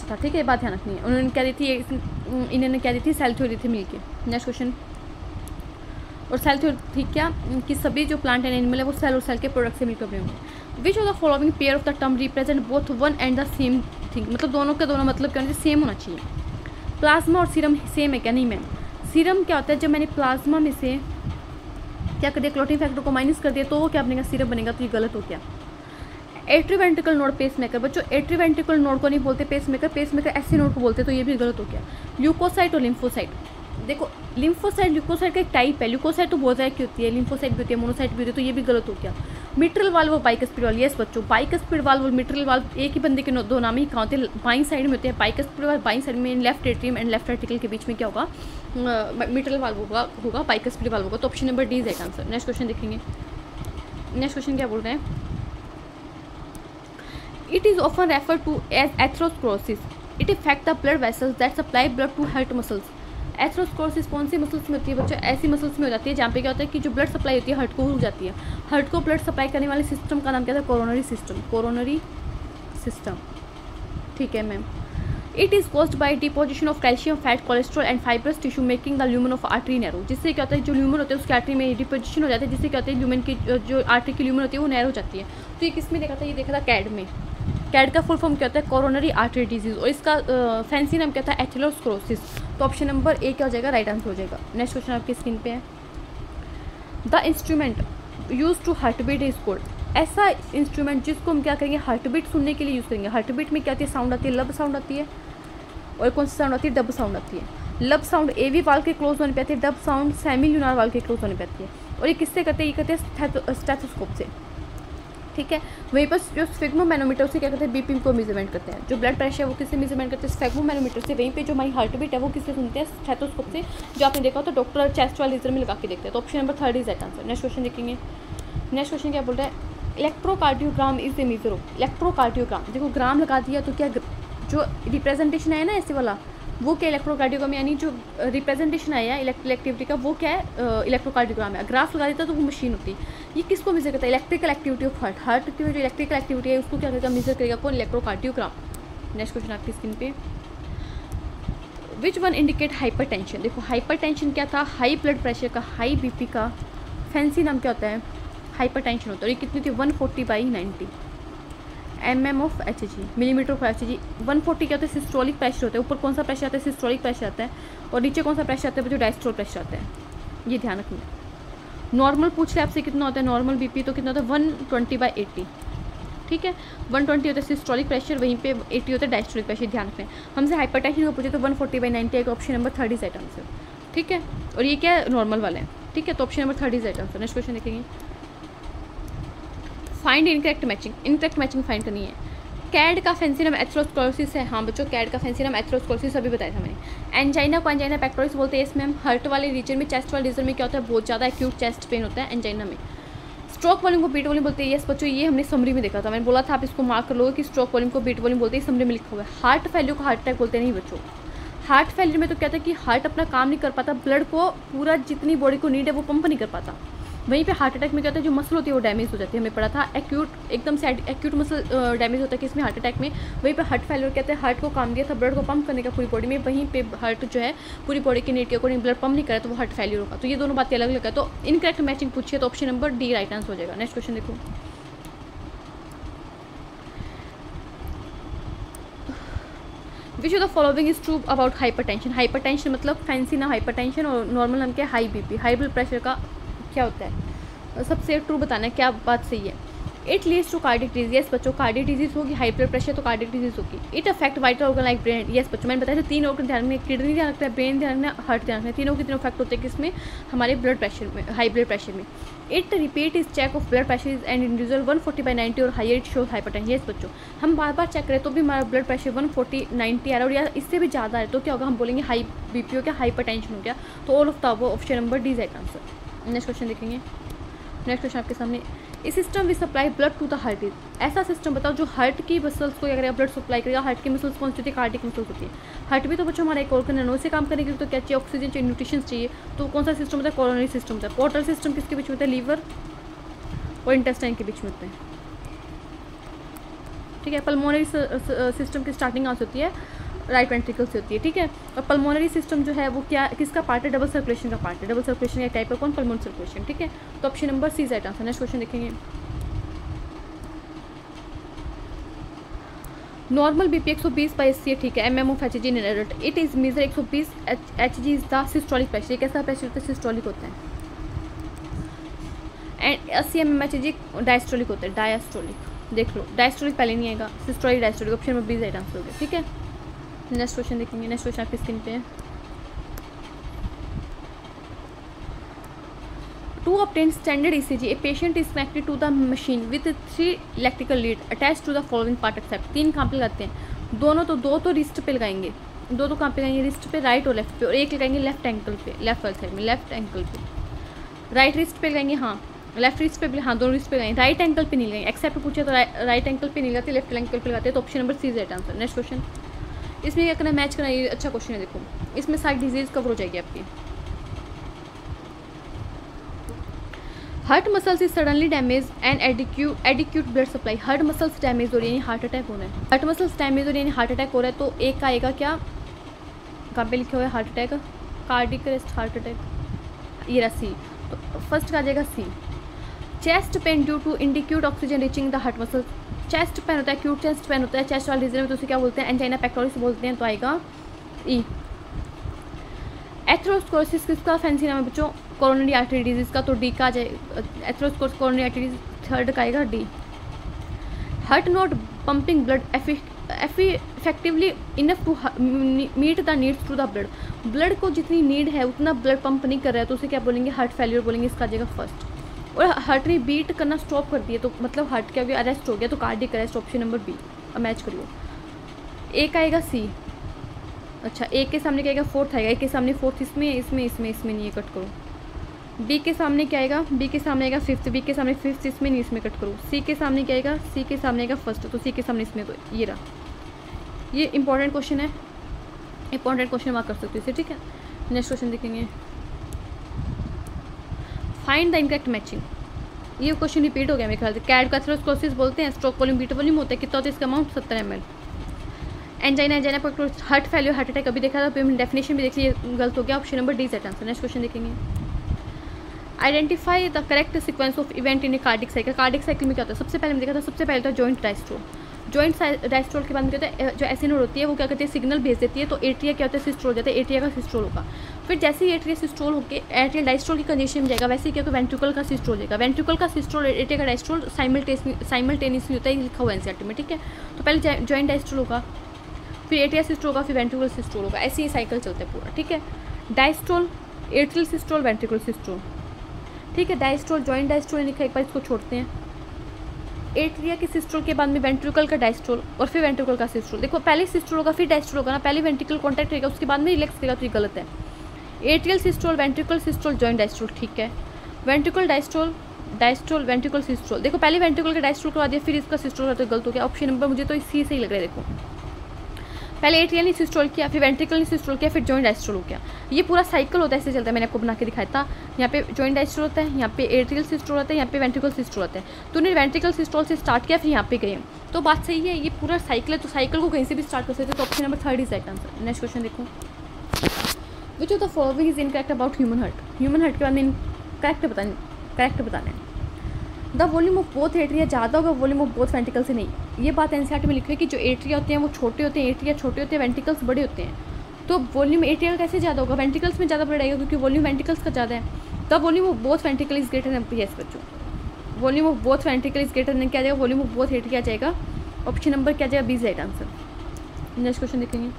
था। ठीक है, बात ध्यान रखनी है। उन्होंने क्या दी थी, इन्होंने क्या दी थी, सेल थ्योरी थी मिलके। Next question. और सेल थ्योरी थी क्या, कि सभी जो प्लांट एंड एनिमल है वो सेल और सेल के प्रोडक्ट से मिलकर बने होंगे। विच of the following pair of the term represent both one and the same thing, मतलब दोनों के दोनों मतलब क्या होना चाहिए, सेम होना चाहिए। प्लाज्मा और सीरम सेम है क्या, नहीं मैम। सीरम क्या होता है, जब मैंने प्लाज्मा में से क्या कर दिया, क्लोटिंग फैक्टर को माइनस कर दिया, तो वो क्या बनेगा, सीरम बनेगा, तो ये गलत हो गया। एट्रीवेंट्रिकल नोड पेसमेकर, बच्चों एट्रीवेंट्रिकल नोड को नहीं बोलते पेसमेकर ऐसे नोड को बोलते, तो ये भी गलत हो गया। ल्यूकोसाइट और लिम्फोसाइट, देखो लिम्फोसाइट ल्यूकोसाइट का एक टाइप है, ल्यूकोसाइट तो बहुत ज़्यादा की होती है, लिम्फोसाइट भी होती है, मोनोसाइट भी होती है, तो ये भी गलत हो गया। मिट्रल वाल्व और बाइकस्पिड वाल्व, यस बच्चों, बाइकस्पिड वाल्व और मिट्रल वाल्व एक ही बंदे के दो नाम ही कहाँ होते हैं, बाईं साइड में होते हैं। बाइकस्पिड वाल्व बाईं साइड में, left atrium and left ventricle के बीच में क्या होगा, मिट्रल वाल्व होगा, बाइकस्पिड वाल्व होगा। तो option number D is right answer. Next question देखेंगे। नेक्स्ट क्वेश्चन क्या बोल रहे हैं, it is often refer to as atherosclerosis, it effect the blood vessels that supply blood to heart muscles. Atherosclerosis कौन सी muscles में होती है बच्चों, ऐसी मसल्स में हो जाती है जहाँ पे क्या होता है कि जो ब्लड सप्लाई होती है हार्ट को रुक जाती है। हार्ट को ब्लड सप्लाई करने वाले सिस्टम का नाम क्या था, कोरोनरी सिस्टम। ठीक है ma'am. It is caused by deposition of calcium, fat, cholesterol and fibrous tissue making the lumen of artery narrow, जिससे क्या होता है जो ल्यूमन होते हैं उसकी आर्टरी में डिपोजिशन हो जाता है, जिससे क्या होता है ल्यूमन की जो आर्टरी की ल्यूमन होती है वो नैरो हो जाती है। तो ये किस में देखा था, ये देखा था कैड में। कैड का फुल फॉर्म क्या होता है, कोरोनरी आर्टरी डिजीज, और इसका फैंसी नाम क्या था, एथेरोस्क्लेरोसिस। तो ऑप्शन नंबर ए क्या हो जाएगा, राइट आंसर हो जाएगा। नेक्स्ट क्वेश्चन आपकी स्क्रीन पे है। The instrument use to heart beat is called, ऐसा इंस्ट्रूमेंट जिसको हम क्या करेंगे, हार्ट बीट सुनने के लिए यूज़ करेंगे। हार्ट बीट में क्या आती है, साउंड आती है, लब साउंड आती है, और कौन सी साउंड आती है, डब साउंड आती है। लब साउंड एवी वाल के क्लोज होने पे आती है, डब साउंड सेमी ल्यूनार वाल के क्लोज होने पे आती है। और ये किससे करते हैं, ये करते हैं स्टेथोस्कोप से। ठीक है, वहीं पर जो स्फिग्मोमैनोमीटर से क्या करते हैं, बीपी को मेजरमेंट करते हैं। जो ब्लड प्रेशर है वो किससे मेजरमेंट करते हैं, स्फिग्मोमैनोमीटर से। वहीं पे जो हमारी हार्ट बीट है वो किससे सुनते हैं, स्टेथोस्कोप से, जो आपने देखा हो तो डॉक्टर चेस्ट वाले लेजर में लगा के देखते हैं। तो option number third is right answer. Next question देखेंगे। नेक्स्ट क्वेश्चन क्या बोल रहा है, electrocardiogram is a measure of, electrocardiogram, देखो ग्राम लगा दिया तो क्या जो रिप्रेजेंटेशन है ना ऐसे वाला, वो क्या इलेक्ट्रोकार्डियोग्राम, यानी जो रिप्रेजेंटेशन आया इलेक्ट्रिकल एक्टिविटी का वो क्या है, इलेक्ट्रोकार्डियोग्राम है। ग्राफ लगा देता तो वो मशीन होती है। ये किसको मेजर करता है, इलेक्ट्रिकल एक्टिविटी ऑफ हार्ट की जो इलेक्ट्रिकल एक्टिविटी है उसको क्या करेगा, मेजर करेगा कौन, इलेक्ट्रोकार्डियोग्राम। नेक्स्ट क्वेश्चन आपकी स्क्रीन पे। Which one indicate hypertension. देखो हाइपरटेंशन क्या था, हाई ब्लड प्रेशर का, हाई बीपी का फैंसी नाम क्या होता है, हाइपरटेंशन होता है। और ये कितनी थी 140/90 mm of Hg, millimetre of Hg। 140 क्या होता है, सिस्टोलिक प्रेशर होता है। ऊपर कौन सा प्रेशर आता है, सिस्टोलिक प्रेशर आता है, और नीचे कौन सा प्रेशर आता है, जो डायस्टोलिक प्रेशर आता है। ये ध्यान रखना। नॉर्मल पूछ ले आपसे कितना होता है नॉर्मल बीपी, तो कितना होता है 120/80, ठीक है। 120 होता है सिस्टोलिक प्रेशर, वहीं पे 80 होता है डायस्टोलिक प्रेशर, ध्यान रखें। हमसे हाइपरटेंशन को पूछे तो 140/90 आएगा, ऑप्शन नंबर 30 राइट आंसर, ठीक है। और ये क्या है, नॉर्मल वाले हैं, ठीक है। तो option number 30 right answer. Next question देखेंगे, find incorrect matching. Incorrect matching find करनी है। कैड का फैंसी नाम एथेरोस्क्लेरोसिस है। हाँ बच्चों, कैड का फैंसी नाम एथेरोस्क्लेरोसिस अभी बताया था मैंने। एंजाइना को एंजाइना पेक्टोरिस बोलते हैं। इसमें हम हार्ट वाले रीजन में, चेस्ट वाले रीजन में क्या होता है, बहुत ज़्यादा एक्यूट चेस्ट पेन होता है एंजाइना में। स्ट्रोक वॉल्यूम को बीट वॉल्यूम बोलते हैं। यस बच्चों, ये हमने समरी में देखा था, मैंने बोला था आप इसको मार्क कर लोगे कि स्ट्रोक वॉल्यूम को बीट वॉल्यूम बोलते हैं, समरी में लिखा हुआ है। हार्ट फेलियर को हार्ट अटैक बोलते नहीं बच्चों। हार्ट फेलियर में तो कहता है कि हार्ट अपना काम नहीं कर पाता, ब्लड को पूरा जितनी बॉडी को नीड है वो पंप नहीं कर पाता। वहीं पे हार्ट अटैक में क्या होता है, जो मसल होती है वो डैमेज हो जाती है। हमें पढ़ा था एक्यूट, एकदम से एक्यूट मसल डैमेज होता है कि इसमें हार्ट अटैक में। वहीं पे हार्ट फेलियर कहते हैं हार्ट को काम दिया था ब्लड को पंप करने का पूरी बॉडी में, वहीं पे हार्ट जो है पूरी बॉडी के नीड के अकॉर्डिंग ब्लड पंप नहीं करे तो वो हार्ट फेलियर होगा। तो ये दोनों बातें अलग अलग है। तो इनकरेक्ट मैचिंग पूछिए तो option number D right answer हो जाएगा। नेक्स्ट क्वेश्चन देखो, which of the following is true about hypertension. Hypertension मतलब फैंसी नाम हाइपरटेंशन, और नॉर्मल नाम क्या है, high BP, high blood pressure का क्या होता है, सबसे ट्रू बताना है क्या बात सही है। It leads to cardiac disease. Yes बच्चों, कार्डिक डिजीज होगी, हाई ब्लड प्रेशर तो कार्डिक डिजीज होगी। It affect vital organ like brain. Yes बच्चों, मैंने बताया था 3 ऑर्गन ध्यान में, किडनी ध्यान रखना है, ब्रेन ध्यान रखना है, हार्ट ध्यान रखना है। तीनों के तीनों अफेक्ट होते हैं किसमें, हमारे ब्लड प्रेशर में, हाई ब्लड प्रेशर में। It repeat is check of blood pressure and individual 140/90 और higher it shows hypertension. Yes बच्चों, हम बार बार चेक करें तो भी हमारा ब्लड प्रेशर 140/90 आ रहा है और या इससे भी ज़्यादा है तो क्या होगा, हम बोलेंगे हाई बीपी हो गया, हाइपरटेंशन हो गया। तो all of the above option number D right answer. Next question देखेंगे। नेक्स्ट क्वेश्चन आपके सामने, इस system which supply blood to the heart is. ऐसा सिस्टम बताओ जो हार्ट की मसल्स को क्या करेगा, ब्लड सप्लाई करेगा। हार्ट की मसल्स कौन सी होती है, कार्डिक मसल्स होती है। हार्ट भी तो बच्चों हमारा एक ऑर्गन है, से काम करने के लिए तो क्या चाहिए, ऑक्सीजन चाहिए, न्यूट्रिशन चाहिए। तो कौन सा सिस्टम होता है, कोरोनरी सिस्टम होता है। पोर्टल सिस्टम किसके बीच में होता है, लीवर और इंटेस्टाइन के बीच में होते हैं, ठीक है। पल्मोनरी सिस्टम की स्टार्टिंग कहाँ से होती है, राइट वेंट्रिकल से होती है, ठीक है। और पल्मोनरी सिस्टम जो है वो क्या किसका पार्ट है, डबल सर्कुलेशन का पार्ट है। डबल सर्कुलेशन का टाइप है कौन, पल्मोनरी सर्कुलेशन, ठीक है। तो option number C right answer. Next question देखेंगे, नॉर्मल बीपी 120/80 है, ठीक है। mm of Hg in adult, it is measure 120 Hg is the systolic pressure. ये कैसा प्रेशर होता है, सिस्टोलिक होता है। एंड 80 mm Hg डायस्टोलिक होता है, डायस्टोलिक। देख लो, डायस्टोलिक पहले नहीं आएगा, systolic diastolic, option number B right answer हो गया, ठीक है। नेक्स्ट क्वेश्चन देखेंगे। नेक्स्ट क्वेश्चन आपकी स्क्रीन पे है, to obtain standard ECG a patient is connected to the machine with 3 electrical lead attach to the following part except. 3 कहाँ पे लगाते हैं, दो तो रिस्ट पे लगाएंगे, दो कहाँ पे लगाएंगे, रिस्ट पे, राइट और लेफ्ट पे, और एक लगाएंगे लेफ्ट एंकल पे, लेफ्ट वाली साइड में, लेफ्ट एंकल पे। राइट रिस्ट पे लगाएंगे, हाँ लेफ्ट रिस्ट पे भी, हाँ दोनों रिस्ट पे लगाएंगे। राइट एंकल पे नहीं लगाएंगे, एक्सेप्ट पूछे तो राइट एंकल पे नहीं लगाते, लेफ्ट एंकल पे लगाते हैं। तो option number C right answer. Next question, इसमें क्या करना है, मैच करना। ये अच्छा क्वेश्चन है, देखो इसमें सारी डिजीज कवर हो जाएगी आपकी। Heart muscles is suddenly damage and adequate blood supply. Heart muscles damage हो रही है, यानी हार्ट अटैक हो रहा है। हार्ट मसल्स डैमेज हो रही है, यानी हार्ट अटैक हो रहा है। तो एक का आएगा क्या, कहाँ पे लिखे हुआ है, heart attack, cardiac arrest, heart attack, ये रहा सी। तो फर्स्ट का आ जाएगा C. Chest pain due to inadequate oxygen reaching the heart muscles. Chest pain होता है, एक्यूट चेस्ट पेन होता है चेस्ट वाले रीजन में, तो उसे क्या बोलते हैं, एंजाइना पेक्टोरिस बोलते हैं। तो आएगा ई। एथेरोस्क्लेरोसिस किसका फैंसी नाम है बच्चों, कोरोनरी आर्टरी डिजीज का। तो डी का आ जाएगा, atherosclerosis coronary artery disease, third का आएगा D. Heart not pumping blood effectively enough to meet the needs to the blood. Blood को जितनी नीड है उतना ब्लड पंप नहीं कर रहा है, तो उसे क्या बोलेंगे, हार्ट फेलियर बोलेंगे। इसका आ जाएगा फर्स्ट। और हार्ट ने बीट करना स्टॉप कर दिया तो मतलब हार्ट क्या हो गया, अरेस्ट हो गया, तो cardiac arrest, option number B. अब मैच करिए, एक आएगा सी, अच्छा एक के सामने क्या आएगा, फोर्थ आएगा, एक के सामने फोर्थ इसमें नहीं, कट करो। बी के सामने क्या आएगा, बी के सामने आएगा फिफ्थ, बी के सामने फिफ्थ, इसमें नहीं, इसमें कट करो। सी के सामने क्या आएगा, सी के सामने आएगा फर्स्ट, तो सी के सामने इसमें, तो ये रहा। ये इंपॉर्टेंट क्वेश्चन है, इंपॉर्टेंट क्वेश्चन मार्क कर सकते हो इसे, ठीक है। नेक्स्ट क्वेश्चन देखेंगे, फाइंड द इनकरेक्ट मैचिंग। ये क्वेश्चन रिपीट हो गया मेरे ख्याल से। कैड का एथेरोस्क्लेरोसिस बोलते हैं, स्ट्रोक वॉल्यूम बीटा वॉल्यूम होता है, कितना होता है इसका अमाउंट, 70 ml। एंजाइना एंजाइना पर हार्ट फेलियर हार्ट अटैक अभी देखा था, फिर डेफिनेशन भी देख ली, गलत हो गया, option number D set answer. Next question देखेंगे, identify the correct sequence of event in a cardiac cycle. Cardiac cycle में क्या होता है, सबसे पहले देखा था, सबसे पहले था जॉइंट डायस्ट्रोल। जॉइंट डायस्ट्रोल के बाद में क्या होता है, जो एसी नोड होती है वो क्या करती है, सिग्नल भेज देती है, तो एट्रिया क्या होता है, सिस्टोल हो जाता है, एट्रिया का सिस्टोल होगा। फिर जैसे ही एट्रिया सिस्टोल होकर एट्रियल डायस्ट्रोल की कंडीशन में जाएगा, वैसे ही क्या होगा, वेंट्रिकल का सिस्टोल जाएगा। वेंट्रिकल का सिस्टोल एट्रिया का डायस्ट्रोल साइमल्टेनियसली होता है, लिखा हुआ है एनसीईआरटी में, ठीक है। तो पहले जॉइंट डायस्ट्रोल होगा, फिर एट्रिया सिस्टोल होगा, फिर वेंट्रिकल सिस्टोल होगा, ऐसे ही साइकिल चलता है पूरा, ठीक है। डायस्ट्रोल, एट्रियल सिस्टोल, वेंट्रिकल सिस्टोल, ठीक है। डायस्ट्रोल, जॉइंट डायस्ट्रोल लिखा, एक बार इसको छोड़ते हैं। एट्रिया के सिस्टोल के बाद में वेंट्रिकल का डायस्ट्रोल और फिर वेंट्रिकल का सिस्टोल। देखो पहले सिस्टोल होगा फिर डायस्ट्रोल होगा ना, पहले वेंट्रिकल कॉन्टैक्ट रहेगा उसके बाद में रिलैक्स करेगा, तो ये गलत है। Atrial systole, ventricle systole, joint diastole, ठीक है। Ventricle diastole, diastole, ventricle systole, देखो पहले वेंट्रिकल का डायस्ट्रोल करवा दिया फिर इसका सिस्टोल का, तो गलत हो गया। ऑप्शन नंबर मुझे तो इसी से ही लग रहा है, देखो पहले एट्रियल ने सिस्टोल किया, फिर वेंट्रिकल ने सिस्टोल किया, फिर जॉइंट डायस्ट्रोल हो गया। ये पूरा साइकिल होता है, ऐसे चलता है, मैंने आपको बना के दिखाया था। यहाँ पे जॉइंट डायस्ट्रोल होता है, यहाँ पे एट्रियल सिस्टोल होता है, यहाँ पे वेंट्रिकल सिस्टोल होता है। तो उन्हें वेंट्रिकल सिस्टोल से स्टार्ट किया, फिर यहाँ पे गए, तो बात सही है, ये पूरा साइकिल है, तो साइकिल को कहीं से भी स्टार्ट कर सकते हैं। तो option number 3 is right answer. Next question देखो, which of the following is incorrect about human heart. Human heart के बारे में करेक्ट बताना है। The volume of both atria ज़्यादा होगा वॉल्यूम ऑफ बोथ वेंट्रिकल से, नहीं। ये बात एनसीईआरटी में लिखी है कि जो एट्रिया होते हैं वो छोटे होते हैं, एट्रिया छोटे होते हैं, वेंट्रिकल्स बड़े होते हैं। तो वॉल्यूम एट्रियल कैसे ज़्यादा होगा, वेंट्रिकल्स में ज़्यादा बढ़ेगा क्योंकि वॉल्यूम वेंट्रिकल्स का ज़्यादा है। The volume of both ventricle is greater than, yes बच्चों, volume of both ventricle is greater than क्या जाएगा, वॉल्यूम ऑफ बोथ एट्रिया जाएगा। ऑप्शन नंबर क्या जाएगा, B is right answer. Next question देखेंगे,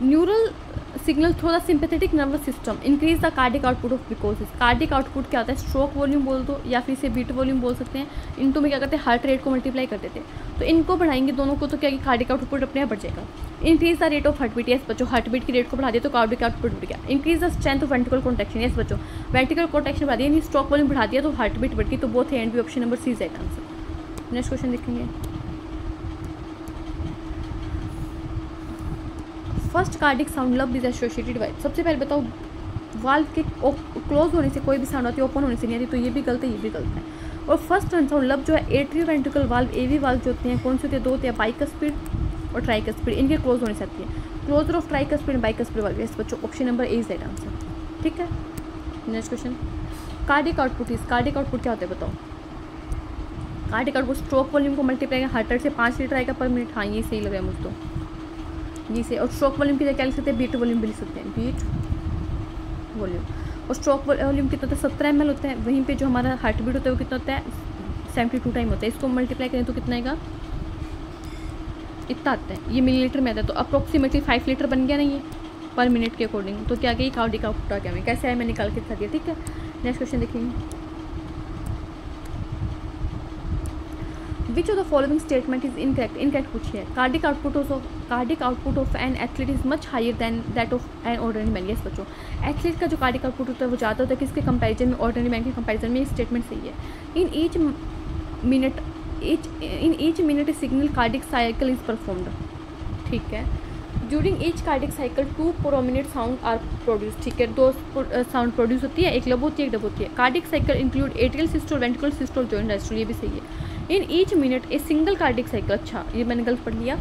neural signal through the sympathetic nervous system increase the cardiac output of ग्लूकोसिस। Cardiac output क्या होता है, स्ट्रोक वॉल्यूम बोल दो या फिर इसे बीट वॉल्यूम बोल सकते हैं। इनको में क्या करते हैं, हार्ट रेट को मल्टीप्लाई करते थे, तो इनको बढ़ाएंगे दोनों को, तो क्या कि कार्डिक आउटपुट अपने आप बढ़ जाएगा। Increase the rate of heart beat, yes बच्चों, हार्ट बीट की रेट को बढ़ा दिया तो कार्डिक आउटपुट बढ़ गया। Increase the strength of ventricle contraction, yes बच्चों, वेंट्रिकल कॉन्ट्रैक्शन बढ़ा दिया, यानी स्ट्रोक वॉल्यूम बढ़ा दिया तो हार्ट बीट बढ़ गई, तो both A and B, option number C is right answer. Next question देखेंगे, first cardiac sound lub is associated by. सबसे पहले बताओ, वाल्व के क्लोज होने से कोई भी साउंड आती है, ओपन होने से नहीं आती, तो ये भी गलत है, ये भी गलत है। और फर्स्ट साउंड लब जो है एट्रियो वेंट्रिकल वाल्व, एवी वाल्व जो होते हैं कौन से होते हैं, दो होते हैं, बाइकस्पिड और ट्राइकस्पिड, इनके क्लोज होने से आती है। Closure of tricuspid bicuspid valve, yes बच्चों, option number A is right answer, ठीक है। Next question, cardiac output is, cardiac output क्या होता है बताओ। कार्डिक आउटपुट स्ट्रोक वॉल्यूम को मल्टीप्लाई हार्ट रेट से 5 लीटर आएगा पर मिनट, हाँ ये सही लग रहा है मुझे तो, जी से। और स्ट्रोक वॉल्यूम की जगह क्या लिख सकते हैं, बीट वॉल्यूम भी लिख सकते हैं, बीट वॉल्यूम। और स्ट्रोक वॉल्यूम कितना होता है, 17 ml होता है, वहीं पे जो हमारा हार्ट बीट होता है वो कितना होता है, 72 टाइम होता है। इसको मल्टीप्लाई करें तो कितना आएगा, इतना आता है, ये मिलीलीटर में आता है, तो अप्रोक्सीमेटली 5 लीटर बन गया ना ये पर मिनट के अकॉर्डिंग। तो क्या गई, कार्डिक आउटपुट आ गया, मैं कैसे आया मैं निकाल के दिखा दिया, ठीक है। नेक्स्ट क्वेश्चन देखेंगे, which of the following statement is incorrect. Incorrect पूछिए, cardiac output of an athlete is much higher than that of an ordinary man, yes बच्चों, एथलीट का जो कार्डिक आउटपुट होता है वो ज़्यादा होता है किसके कंपैरिजन में, ऑर्डिनरी मैन के कंपैरिजन में। ये स्टेटमेंट सही है। In each minute a signal cardiac cycle is performed, ठीक है। During each cardiac cycle 2 prominent sound are produce, ठीक है, 2 साउंड प्रोड्यूस होती है, एक लब होती है एक डब होती है। Cardiac cycle include atrial systole, ventricle systole, joint diastole, ये भी सही है। In each minute a single cardiac cycle, अच्छा ये मैंने गलत पढ़ लिया,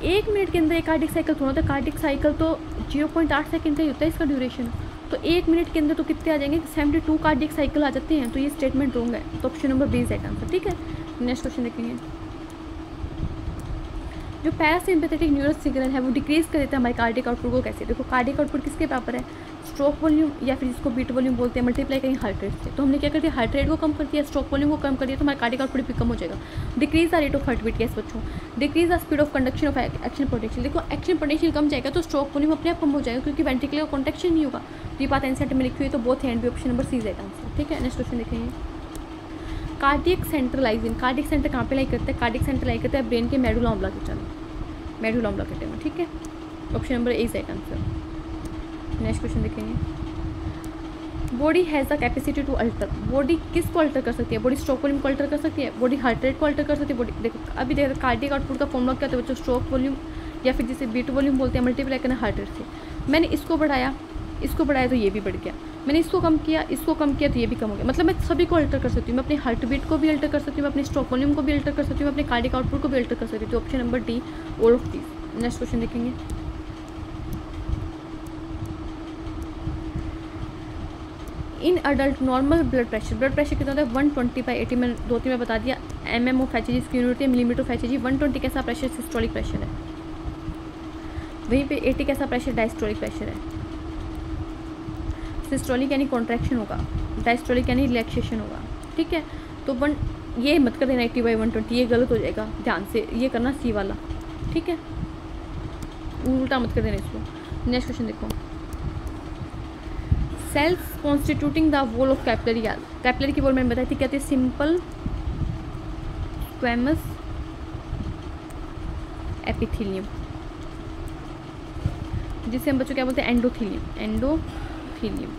1 मिनट के अंदर एक कार्डिक साइकिल थोड़ा होता है, कार्डिक साइकिल तो 0.8 सेकंड का ही होता है इसका ड्यूरेशन, तो 1 मिनट के अंदर तो कितने आ जाएंगे, 72 कार्डिक साइकिल आ जाते हैं, तो ये स्टेटमेंट रॉन्ग है, तो option number B is right answer, ठीक है। नेक्स्ट क्वेश्चन देखेंगे, जो पैरासिम्पैथेटिक न्यूरल सिग्नल है वो डिक्रीज कर देता है हमारे कार्डिक आउटपुट को, कैसे। देखो कार्डिक आउटपुट किसके बराबर है, स्ट्रोक वॉल्यूम या फिर जिसको बीट वॉल्यूम बोलते हैं, मल्टीप्लाई करेंगे हार्ट रेट से। तो हमने क्या कर दिया, हार्ट रेट को कम कर दिया, स्ट्रोक वॉल्यूम को कम कर दिया, तो हमारा कार्डिक आउटपुट भी कम हो जाएगा। Decrease the rate of heart beat, yes बच्चों। Decrease the speed of conduction of action potential, देखो एक्शन पोटेंशियल कम जाएगा तो स्ट्रोक वॉल्यूम अपने आप कम हो जाएगा क्योंकि वेंट्रिकुलर कॉन्ट्रैक्शन नहीं होगा। ये बात एनसीईआरटी में लिखी हुई है, तो both and B, option number C is right answer, ठीक है। नेक्स्ट क्वेश्चन देखेंगे, cardiac centre lies in, cardiac centre कहाँ पे लाई करते हैं, कार्डियक सेंटर लाई करते हैं ब्रेन के मेडुला ऑब्लांगेटा में, मेडुला ऑब्लांगेटा में, ठीक है, option number A is right answer. Next question देखेंगे, body has the capacity to alter, body किसको अल्टर कर सकती है, बॉडी स्ट्रोक वॉल्यूम को अल्टर कर सकती है, बॉडी हार्ट रेट को अल्टर कर सकती है, बॉडी देखो अभी देखो कार्डियक आउटपुट का फॉर्मूला क्या होता है बच्चों, स्ट्रोक वॉल्यूम या फिर जिसे बीट वॉल्यूम बोलते हैं, मल्टीप्लाई करना हार्ट रेट से। मैंने इसको बढ़ाया, इसको बढ़ाया तो ये भी बढ़ गया, मैंने इसको कम किया, इसको कम किया तो ये भी कम हो गया। मतलब मैं सभी को अल्टर कर सकती हूँ, मैं अपने हार्ट बीट को भी अल्टर कर सकती हूँ, मैं अपने स्ट्रोक वॉल्यूम को भी अल्टर कर सकती हूँ, मैं अपने कार्डियक आउटपुट को भी अल्टर कर सकती हूँ। तो option number D, all of these. Next question देखेंगे। In adult normal blood pressure कितना होता है 120/80, मैंने 2-3 में बता दिया। mm ऑफ एच की यूनिट है मिलीमीटर ऑफ एच। 120 कैसा प्रेशर, सिस्टोलिक प्रेशर है, वहीं पे 80 कैसा प्रेशर, डायस्टोलिक प्रेशर है। सिस्टोलिक यानी कॉन्ट्रैक्शन होगा, डायस्टोलिक यानी रिलैक्सेशन होगा, ठीक है। तो ये मत कर देना 80/120, ये गलत हो जाएगा, ध्यान से ये करना सी वाला, ठीक है, उल्टा मत कर देना इसको। नेक्स्ट क्वेश्चन देखो। Cells constituting the wall of capillary, capillary की वॉल मैंने बताई थी, कहते हैं सिंपल स्क्वैमस एपिथेलियम, जिसे हम बच्चों क्या बोलते हैं, एंडोथीलियम।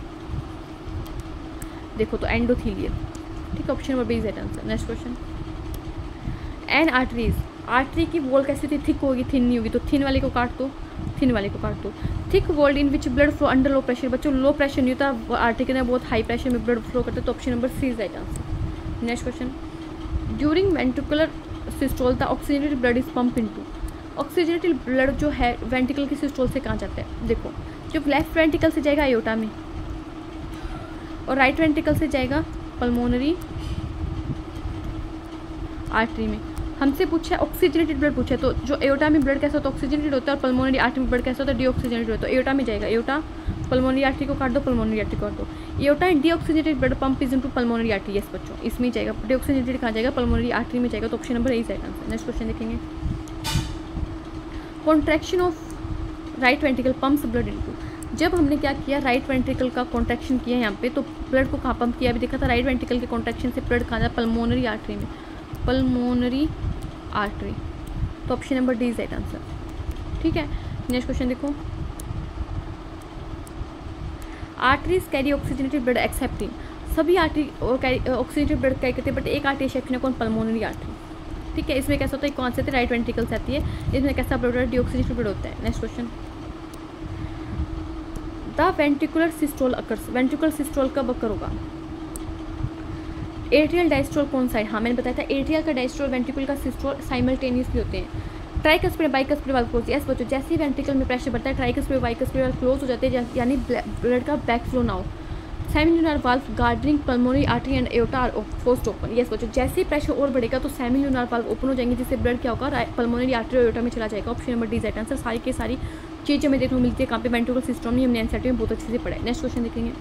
देखो तो एंडोथीलियम, ठीक है, option number B is right answer. Next question. An artery की वॉल कैसी थी, थिक होगी, थिन नहीं होगी, तो थिन वाले को काट दो, थिन वाले को काट दो। Thick wall in which blood flow under low pressure, बच्चों लो प्रेशर नहीं होता, आर्टरी के अंदर बहुत हाई प्रेशर में ब्लड फ्लो करता है, तो option number C is right answer. Next question. During ventricular systole the oxygenated blood is pump into, oxygenated blood जो है वेंट्रिकल की सिस्टोल से कहाँ जाता है, देखो जब लेफ्ट वेंट्रिकल से जाएगा एओर्टा में, और राइट वेंट्रिकल से जाएगा पल्मोनरी आर्टरी में। हमसे पूछा है ऑक्सीजनेटेड ब्लड पूछा है, तो जो एओर्टा में ब्लड कैसा होता है, ऑक्सीजनेटेड होता है, और पल्मोनरी आर्टरी में ब्लड कैसा होता है, डीऑक्सीजनेटेड होता है। एओर्टा में जाएगा, एओर्टा पल्मोनरी आर्टरी को काट दो, पल्मोनरी आर्टरी को काट दो। Aorta and deoxygenated blood pump is into pulmonary artery, yes बच्चों इसमें जाएगा, डीऑक्सीजनेटेड कहाँ जाएगा, पल्मोनरी आर्टरी में जाएगा, तो option number A is right answer. Next question देखेंगे। Contraction of right ventricle pumps blood into, जब हमने क्या किया, राइट वेंट्रिकल का कॉन्ट्रैक्शन किया यहाँ पे, तो ब्लड को कहाँ पंप किया, अभी देखा था राइट वेंट्रिकल के कॉन्ट्रैक्शन से ब्लड कहाँ जाए, पल्मोनरी आर्टरी में, पल्मोनरी आर्टरी, तो option number D is right answer, ठीक है। नेक्स्ट क्वेश्चन देखो। Arteries carry oxygenated blood accepting, सभी आर्टरी ऑक्सीजनेटेड ब्लड कैरी करते हैं, बट एक आर्टरी एक्सेप्शन है कौन, पल्मोनरी आर्टरी, ठीक है। इसमें कैसा होता है, कौन से राइट वेंट्रिकल से आती है, इसमें कैसा ब्लड होता है, डीऑक्सीजनेटेड ब्लड होता है। Next question. The ventricular systole occurs, ventricular systole कब अकर होगा, एट्रियल डायस्टोल कौन सा है, हाँ मैंने बताया था एट्रियल का डायस्टोल वेंट्रिकल का सिस्टोल साइमल्टेनियसली होते हैं। Tricuspid bicuspid valve close, yes बच्चों जैसे ही वेंट्रिकल में प्रेशर बढ़ता है ट्राइकस्पिड बाइकस्पिड वाल्व क्लोज हो जाते हैं, यानी ब्लड का बैक फ्लो ना हो। Semilunar valve guarding pulmonary artery and aorta are forced open, yes बच्चों जैसे ही प्रेशर और बढ़ेगा तो सेमिल्यूनर वाल्व ओपन हो जाएंगे, जिससे ब्लड क्या होगा, पल्मोनरी आर्टरी और एओर्टा में चला जाएगा। Option number D right answer. सारी की सारी चीज़ें हमें देखने को मिलती है कहाँ पे, वेंट्रिकल सिस्टम में, हमने एनसीईआरटी में बहुत अच्छे से पढ़ा है। नेक्स्ट क्वेश्चन देखेंगे।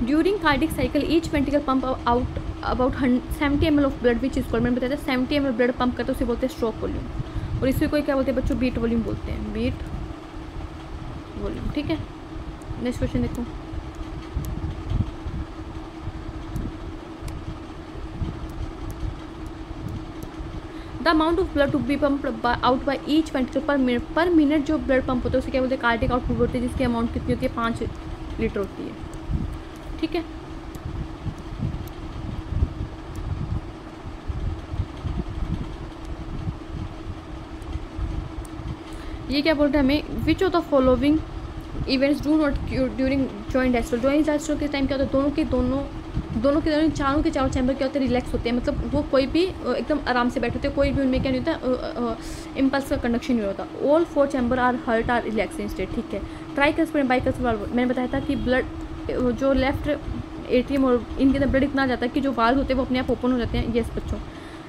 During cardiac cycle each ventricle pump out about 70 ml of blood which is called, मैंने बताया था 70 ml ब्लड पंप करते हैं उसे बोलते हैं स्ट्रोक वॉल्यूम, और इसमें कोई क्या बोलते हैं बच्चों, बीट वॉल्यूम बोलते हैं, बीट वॉल्यूम, ठीक है। नेक्स्ट क्वेश्चन देखो। The amount of blood to be pumped out by each ventricle per minute जो ब्लड पंप होता है उसे क्या बोलते हैं, कार्डिक आउटपुट बोलते हैं, जिसकी अमाउंट कितनी होती है, 5 लीटर होती है, ठीक है। ये क्या बोलते हैं हमें, विच of the following events do not during joint diastole, joint diastole के टाइम क्या होता है, दोनों के चारों के चारों चैम्बर क्या होते हैं, रिलैक्स होते हैं, मतलब वो कोई भी एकदम आराम से बैठे होते हैं, कोई भी उनमें क्या नहीं होता, इम्पल्स का कंडक्शन नहीं होता। All 4 chamber are heart are relax in state, ठीक है। ट्राइकस्पिड बाइकस्पिड वाल्व, मैंने बताया था कि ब्लड जो लेफ्ट एट्रियम और इनके अंदर ब्लड इतना जाता है कि जो वाल्व होते हैं वो अपने आप ओपन हो जाते हैं, यस बच्चों।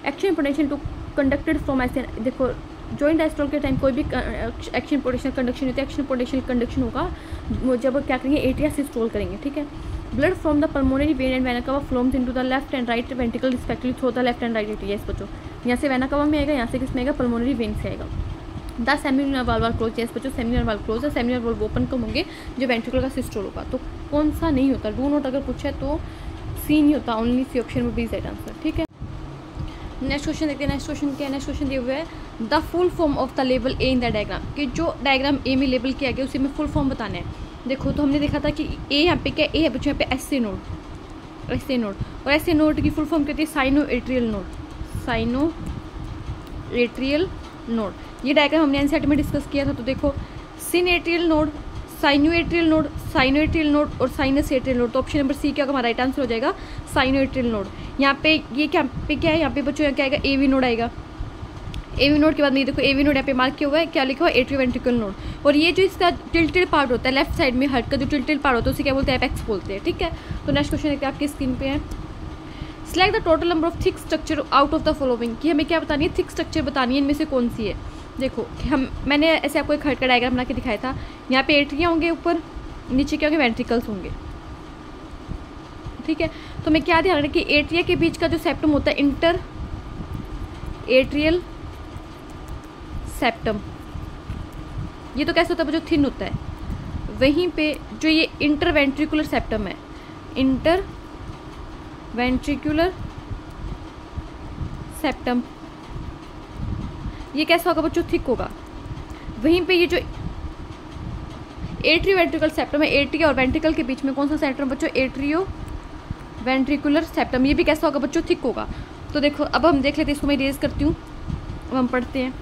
Action potential to conducted from ऐसे, देखो जॉइंट डायस्टोल के टाइम कोई भी एक्शन पोटेंशियल कंडक्शन होती है, एक्शन पोटेंशियल कंडक्शन होगा जब क्या करेंगे, एट्रिया सिस्टोल करेंगे, ठीक है। Blood from the pulmonary vein and vena cava flows into the left and right ventricle respectively through the left and right atria, yes बच्चों यहाँ से वेना कवा में आएगा, यहाँ से किस में आएगा, पल्मोनरी वेन से आएगा। The semilunar valve are close, yes बच्चों सेमिल्यूनर वाल्व क्लोज है, सेमिल्यूनर वाल्व ओपन कब होंगे, जो वेंट्रिकल का सिस्टोल होगा। तो कौन सा नहीं होता, डू नॉट अगर पूछा है तो सी नहीं होता, ओनली सी ऑप्शन में बी इज राइट आंसर, ठीक है। नेक्स्ट क्वेश्चन देखते हैं। नेक्स्ट क्वेश्चन क्या है, नेक्स्ट क्वेश्चन दिए हुए है the full form of the level A in the diagram, कि जो डायग्राम ए में लेबल किया गया उसी में फुल फॉर्म बताना है। देखो तो हमने देखा था कि ए यहाँ पे क्या ए है बच्चों, यहाँ पे एस ए नोड, और एस ए नोड की फुल फॉर्म कहती है sino atrial node, sino atrial node. ये डायग्राम हमने एनसीईआरटी में डिस्कस किया था। तो देखो sinoatrial node, sinoatrial node, sinoatrial node और साइनसएट्रियल नोड। तो ऑप्शन नंबर सी क्या होगा, हमारा राइट आंसर हो जाएगा साइनोएट्रियल नोड। यहाँ पे ये क्या है, यहाँ पे बच्चों क्या आएगा, एवी नोड आएगा। एवी नोड के बाद में ये देखो एवी नोड यहाँ पे मार्क किया हुआ है, क्या लिखा हुआ है, एट्रियोवेंट्रिकल नोड। और ये जो इसका टिल्टेड पार्ट होता है लेफ्ट साइड में हार्ट का जो टिल्टेड पार्ट होता है उसे क्या बोलते हैं, एपेक्स बोलते हैं। ठीक है, तो नेक्स्ट क्वेश्चन देखते हैं आपकी स्क्रीन पे है। Select the total number of thick structure out of the following, कि हमें क्या बतानी है, थिक स्ट्रक्चर बतानी है, इनमें से कौन सी है। देखो मैंने ऐसे आपको एक हार्ट का डायग्राम बना के दिखाया था। यहाँ पे एट्रिया होंगे ऊपर, नीचे क्या होंगे, वेंट्रिकल्स होंगे। ठीक है, तो मैं क्या ध्यान रखें कि एट्रिया के बीच का जो सेप्टम होता है इंटर एट्रियल सेप्टम, ये तो कैसे होता है, जो थिन होता है। वहीं पे जो ये इंटरवेंट्रिकुलर सेप्टम है, इंटरवेंट्रिकुलर सेप्टम, ये कैसा होगा बच्चों, थिक होगा। वहीं पे ये जो एट्रियोवेंट्रिकल सेप्टम है, एट्रिया और वेंट्रिकल के बीच में कौन सा सेप्टम बच्चों, एट्रियो वेंट्रिकुलर सेप्टम, ये भी कैसा होगा बच्चों, थिक होगा। तो देखो अब हम देख लेते हैं, इसको मैं इरेज करती हूँ, अब हम पढ़ते हैं।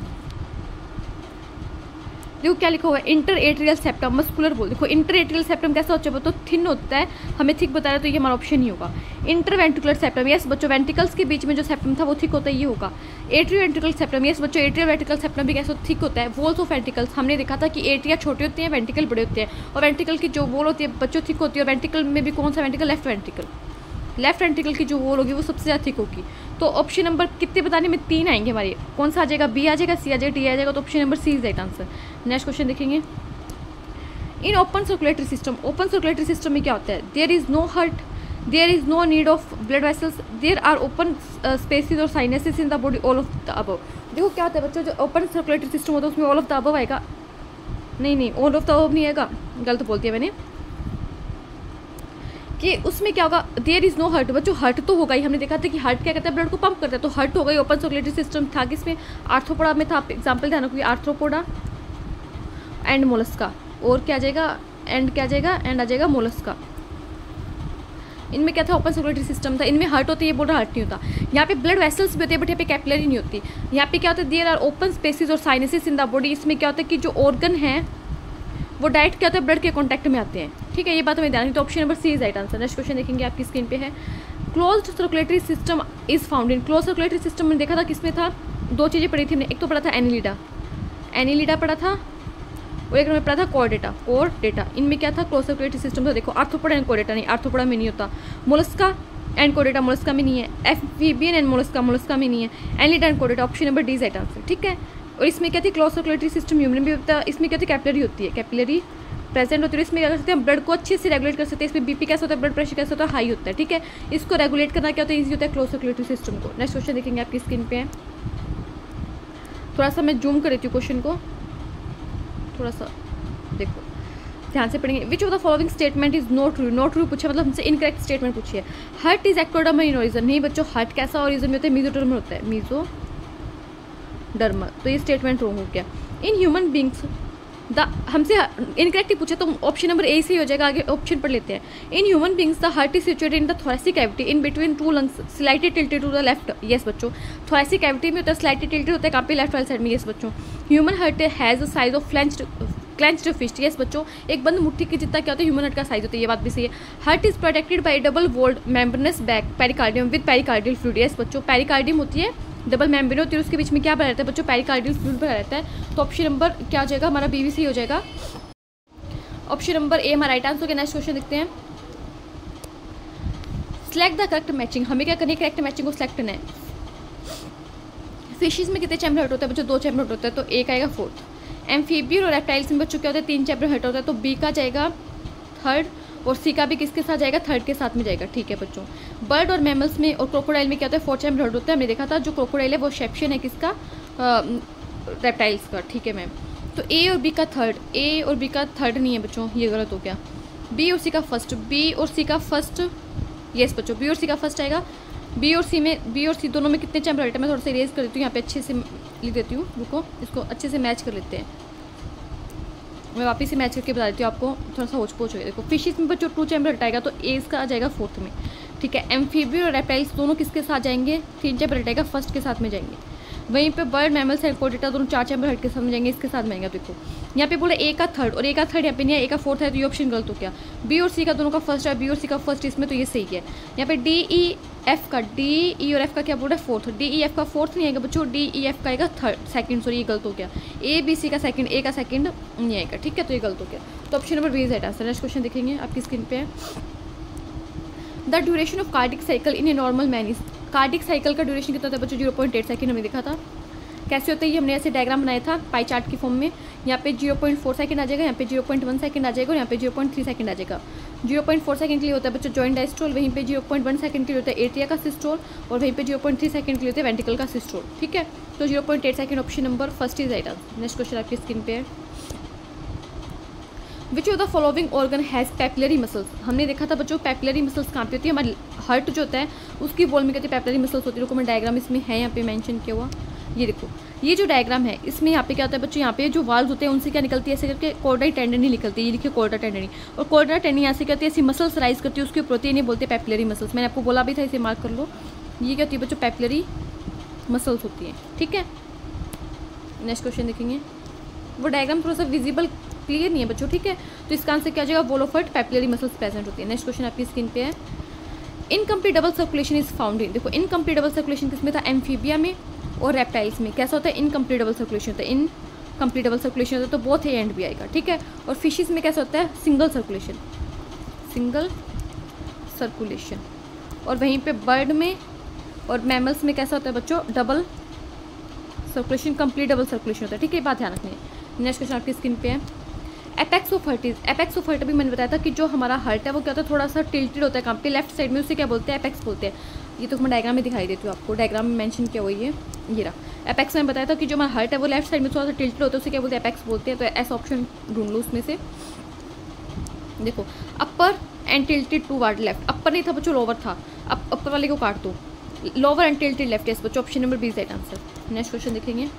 देखो क्या लिखा हुआ है, इंटर एट्रियल सेप्टम मस्कुलर बोल। देखो इंटर एट्रियल सेप्टम कैसा होता है, तो थिन होता है, हमें थिक बता रहा है, तो ये हमारा ऑप्शन ही होगा। इंटर वेंट्रिकुलर सेप्टम, यस बच्चों वेंट्रिकल्स के बीच में जो सेप्टम था वो थिक होता है, ये होगा। एट्रियो वेंट्रिकल सेप्टम, यस बच्चों एट्रियल वेंट्रिकल सेप्टम भी कैसा थिक होता है। वॉल्स ऑफ वेंट्रिकल्स, हमने देखा था कि एट्रिया छोटे होते हैं, वेंट्रिकल बड़े होते हैं, और वेंट्रिकल की जो वॉल होती है बच्चों थिक होती है। और वेंट्रिकल में भी कौन सा ventricle, left ventricle, left ventricle की जो वॉल होगी वो सबसे ज़्यादा थिक होगी। तो ऑप्शन नंबर कितने बताने में, 3 आएंगे हमारे, कौन सा आ जाएगा, बी आ जाएगा, सी आ जाएगा, डी आ जाएगा। तो option number C is right answer. Next question देखेंगे। In open circulatory system, open circulatory system में क्या होता है, there is no heart, there is no need of blood vessels, there are open spaces और sinuses in the body, all of the above. देखो क्या होता है बच्चों, जो ओपन सर्कुलेटरी सिस्टम होता है उसमें ऑल ऑफ द अबव आएगा, नहीं ऑल ऑफ द अबव नहीं आएगा, गलत बोलती है मैंने, कि उसमें क्या होगा, देयर इज़ नो हर्ट। बच्चों हर्ट तो होगा ही, हमने देखा था कि हर्ट क्या करता है, ब्लड को पंप करता है, तो हर्ट हो गई। ओपन सर्कुलेटरी सिस्टम था किसमें, आर्थ्रोपोडा में था, आप एग्जाम्पल ध्यान रखिए, आर्थ्रोपोडा एंड मोलस्का, और क्या आ जाएगा, एंड क्या आ जाएगा, एंड आ जाएगा मोलस्का। इनमें क्या था, ओपन सर्कुलेटरी सिस्टम था, इनमें हर्ट होती है, ये बोल रहा हर्ट नहीं होता। यहाँ पे ब्लड वेसल्स भी होती है, बट यहाँ पे कैपिलरी नहीं होती। यहाँ पे क्या होता है, देयर आर ओपन स्पेसिस और साइनसेस इन द बॉडी, इसमें क्या होता है कि जो ऑर्गन है वो डायरेक्ट क्या होता है, ब्लड के कॉन्टैक्ट में आते हैं। ठीक है, ये बात हमें ध्यान रखनी। तो option number C is right answer. Next question देखेंगे, आपकी स्क्रीन पे है। Closed circulatory system is found in, close circulatory system में देखा था किसमें था, 2 चीज़ें पढ़ी थी हमने, एक तो पढ़ा था एनिलिडा पढ़ा था, और एक में पढ़ा था कोरडेटा। इनमें क्या था, क्लोज सर्कुलेटरी सिस्टम था। देखो आर्थ्रोपोडा एंड कोरडेटा नहीं, आर्थ्रोपोडा में नहीं होता। मोलस्का एंड कोरडेटा, मोलस्का में नहीं है। एम्फीबियन एंड मोलस्का, मोलस्का में नहीं है। Annelida and Chordata, option number D is right answer. ठीक है, और इसमें क्या थी, क्लोज सर्कुलेटरी सिस्टम ह्यूमन भी होता है, इसमें क्या थी, कैपिलरी होती है, कैपिलरी प्रेजेंट होती है। इसमें क्या कर सकते हैं, ब्लड को अच्छे से रेगुलेट कर सकते हैं। इसमें बीपी कैसा होता है, ब्लड प्रेशर कैसा होता है, हाई होता है। ठीक है, इसको रेगुलेट करना क्या होता है, ईजी होता है क्लोज सर्कुलेटरी सिस्टम को। नेक्स्ट क्वेश्चन देखेंगे, आपकी स्क्रीन पे है। थोड़ा सा मैं जूम कर देती हूँ क्वेश्चन को, थोड़ा सा देखो ध्यान से पढ़ेंगे। Which of the following statement is not true, not true पूछे मतलब हमसे इनकरेक्ट स्टेटमेंट पूछी है। Heart is ectodermal in origin, नहीं बच्चों हर्ट कैसा ओरिजिन में होता है, मीजोडर्मल होता है, मीजोडर्मल। तो ये स्टेटमेंट रॉन्ग हो गया। इन ह्यूमन बींग्स द, हमसे इनकरेक्ट ही पूछा तो ऑप्शन नंबर ए से ही हो जाएगा। आगे ऑप्शन पढ़ लेते हैं। In human beings the heart is situated in the thoracic cavity in between 2 lungs, slightly tilted to the left. Yes बच्चों, थोरेसिक कैविटी में होता है, स्लाइटली टिल्टेड होता है, कहाँ पे, लेफ्ट वाली साइड में। यस बच्चों, human heart has a size of clenched fist. Yes बच्चों, एक बंद मुट्ठी के जितना क्या होता है ह्यूमन हार्ट का साइज होता है, ये बात भी सही है। Heart is protected by double walled membranous bag pericardium with pericardial fluid. Yes बच्चों, पेरिकार्डियम होती है, डबल मेम्ब्रेन होती है, उसके बीच में क्या भरा रहता है बच्चों, पेरिकार्डियल फ्लूइड भरा रहता है। तो ऑप्शन नंबर क्या हो जाएगा हमारा, बीवीसी हो जाएगा। ऑप्शन नंबर ए हमारा राइट आंसर के। नेक्स्ट क्वेश्चन देखते हैं। सिलेक्ट द करेक्ट मैचिंग, हमें क्या करनी है, करेक्ट मैचिंग को सिलेक्ट करना है। फिशेज में कितने चैम्बर हर्ट होता है बच्चों, 2 चैम्बर हर्ट होता है, तो ए का आएगा 4th। एम्फीबियन और रेप्टाइल्स में बच्चों क्या होता है, 3 चैम्बर हर्ट होता है, तो बी का जाएगा 3rd, और सी का भी किसके साथ जाएगा, 3rd के साथ में जाएगा। ठीक है बच्चों, बर्ड और मैमल्स में और क्रोकोडाइल में क्या होता है, 4 चैम्बर हर्ट होता है। हमने देखा था जो क्रोकोडाइल है वो सेप्शन है किसका, रेप्टाइल्स का। ठीक है मैम, तो ए और बी का 3rd, ए और बी का 3rd नहीं है बच्चों, ये गलत हो गया। बी और सी का 1st, बी और सी का 1st, यस बच्चों बी और सी का 1st आएगा। बी और सी दोनों में कितने चैम्बर हर्ट है, मैं थोड़ा सा इरेज कर देती हूँ, यहाँ पे अच्छे से लिख देती हूँ, रुको इसको अच्छे से मैच कर लेते हैं। मैं वापस से मैच करके बता देती हूँ आपको, थोड़ा सा होच पोच हो गया। देखो फिशेस में बच्चों 2 चैम्बर हटाएगा, तो ए इसका आ जाएगा 4th में। ठीक है, एम्फीबियन और रेप्टाइल्स दोनों किसके साथ जाएंगे, 3 चैम्बर हटाएगा, 1st के साथ में जाएंगे। वहीं पे बर्ड, मैमल्स एंड कोडेटा दोनों 4 चैम्बर हट के समझेंगे, इसके साथ मिलेंगे। देखो यहाँ पे बोला ए का थर्ड और ए का थर्ड यहाँ पे नहीं है, ए का फोर्थ है, तो ये ऑप्शन गलत हो गया। बी और सी का दोनों का फर्स्ट है, बी और सी का फर्स्ट इसमें, तो ये सही है। यहाँ पे डी ई एफ का, डी ई और एफ का क्या बोल रहा है, फोर्थ। डी ई एफ का फोर्थ नहीं आएगा बच्चों, डी ई एफ का आएगा थर्ड, सेकंड, सॉरी ये गलत हो गया। ए बी सी का सेकंड, ए का सेकंड नहीं आएगा, ठीक है, तो ये गलत हो गया। तो option number B is right answer. Next question देखेंगे आपकी स्क्रीन पे है, the duration of cardiac cycle in a normal man is. Cardiac cycle का ड्यूरेशन कितना था बच्चों, 0.8 सेकंड हमने देखा था। कैसे होता है ये हमने ऐसे डायग्राम बनाया था पाई चार्ट की फॉर्म में। यहाँ पे 0.4 सेकंड आ जाएगा, यहाँ पे 0.1 सेकंड आ जाएगा और यहाँ पे 0.3 सेकंड आ जाएगा। 0.4 सेकंड के लिए होता है बच्चों जॉइंट डायस्टोल, वहीं पे 0.1 सेकंड के लिए होता है एट्रिया का सिस्टोल और वहीं पे 0.3 सेकंड के लिए होता है वेंट्रिकल का सिस्टोल, ठीक है। तो 0.8 second option number first is right answer. Next question आपकी स्क्रीन पे है, which of the following organ has papillary muscles. हमने देखा था बच्चों पैपिलरी मसल्स कहाँ पे होती है, हमारे हार्ट जो होता है उसकी वॉल में कहते हैं पैपिलरी मसल्स होती है। देखो मैं डायग्राम इसमें है यहाँ पे मेंशन किया हुआ, ये देखो ये जो डायग्राम है इसमें यहाँ पे क्या होता है बच्चों, यहाँ पे जो वाल्व होते हैं उनसे क्या निकलती है, ऐसे करके कॉर्डाई टेंडनी निकलती है, ये लिखिए कॉर्डा टेंडनी। और कॉर्डा टेंडनी यहाँ से क्या होती है, ऐसी मसल्स राइज करती है, उसके प्रोटीन ये बोलते हैं पैपिलरी मसल्स। मैंने आपको बोला भी था, इसे मार्क कर लो, ये क्या होती है बच्चों पैपिलरी मसल्स होती है, ठीक है। नेक्स्ट क्वेश्चन देखेंगे, वो डायग्राम थोड़ा सा विजिबल क्लियर नहीं है बच्चों, ठीक है, तो इसका आंसर क्या जाएगा, wall of heart papillary muscles present होती है। नेक्स्ट क्वेश्चन आपकी स्क्रीन पे है, incomplete double circulation is found in. देखो इनकम्प्लीट डबल सर्कुलेशन किसमें था, एम्फीबिया में और रेप्टाइल्स में। कैसा होता है, इनकम्प्लीट डबल सर्कुलेशन होता है, इनकम्प्लीट डबल सर्कुलेशन होता है, तो बोथ ए एंड बी आएगा, ठीक है। और फिशेस में कैसा होता है, सिंगल सर्कुलेशन, सिंगल सर्कुलेशन। और वहीं पे बर्ड में और मैमल्स में कैसा होता है बच्चों, double circulation, complete double circulation होता है, ठीक है, ये बात ध्यान रखनी है। नेक्स्ट क्वेश्चन आपकी स्क्रीन पे है, apex of heart is. Apex of heart भी मैंने बताया था कि जो हमारा हर्ट है वो क्या होता है, थोड़ा सा टिल्टेड होता है कहाँ पे, लेफ्ट साइड में, उसे क्या बोलते हैं, एपेक्स बोलते हैं। ये तो मैं डायग्राम में दिखाई देती हूँ आपको, डायग्राम में मेंशन किया हुआ ये रहा। एपेक्स में बताया था कि जो हमारा हर्ट है वो लेफ्ट साइड में थोड़ा सा टिल्टेड होता है, उसे क्या बोलते हैं, एपेक्स बोलते हैं। तो ऐसा ऑप्शन ढूंढ लो उसमें से। देखो अपर एंड टिल्टेड टूवर्ड लेफ्ट, अपर नहीं था बच्चों, लोअर था, अब अपर वाले को काट दो, lower and tilted left, yes बच्चों, option number B is right answer. Next question देखेंगे,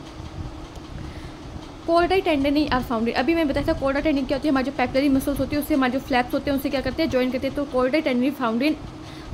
कॉर्डाई टेंडनी आर फाउंड। अभी मैं बताया था कॉर्डा टेंडनी क्या होती है, हमारे जो पैपिलरी मसल्स होती है उससे हमारे जो फ्लैप्स होते हैं उनसे क्या करते हैं, जॉइन करते हैं। तो chordae tendineae found in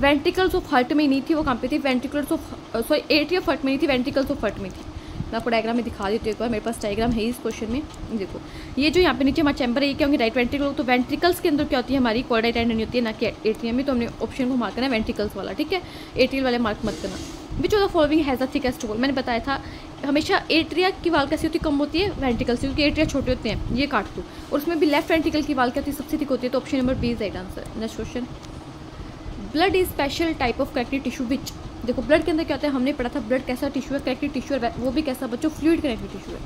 ventricles of heart में नहीं थी, वो कहाँ पे थी, ventricles of sorry atria of heart में नहीं थी, वेंट्रिकल्स ऑफ हर्ट में थी। मैं आपको डायग्राम में दिखा देती हूँ एक बार, मेरे पास डायग्राम है इस क्वेश्चन में। देखो ये जो यहाँ पे नीचे हमारा चैम्बर है, ये क्या होंगे, राइट वेंट्रिकल। तो वेंट्रिकल्स के अंदर क्या होती है हमारी, कॉर्डाई टेंडनी होती है, ना कि एट्रियम में। तो हमने ऑप्शन को मार्क करना है वेंट्रिकल्स वाला, ठीक है, एट्रियल वाले मार्क मत करना। विच of the following has a thickest wall. मैंने बताया था हमेशा एट्रिया की वाल कैसी होती है, कम होती है वेंट्रिकल से, क्योंकि एट्रिया छोटे होते हैं, ये काट दो। और उसमें भी लेफ्ट वेंट्रिकल की वाल क्या होती है, सबसे थिक होती है। तो option number B is right answer. Next question, blood is special type of connective tissue which. देखो ब्लड के अंदर क्या होता है, हमने पढ़ा था ब्लड कैसा टिश्यू है, कनेक्टिव टिश्यू है, वो भी कैसा बच्चों, फ्लूइड कनेक्टिव टिश्यू है,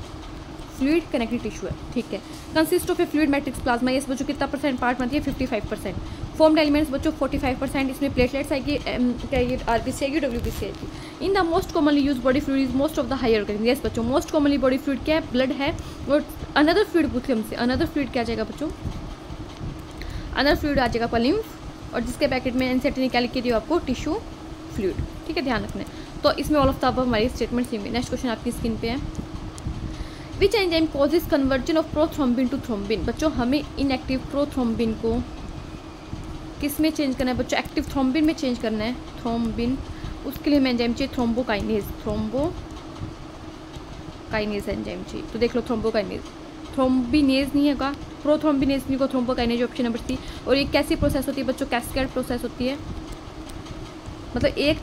फ्लूइड कनेक्टिव टिश्यू है, ठीक है। Consist of A fluid matrix plasma, ये बच्चों कितना परसेंट पार्ट बनती है, 55%। फॉर्म्ड एलिमेंट्स बच्चों 45%, इसमें प्लेटलेट्स आएगी, क्या ये आरबीसी आएगी, डब्ल्यूबीसी आएगी। In the most commonly use body fluid is most of the higher organism. Yes बच्चों, मोस्ट कॉमनली बॉडी फ्लूइड क्या है, ब्लड है। और अनदर फ्लूइड पूछे हमसे, अनदर फ्लूइड क्या आ जाएगा बच्चों, अनदर फ्लूइड आ जाएगा लिम्फ, और जिसके पैकेट में एनसीईआरटी ने क्या लिख के दिया आपको, टिश्यू फ्लूइड, ठीक है, ध्यान रखना है। तो इसमें ऑल ऑफ द अबव हमारी स्टेटमेंट सेम है। नेक्स्ट क्वेश्चन आपकी स्क्रीन पे है, which enzyme causes conversion of prothrombin to thrombin. बच्चों हमें इनएक्टिव प्रोथ्रोम्बिन को किस में चेंज करना है बच्चों, एक्टिव थ्रोम्बिन में चेंज करना है, थ्रोम्बिन। उसके लिए हमें एंजाइम चाहिए थ्रोम्बोकाइनेज, थ्रोम्बोकाइनेज एंजाइम चाहिए। तो देख लो थ्रोम्बोकाइनेज, थ्रोम्बिनेज नहीं होगा, प्रोथ्रोम्बिनेज नहीं होगा, थ्रोम्बोकाइनेज ऑप्शन नंबर सी। और ये कैसी प्रोसेस होती है बच्चों, कैस्केड प्रोसेस होती है, मतलब एक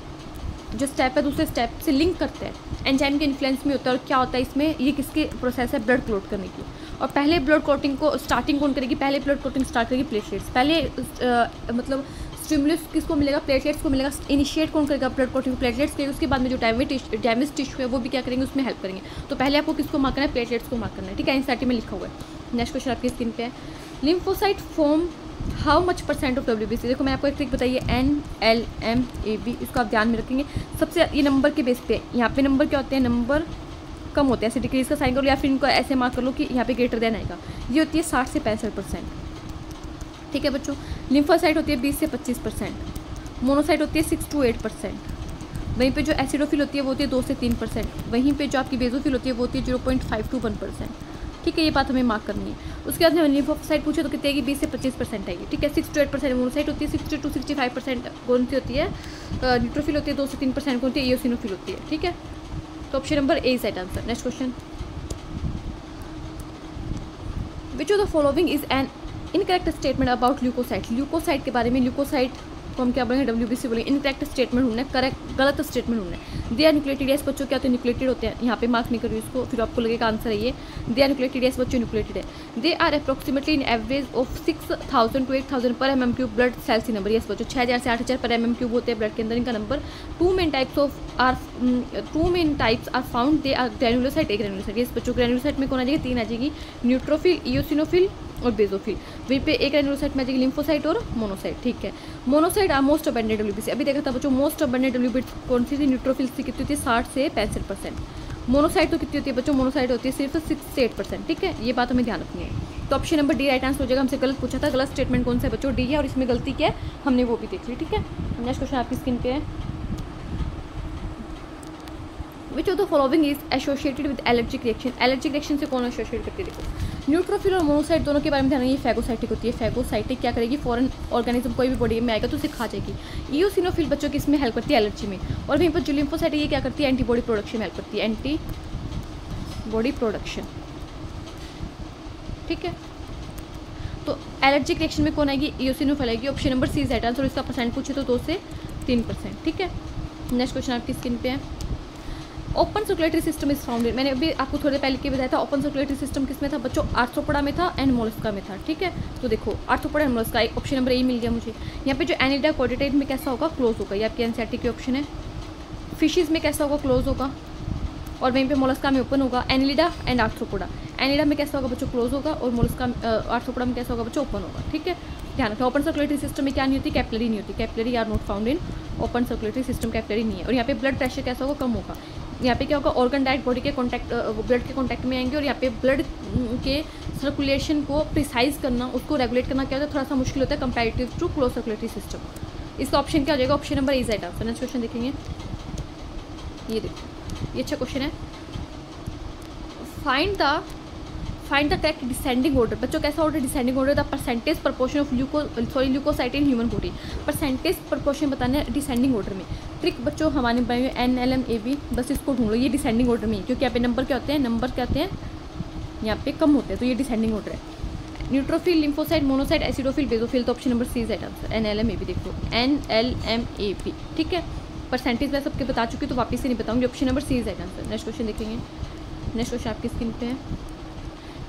जो स्टेप है दूसरे स्टेप से लिंक करते हैं, एंजाइम के इन्फ्लुएंस में होता है। और क्या होता है इसमें, ये किसकी प्रोसेस है, ब्लड क्लॉट करने की। और पहले ब्लड क्लॉटिंग को स्टार्टिंग कौन करेगी, पहले ब्लड क्लॉटिंग स्टार्ट करेगी प्लेटलेट्स। पहले मतलब स्टिमुलस किसको मिलेगा, प्लेटलेट्स को मिलेगा। इनिशिएट कौन करेगा, ब्लड क्लॉटिंग प्लेटलेट्स करेगी। उसके बाद में जो डैमेज टिश्यू है वो भी क्या करेंगे, उसमें हेल्प करेंगे। तो पहले आपको किसको मार्क करना है, प्लेटलेट्स को मार्क करना है, ठीक है, एनसीईआरटी में लिखा हुआ है। नेक्स्ट क्वेश्चन आपकी स्क्रीन पे है, lymphocyte form how much percent of WBC. देखो मैं आपको एक ट्रिक बताइए, NLMAB, इसको आप ध्यान में रखेंगे। सबसे ये नंबर के बेस पे, यहाँ पे नंबर क्या होते हैं, नंबर कम होते हैं, ऐसे डिक्रीज का साइन कर लो, या फिर इनको ऐसे मार्क कर लो कि यहाँ पे ग्रेटर देन आएगा। ये होती है 60 से 65%, ठीक है बच्चों। लिम्फोसाइट होती है 20 से 25%, मोनोसाइट होती है 6 to 8%। वहीं पे जो एसिडोफिल होती है वो होती है 2 से 3%। वहीं पे जो आपकी बेजोफिल होती है वो होती है 0.5 to 1%, ठीक है, ये बात हमें मार्क करनी है। उसके बाद में लिम्फोसाइट पूछे तो कितने आएगी, 20 से 25% आएगी, ठीक है। 6 to 8% मोनोसाइट होती है, 60 to 65% कौन सी होती है, न्यूट्रोफिल होती है, 2 से 3% कौन होती है, एओसिनोफिल होती है, ठीक है। तो option number A is right answer. Next question, which of the following is an incorrect statement about leucocyte. Leucocyte के बारे में, ल्यूकोसाइट को हम क्या बोलेंगे, WBC बोलेंगे। इनकरेक्ट स्टेटमेंट ढूंढना है, करेक्ट गलत स्टेटमेंट ढूंढना है। दे आर न्यूक्लिएटेड, यस बच्चों क्या होते हैं, न्यूक्लिएटेड होते हैं। यहाँ पे मार्क नहीं करिए इसको, फिर आपको लगेगा आंसर है ये। दे आर न्यूक्लिएटेड, यस बच्चों न्यूक्लिएटेड है। They are approximately in average of 6000 to 8000 पर mm³ blood cells number, yes बच्चों 6000 से 8000 पर mm³ होते हैं ब्लड के अंदर इनका number. Two main types are found, they are granulocyte, agranulocyte, yes बच्चों ग्रेनुलोसाइट में कौन आ जाएगी, 3 आ जाएगी, न्यूट्रोफिल, इओसिनोफिल और बेजोफिल। वहीं पे एक ग्रेनुलोसाइट में आ जाएगी लिम्फोसाइट और मोनोसाइट, ठीक है। Monocyte are most abundant WBC, अभी देखा था बच्चों मोस्ट अबंडेंट WBC कौन सी थी, न्यूट्रोफिल की कितनी होती है 60 से 65%। मोनोसाइट तो कितनी होती है बच्चों, मोनोसाइट होती है सिर्फ 6 से 8%, ठीक है। ये बात हमें ध्यान रखनी है। तो option number D right answer हो जाएगा। हमसे गलत पूछा था, गलत स्टेटमेंट कौन सा है बच्चों, डी है, और इसमें गलती क्या है हमने वो भी देख ली, ठीक है। नेक्स्ट क्वेश्चन आपकी स्क्रीन पे है, which of the following is associated with allergic reaction. Allergic reaction से कौन एसोसिएट करती है, देखो न्यूट्रोफिल और मोनोसाइट दोनों के बारे में ध्यान रखिए। फैगोसाइटिक होती है, फैगोसाइटिक क्या करेगी, फॉरेन ऑर्गेनिज्म कोई भी बॉडी में आएगा तो उसे खा जाएगी। इओसिनोफिल बच्चों की इसमें हेल्प करती है एलर्जी में, और वहीं पर जो लिम्फोसाइट ये क्या करती है, एंटीबॉडी प्रोडक्शन में हेल्प करती है, एंटीबॉडी प्रोडक्शन, ठीक है। तो एलर्जिक रिएक्शन में कौन आएगी, इओसिनोफिल आएगी। Option number C is right answer. इसका परसेंट पूछे तो 2 से 3%, ठीक है। नेक्स्ट क्वेश्चन आपकी स्क्रीन पे है, open circulatory system is found इन, मैंने अभी आपको थोड़े पहले के बताया था ओपन सर्कुलेटरी सिस्टम किसमें था बच्चों, आर्थ्रोपोडा में था एंड मोलस्का में था, ठीक है। तो देखो Arthropoda and Mollusca, option number A मिल गया मुझे। यहाँ पे जो एनिलिडा क्वाड्रेटेट में कैसा होगा, क्लोज होगा, ये आपके एनसीईआरटी के ऑप्शन है। फिशेज में कैसा होगा, क्लोज होगा, और वहीं पे मोलस्का में ओपन होगा। एनिलिडा एंड आर्थ्रोपोडा, एनिलिडा में कैसा होगा बच्चों, क्लोज होगा, और मोलस्का आर्थ्रोपोडा में कैसा होगा बच्चों, ओपन होगा, ठीक है। ध्यान रखें, ओपन सर्कुलेटरी सिस्टम में क्या नहीं होती, कैपिलरी नहीं होती, capillary are not found in open circulatory system, capillary नहीं है। और यहाँ पे ब्लड प्रेशर कैसा होगा, कम होगा। यहाँ पे क्या होगा, ऑर्गन डायरेक्ट बॉडी के कॉन्टैक्ट, ब्लड के कॉन्टैक्ट में आएंगे, और यहाँ पे ब्लड के सर्कुलेशन को प्रिसाइज करना, उसको रेगुलेट करना क्या होता है, थोड़ा सा मुश्किल होता है comparative to close circulatory system. इसका ऑप्शन क्या हो जाएगा, option number is right answer. Next question देखेंगे, ये देखो ये अच्छा क्वेश्चन है। Find the correct descending order, बच्चों कैसा order, descending order, the percentage proportion of leucocyte in human body, percentage proportion बताना है डिसेंडिंग ऑर्डर में। ट्रिक बच्चों हमारे बनाई हुई NLMAB, बस इसको ढूंढ लो, ये डिसेंडिंग ऑर्डर में है, क्योंकि यहाँ पे नंबर क्या होते हैं, नंबर क्या होते हैं यहाँ पे कम होते हैं, तो ये डिसेंडिंग ऑर्डर है। Neutrophil, lymphocyte, monocyte, acidophil, basophil, तो option number C is right answer. NLMAB देखो, NLMAB, ठीक है। परसेंटेज मैं सबके बता चुकी, तो वापस से नहीं बताऊंगी, option number C is right answer. Next question देखेंगे, नेक्स्ट क्वेश्चन आपकी स्क्रीन पे है,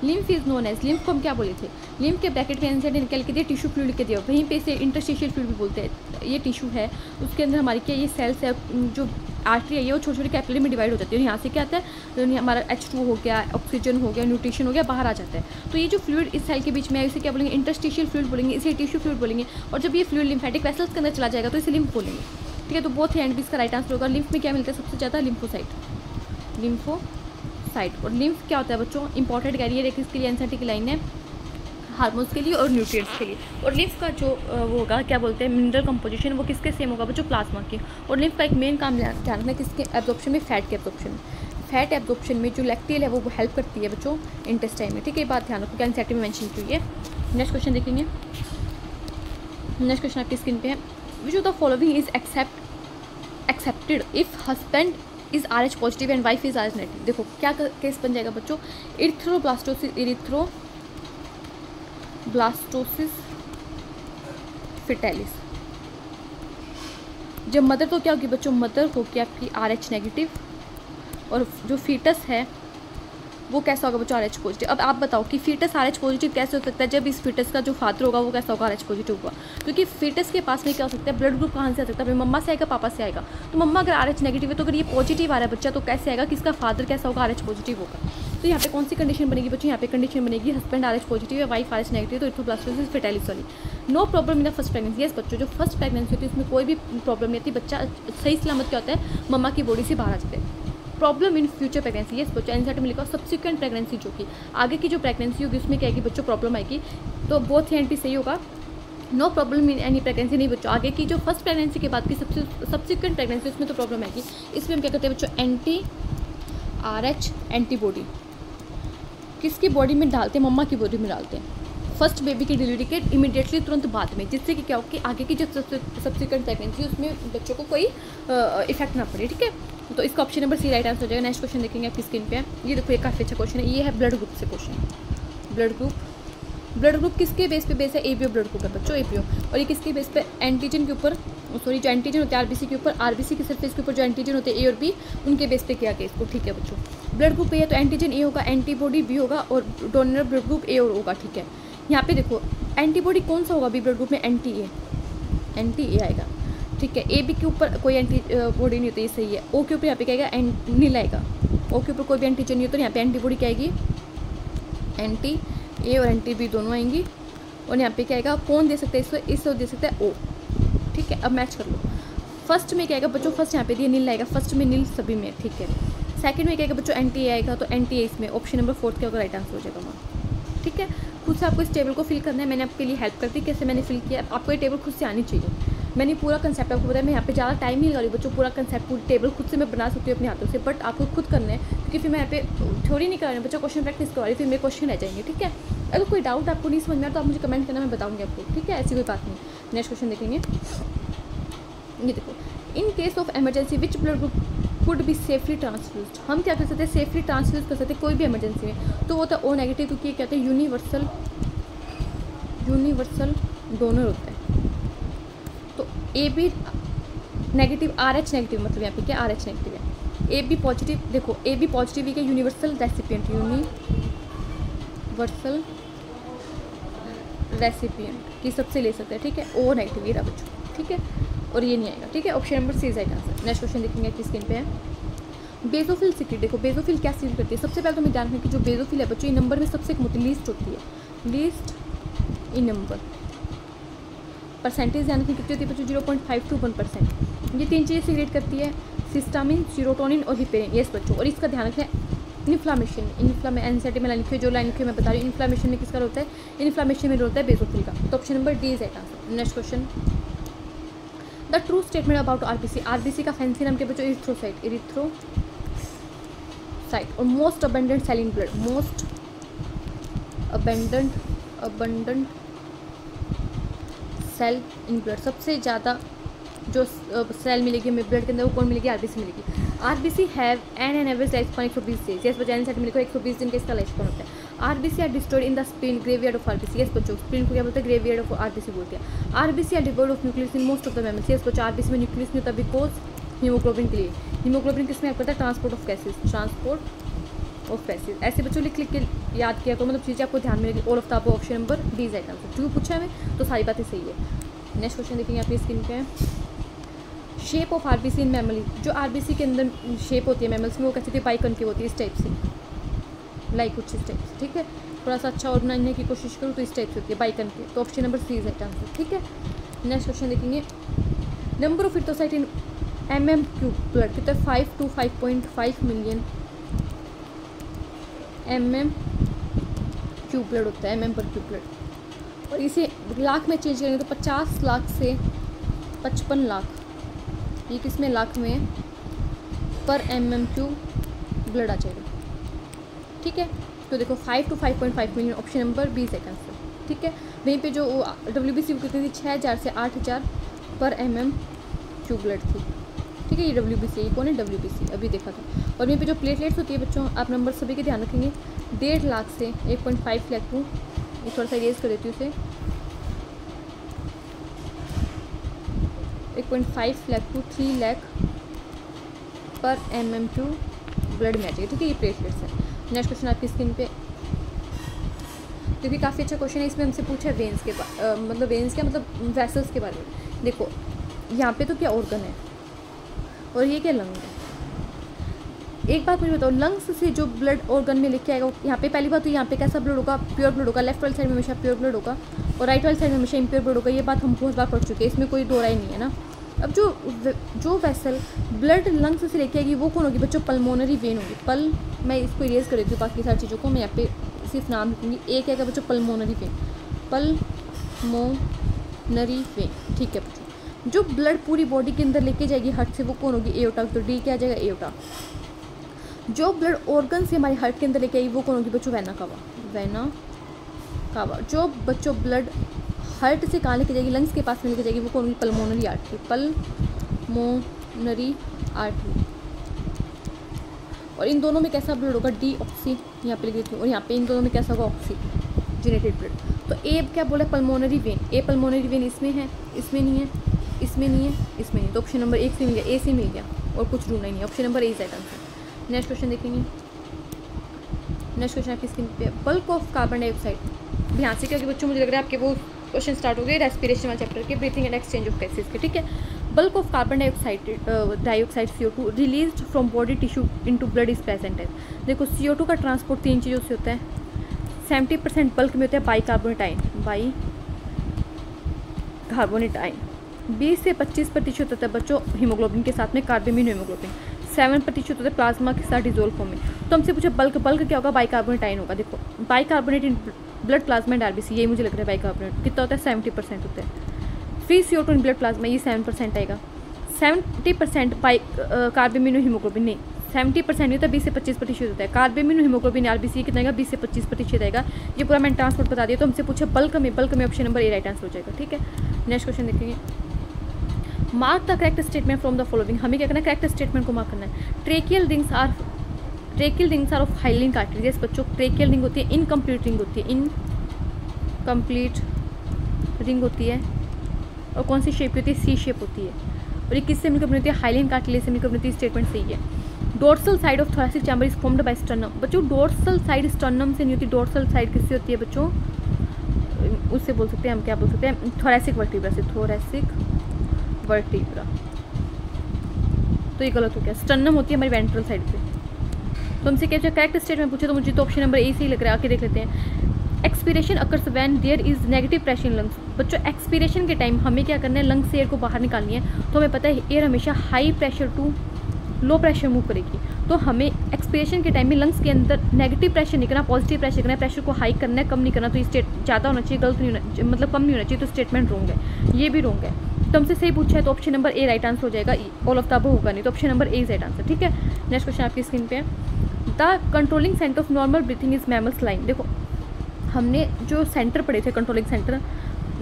lymph is known as, lymph को हम क्या बोले थे, लिम्फ के ब्रैकेट में एनसेट निकल के दिए, टिश्यू फ्लूइड के दिया, वहीं पे इसे इंटरस्टिशियल फ्लूइड भी बोलते हैं। ये टिश्यू है, उसके अंदर हमारी क्या ये सेल्स है, जो आर्टरी है ये वो छोटे छोटे कैपिलरी में डिवाइड हो जाती है, और यहाँ से क्या आता है, तो हमारा H2 हो गया, ऑक्सीजन हो गया, न्यूट्रिशन हो गया, बाहर आ जाता है। तो ये जो फ्लूइड इस सेल के बीच में है, इसे क्या बोलेंगे, इंटरस्टिशियल फ्लूइड बोलेंगे, इसे टिश्यू फ्लूइड बोलेंगे। और जब ये फ्लूइड लिम्फेटिक वेसल्स के अंदर चला जाएगा तो इसे लिम्फ बोलेंगे, ठीक है। तो बोथ है एंड भी इसका राइट आंसर होगा। लिम्फ में क्या मिलता है सबसे ज़्यादा, लिम्फोसाइट। और लिम्फ क्या होता है बच्चों, इंपॉर्टेंट कैरियर है किसके लिए, एनसीईआरटी की लाइन है, हार्मोन्स के लिए और न्यूट्रिएंट्स के लिए। और लिम्फ का जो वो होगा क्या बोलते हैं, मिनरल कंपोजिशन, वो किसके सेम होगा बच्चों, प्लाज्मा के। और लिम्फ का एक मेन काम ध्यान रखना है किसके एब्जॉर्प्शन में, फैट के एब्जॉर्प्शन में। फैट एब्जॉर्प्शन में जो लैक्टियल है वो हेल्प करती है बच्चों इंटेस्टाइन में, ठीक है। ये बात ध्यान रखो कि एनसीईआरटी में मेंशन की हुई है। नेक्स्ट क्वेश्चन देखेंगे, नेक्स्ट क्वेश्चन आपकी स्क्रीन पे है, which of the following is accepted if husband is RH positive and wife is RH negative. देखो क्या केस बन जाएगा बच्चों, इरिथ्रोब्लास्टोसिस फिटालिस। जब मदर तो क्या होगी बच्चों, मदर होगी आपकी RH नेगेटिव, और जो फीटस है वो कैसा होगा बच्चों, RH पॉजिटिव। अब आप बताओ कि फीटस RH पॉजिटिव कैसे हो सकता है, जब इस फीटस का जो फादर होगा वो कैसा होगा, RH पॉजिटिव होगा। क्योंकि फीटस के पास में क्या हो सकता है, ब्लड ग्रुप कहाँ से आ सकता है, मम्मा से आएगा, पापा से आएगा। तो मम्मा अगर RH नेगेटिव है तो अगर ये पॉजिटिव आ रहा है बच्चा, तो कैसे आएगा कि इसका फादर कैसा होगा, RH पॉजिटिव होगा। तो यहाँ पे कौन सी कंडीशन बनेगी बच्चों, यहाँ पे कंडीशन बनेगी हस्बैंड RH पॉजिटिव है, वाइफ RH नेगेटिव, तो इरिथ्रोब्लास्टोसिस फिटालिस वाली। No problem in the first pregnancy. Yes बच्चों, जो फर्स्ट प्रेगनेंसी होती है उसमें कोई भी प्रॉब्लम नहीं आती, बच्चा सही सलामत क्या होता है, मम्मा की बॉडी से बाहर आ जाता है। Problem in future pregnancy, yes बच्चों एनसीईआरटी में लिखा सब्सिक्वेंट प्रेगनेंसी, जो कि आगे की जो प्रेगनेंसी होगी उसमें क्या आएगी बच्चों, प्रॉब्लम आएगी। तो बोथ एंड भी सही होगा, no problem in any pregnancy नहीं बच्चों। आगे की जो फर्स्ट प्रेगनेंसी के बाद की सब्सिक्वेंट प्रेगनेंसी उसमें तो प्रॉब्लम आएगी। इसमें हम क्या करते हैं बच्चों, anti-RH एंटीबॉडी किसकी बॉडी में डालते हैं, मम्मा की बॉडी में डालते हैं फर्स्ट बेबी की डिलीवरी के इमीडिएटली तुरंत बाद में, जिससे कि क्या हो कि आगे की जो सब्सिक्वेंट प्रेगनेंसी उसमें बच्चों को कोई इफेक्ट ना पड़े, ठीक है। तो इसका option number C right answer हो जाएगा। नेक्स्ट क्वेश्चन देखेंगे आपकी स्क्रीन पे। ये देखो, ये काफ़ी अच्छा क्वेश्चन है। ये है ब्लड ग्रुप से क्वेश्चन। ब्लड ग्रुप किसके बेस पे बेस है? एबीओ ब्लड ग्रुप है बच्चों, एबीओ। और ये किसके बेस पे? एंटीजन के ऊपर, सॉरी जो एंटीजन होते हैं आरबीसी के ऊपर, आरबीसी की सरफेस के ऊपर जो एंटीजन होते हैं ए और बी, उनके बेस पे किया गया इसको। ठीक है बच्चों, ब्लड ग्रुप ए है तो एंटीजन ए होगा, एंटीबॉडी बी होगा और डोनर ब्लड ग्रुप ए और होगा। ठीक है, यहाँ पे देखो एंटीबॉडी कौन सा होगा बी ब्लड ग्रुप में? एंटी ए आएगा। ठीक है, ए बी के ऊपर कोई एंटीबॉडी नहीं होती, ये सही है। ओ के ऊपर यहाँ पे क्या आएगा? नील आएगा। ओ के ऊपर कोई भी एंटीजन नहीं होता, यहाँ पे एंटीबॉडी क्या आएगी? एंटी ए और एंटी बी दोनों आएंगी। और यहाँ पे क्या आएगा? कौन दे सकता है इसको दे सकता है ओ। ठीक है, अब मैच कर लो। फर्स्ट में क्या आएगा बच्चों? फर्स्ट यहाँ पे दिया नील आएगा, फर्स्ट में नील सभी में। ठीक है, सेकंड में क्या आएगा बच्चों? एंटी ए आएगा, तो एंटी ए इसमें ऑप्शन नंबर 4 क्या होगा? राइट आंसर हो जाएगा वहाँ। ठीक है, खुद से आपको इस टेबल को फिल करना है। मैंने आपके लिए हेल्प कर दी, कैसे मैंने फिल किया। आपको ये टेबल खुद से आनी चाहिए। मैंने पूरा कंसेप्ट आपको बताया। मैं यहाँ पे ज़्यादा टाइम नहीं लगा रही बच्चों, पूरा कंसेप्ट पूरी टेबल खुद से मैं बना सकती हूँ अपने हाथों से, बट आपको खुद करना है क्योंकि फिर मैं यहाँ पे थ्योरी नहीं करा रही बच्चों, क्वेश्चन प्रैक्टिस करवा रही, फिर मेरे क्वेश्चन रह जाएंगे। ठीक है, अगर कोई डाउट आपको नहीं समझ में आया तो आप मुझे कमेंट करना, मैं बताऊँगी आपको। ठीक है, ऐसी कोई बात नहीं। नेक्स्ट क्वेश्चन देखेंगे। ये देखो, in case of emergency which blood group could be safely transfuse. हम क्या कर सकते हैं? सेफली ट्रांसफ्यूज कर सकते हैं कोई भी एमरजेंसी में, तो वो होता है ओ नेगेटिव, क्योंकि ये कहते हैं यूनिवर्सल डोनर होता है। तो A B negative, R H negative, मतलब यहाँ पे क्या आर एच नेगेटिव है। ए बी पॉजिटिव, देखो ए बी पॉजिटिव ही क्या? यूनिवर्सल रेसिपिएंट, यूनिवर्सल रेसिपिएंट की सबसे ले सकते हैं। ठीक है, ओ नेगेटिव ये रहा बच्चों। ठीक है, और ये नहीं आएगा। ठीक है, option number C is right answer. Next question देखेंगे किस स्क्रीन पे है। Basophil secrete. देखो बेसोफिल क्या सीक्रेट करती है? सबसे पहले तो मैं ध्यान रखें कि जो बेसोफिल है बच्चों, ये नंबर में सबसे कम होती है, लीस्ट होती है, लीस्ट इन नंबर। परसेंटेज ध्यान रखें कितनी होती है बच्चों? 0.5 to 1%। ये तीन चीज़ें सीक्रेट करती है, सिस्टामिन, सीरोटोनिन और हिपेरिन। यस बच्चों, और इसका ध्यान रखें इन्फ्लामेशन में एनसीईआरटी में लाइन लिखी है, जो लाइन लिखी है मैं बता रही हूँ। इन्फ्लामेशन में किसका होता है? इन्फ्लामेशन में होता है बेसोफिल का। तो option number D is right answer. Next question, the true statement about RBC. RBC का फैंसी नाम क्या बच्चों? इरिथ्रोसाइट और most abundant cell in blood. Most abundant cell in blood, सबसे ज़्यादा जो सेल मिलेगी हमें ब्लड के अंदर, वो कौन मिलेगी? आरबीसी मिलेगी। RBC have an average life span 120 days. Yes बच्चों, एनसीईआरटी में लिखो 120 दिन का इसका लाइफ स्पैन होता है। RBC are destroyed in the spleen, graveyard of RBC. Yes बच्चों, स्प्लीन को क्या बोलते हैं? ग्रेवयार्ड ऑफ आरबीसी बोलते हैं। RBC are devoid of nucleus in most of the mammals. Yes बच्चों, आरबीसी में न्यूक्लियस नहीं होता बिकॉज हीमोग्लोबिन के लिए। हीमोग्लोबिन किस में हेल्प करता है? Transport of gases, transport of gases. ऐसे बच्चों लिख के याद किया करो, मतलब चीज़ें आपको ध्यान में रहेगी। All of the above option number D is right answer. क्यों पूछा है मैं? तो सारी बातें सही है। नेक्स्ट क्वेश्चन देखेंगे आपकी स्क्रीन पे। Shape of RBC in mammal. जो आरबीसी के अंदर शेप होती है मैमल्स में, वो कैसी थी? बाइकॉन्केव होती है, इस टाइप से, लाइक कुछ इस टाइप से। ठीक है, थोड़ा सा अच्छा और बनाने की कोशिश करूँ तो इस टाइप से होती है बाइकॉन्केव। तो option number C is right answer. ठीक है, नेक्स्ट क्वेश्चन देखेंगे। Number of erythrocyte in mm cube blood कितना? 5 to 5.5 million mm cube blood होता है, mm पर क्यूब ब्लड। और इसे लाख में चेंज करेंगे तो 50 लाख से 55 लाख, ये किस में? लाख में पर mm क्यूब ब्लड आ जाएगा। ठीक है, तो देखो 5 to 5.5 million, option number B is answer. ठीक है, वहीं पे जो WBC कितनी थी? 6000 से 8000 पर mm क्यूब ब्लड थी। ठीक है, ये WBC, ये कौन है? WBC, अभी देखा था। और वहीं पे जो प्लेटलेट्स होती है बच्चों, आप नंबर सभी के ध्यान रखेंगे, 1.5 लाख से 1.5 लाख टू, ये थोड़ा सा इरेज कर देती हूँ उसे, 1.5 लाख टू 3 लाख पर mm क्यूब ब्लड में आ जाएगी। ठीक है, ये प्लेटलेट्स है। नेक्स्ट क्वेश्चन आपकी स्क्रीन पे, क्योंकि काफ़ी अच्छा क्वेश्चन है, इसमें हमसे पूछा है वेन्स के मतलब वेन्स क्या मतलब वेसल्स के बारे में। देखो यहाँ पे तो क्या ऑर्गन है और ये क्या लंग है। एक बात मुझे बताओ, लंग्स से जो ब्लड ऑर्गन में लेके आएगा, यहाँ पे पहली बात तो यहाँ पे कैसा ब्लड होगा? प्योर ब्लड होगा। लेफ्ट वाली साइड में हमेशा प्योर ब्लड होगा और राइट वाली साइड में हमेशा इम्प्योर ब्लड होगा। ये बात हम बहुत बार पढ़ चुके हैं, इसमें कोई दो राय नहीं है ना। अब जो वेसल ब्लड लंग्स से लेके आएगी वो कौन होगी बच्चों? पल्मोनरी वेन होगी। मैं इसको इरेज कर देती हूँ बाकी सारी चीज़ों को, मैं यहाँ पे सिर्फ नाम लिखूँगी। एक है बच्चों पल्मोनरी वेन, पल्मोनरी वेन। ठीक है बच्चों, जो ब्लड पूरी बॉडी के अंदर लेके जाएगी हार्ट से वो कौन होगी? एओर्टा। तो डी क्या आ जाएगा? एओर्टा। जो ब्लड ऑर्गन से हमारे हार्ट के अंदर लेके आएगी वो कौन होगी बच्चों? Vena cava. Vena cava. जो बच्चों ब्लड हार्ट से कहाँ लेके जाएगी? लंग्स के पास में लेके जाएगी वो कौन होगी? Pulmonary artery. Pulmonary artery. और इन दोनों में कैसा ब्लड होगा, डी ऑक्सी, यहाँ पे लिख देती हूँ, और यहाँ पे इन दोनों में कैसा होगा, ऑक्सीजनेटेड ब्लड। तो ए क्या बोला, पल्मोनरी वेन, ए पल्मोनरी वेन इसमें है, इसमें नहीं है, इसमें नहीं है, इसमें नहीं, तो ऑप्शन नंबर 1 से मिल गया, ए से मिल गया, और कुछ ढूंढना ही नहीं, option number A right answer. Next question देखेंगे, नेक्स्ट क्वेश्चन आपकी स्क्रीन पे, बल्क ऑफ कार्बन डाइऑक्साइड। ध्यान से, क्योंकि बच्चों मुझे लग रहा है आपके वो क्वेश्चन स्टार्ट हो गए रेस्पिरेशन वाले चैप्टर के, breathing and exchange of gases के, ठीक है। Bulk of carbon dioxide CO2 released from body tissue into blood is present है। देखो CO2 का ट्रांसपोर्ट 3 चीज़ों से होता है, 70% बल्क में होता है बाई कार्बोनेटाइन, 20 से 25% होता है बच्चों हीमोग्लोबिन के साथ में, कार्बामिन हीमोग्लोबिन, 7% होता है प्लाज्मा के साथ डिजोल्व फॉर्म में। तो हमसे पूछा बल्क क्या होगा, बाइकार्बोनेटाइन होगा। देखो bicarbonate in blood plasma and RBC, यही मुझे लग रहा है बाइकार्बोनेट कितना होता है, 70% होता है। Free CO2 in blood plasma, ये 7% आएगा। 70% कार्बामिन हीमोग्लोबिन, नहीं 70% नहीं होता, 20 से 25% होता है। कार्बामिन हीमोग्लोबिन RBC कितना आएगा, 20 से 25% आएगा। ये पूरा मैंने ट्रांसपोर्ट बता दिया। तो हमसे पूछा बल्क में option number A right answer हो जाएगा, ठीक है। नेक्स्ट क्वेश्चन देखेंगे, mark the correct statement from the following. हमें क्या करना है, करेक्ट स्टेटमेंट को मार्क करना है। Tracheal rings are of hyaline cartilage. बच्चों ट्रेकियल रिंग होती है, इनकम्प्लीट रिंग होती है, इनकम्प्लीट रिंग होती है, और कौन सी शेप होती है, सी शेप होती है, और ये किससे मिलकर बनी होती है, हाइलिन कार्टिलेज से मिलकर बनी होती है। स्टेटमेंट सही है। Dorsal side of thoracic chamber is formed by sternum. बच्चों डोर्सल साइड स्टर्नम से नहीं होती, डोर्सल साइड किससे होती है बच्चों, उससे बोल सकते हैं हम, क्या बोल सकते हैं, थोरेसिक वर्टिब्रा से, थोरेसिक वर्टिब्रा। तो ये गलत हो गया, स्टर्नम होती है हमारी वेंट्रल साइड पे। तो हमसे क्या करेक्ट स्टेटमेंट पूछे, तो मुझे तो ऑप्शन नंबर ए से ही लग रहा है, आके देख लेते हैं। Expiration occurs when there is negative pressure in lungs. बच्चों एक्सपीरेशन के टाइम हमें क्या करना है, लंग्स से एयर को बाहर निकालनी है। तो हमें पता है एयर हमेशा high pressure to low pressure move करेगी। तो हमें एक्सपीरेशन के टाइम में लंग्स के अंदर नेगेटिव प्रेशर नहीं करना, पॉजिटिव प्रेशर करना है। प्रेशर को हाई करना है, कम नहीं करना। तो ये स्टेट ज़्यादा होना चाहिए, गलत नहीं होना, मतलब कम नहीं होना चाहिए। तो स्टेटमेंट रॉन्ग है, ये भी रॉन्ग है। तो हमसे सही पूछा है तो option number A right answer हो जाएगा, ऑल ऑफ द अबव होगा नहीं, तो option number A right answer, ठीक है। नेक्स्ट क्वेश्चन आपकी स्क्रीन पे है, the controlling centre of normal breathing is mammals line. देखो हमने जो सेंटर पढ़े थे कंट्रोलिंग सेंटर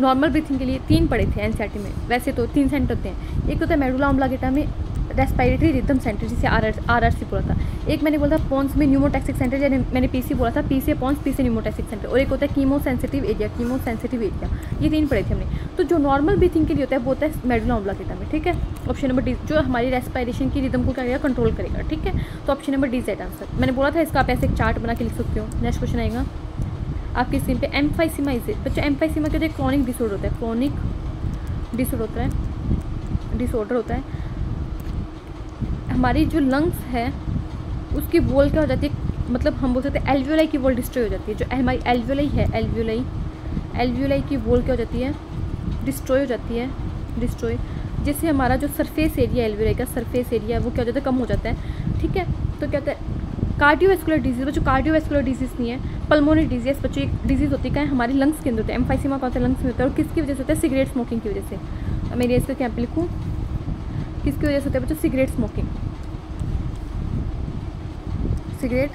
नॉर्मल ब्रीथिंग के लिए 3 पढ़े थे एनसीईआरटी में। वैसे तो 3 सेंटर होते हैं, एक होता है मेडुला ऑब्लांगेटा में रेस्पिरेटरी रिदम सेंटर, जिसे RRC बोला था। एक मैंने बोला था पोन्स में न्यूमोटैक्सिक सेंटर, जैसे मैंने PC बोला था, P से पोन्स, P से न्यूमोटैक्सिक सेंटर, और एक होता है कीमो सेंसिटिव एरिया, ये 3 पढ़े थे हमने। तो जो नॉर्मल ब्रीथिंग के लिए होता है वो होता है मेडुला ऑब्लांगेटा में, ठीक है। ऑप्शन नंबर डी जो हमारी रेस्पिरेशन की रिदम को क्या करेगा, कंट्रोल करेगा, ठीक है। तो option number D right answer. मैंने बोला था इसका आप ऐसे एक चार्ट बना के लिख सकते हो। नेक्स्ट क्वेश्चन आएगा आपकी स्क्रीन पे, एम्फाइसीमा इज बच्चों एम्फाइसीमा क्या होता है, क्रॉनिक डिसऑर्डर होता है, क्रॉनिक डिसऑर्डर होता है। हमारी जो लंग्स है उसकी वॉल क्या हो जाती है, मतलब हम बोल सकते हैं एल्वियोलाई की वॉल डिस्ट्रॉय हो जाती है। जो हमारी एल्वियोलाई है, एल्वियोलाई की वॉल क्या हो जाती है, डिस्ट्रॉय हो जाती है, डिस्ट्रॉय। जिससे हमारा जो सरफेस एरिया एल्वियोलाई का सरफेस एरिया है वो क्या हो जाता है, कम हो जाता है, ठीक है। तो क्या होता है कार्डियोवैस्कुलर डिजीज, बच्चों कार्डियोवैस्कुलर डिजीज नहीं है, पल्मोनरी डिजीज बच्चों एक डिजीज होती है हमारी लंग्स के अंदर होता है। एम्फाइसीमा कौन सा लंग्स में होता है और किसकी वजह से होता है, सिगरेट स्मोकिंग की वजह से। मेरी इसको क्या पे लिखूँ, किसकी वजह से होता है बच्चों, सिगरेट स्मोकिंग, सिगरेट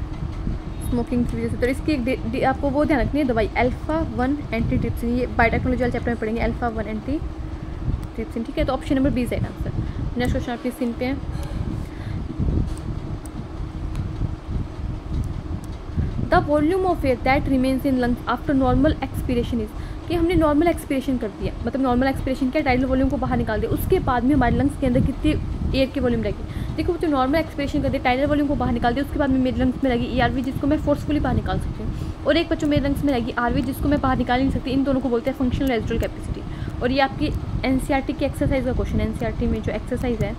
स्मोकिंग की वजह से। तो इसकी आपको वो ध्यान रखनी है दवाई अल्फा-1 एंटीट्रिप्सिन, ये बायोटेक्नोलॉजी वाले चैप्टर में पढ़ेंगे, अल्फा-1 एंटीट्रिप्सिन, ठीक है। तो option number B right answer. Next question आपकी स्क्रीन पे है, the volume of air that remains in lungs after normal expiration is, कि हमने नॉर्मल एक्सपीरेशन कर दिया, मतलब नॉर्मल एक्सपीरेशन क्या, टाइडल वॉल्यूम को बाहर निकाल दिया, उसके बाद में हमारे लंग्स के अंदर कितनी एयर की वॉल्यूम रहेगी। देखो जो नॉर्मल एक्सपीरेशन कर दिया, टाइडल वॉल्यूम को बाहर निकाल दिया, उसके बाद में मेरे लंग्स में लगी ERV, जिसको मैं फोर्सफुली बाहर निकाल सकती हूँ, और एक बच्चों मेरे लंग्स में लगी RV, जिसको मैं बाहर निकाल नहीं सकती। इन दोनों को बोलते हैं फंक्शनल रेजिडुअल कैपेसिटी। और ये आपकी NCERT की एक्सरसाइज का क्वेश्चन है, NCERT में जो एक्सरसाइज है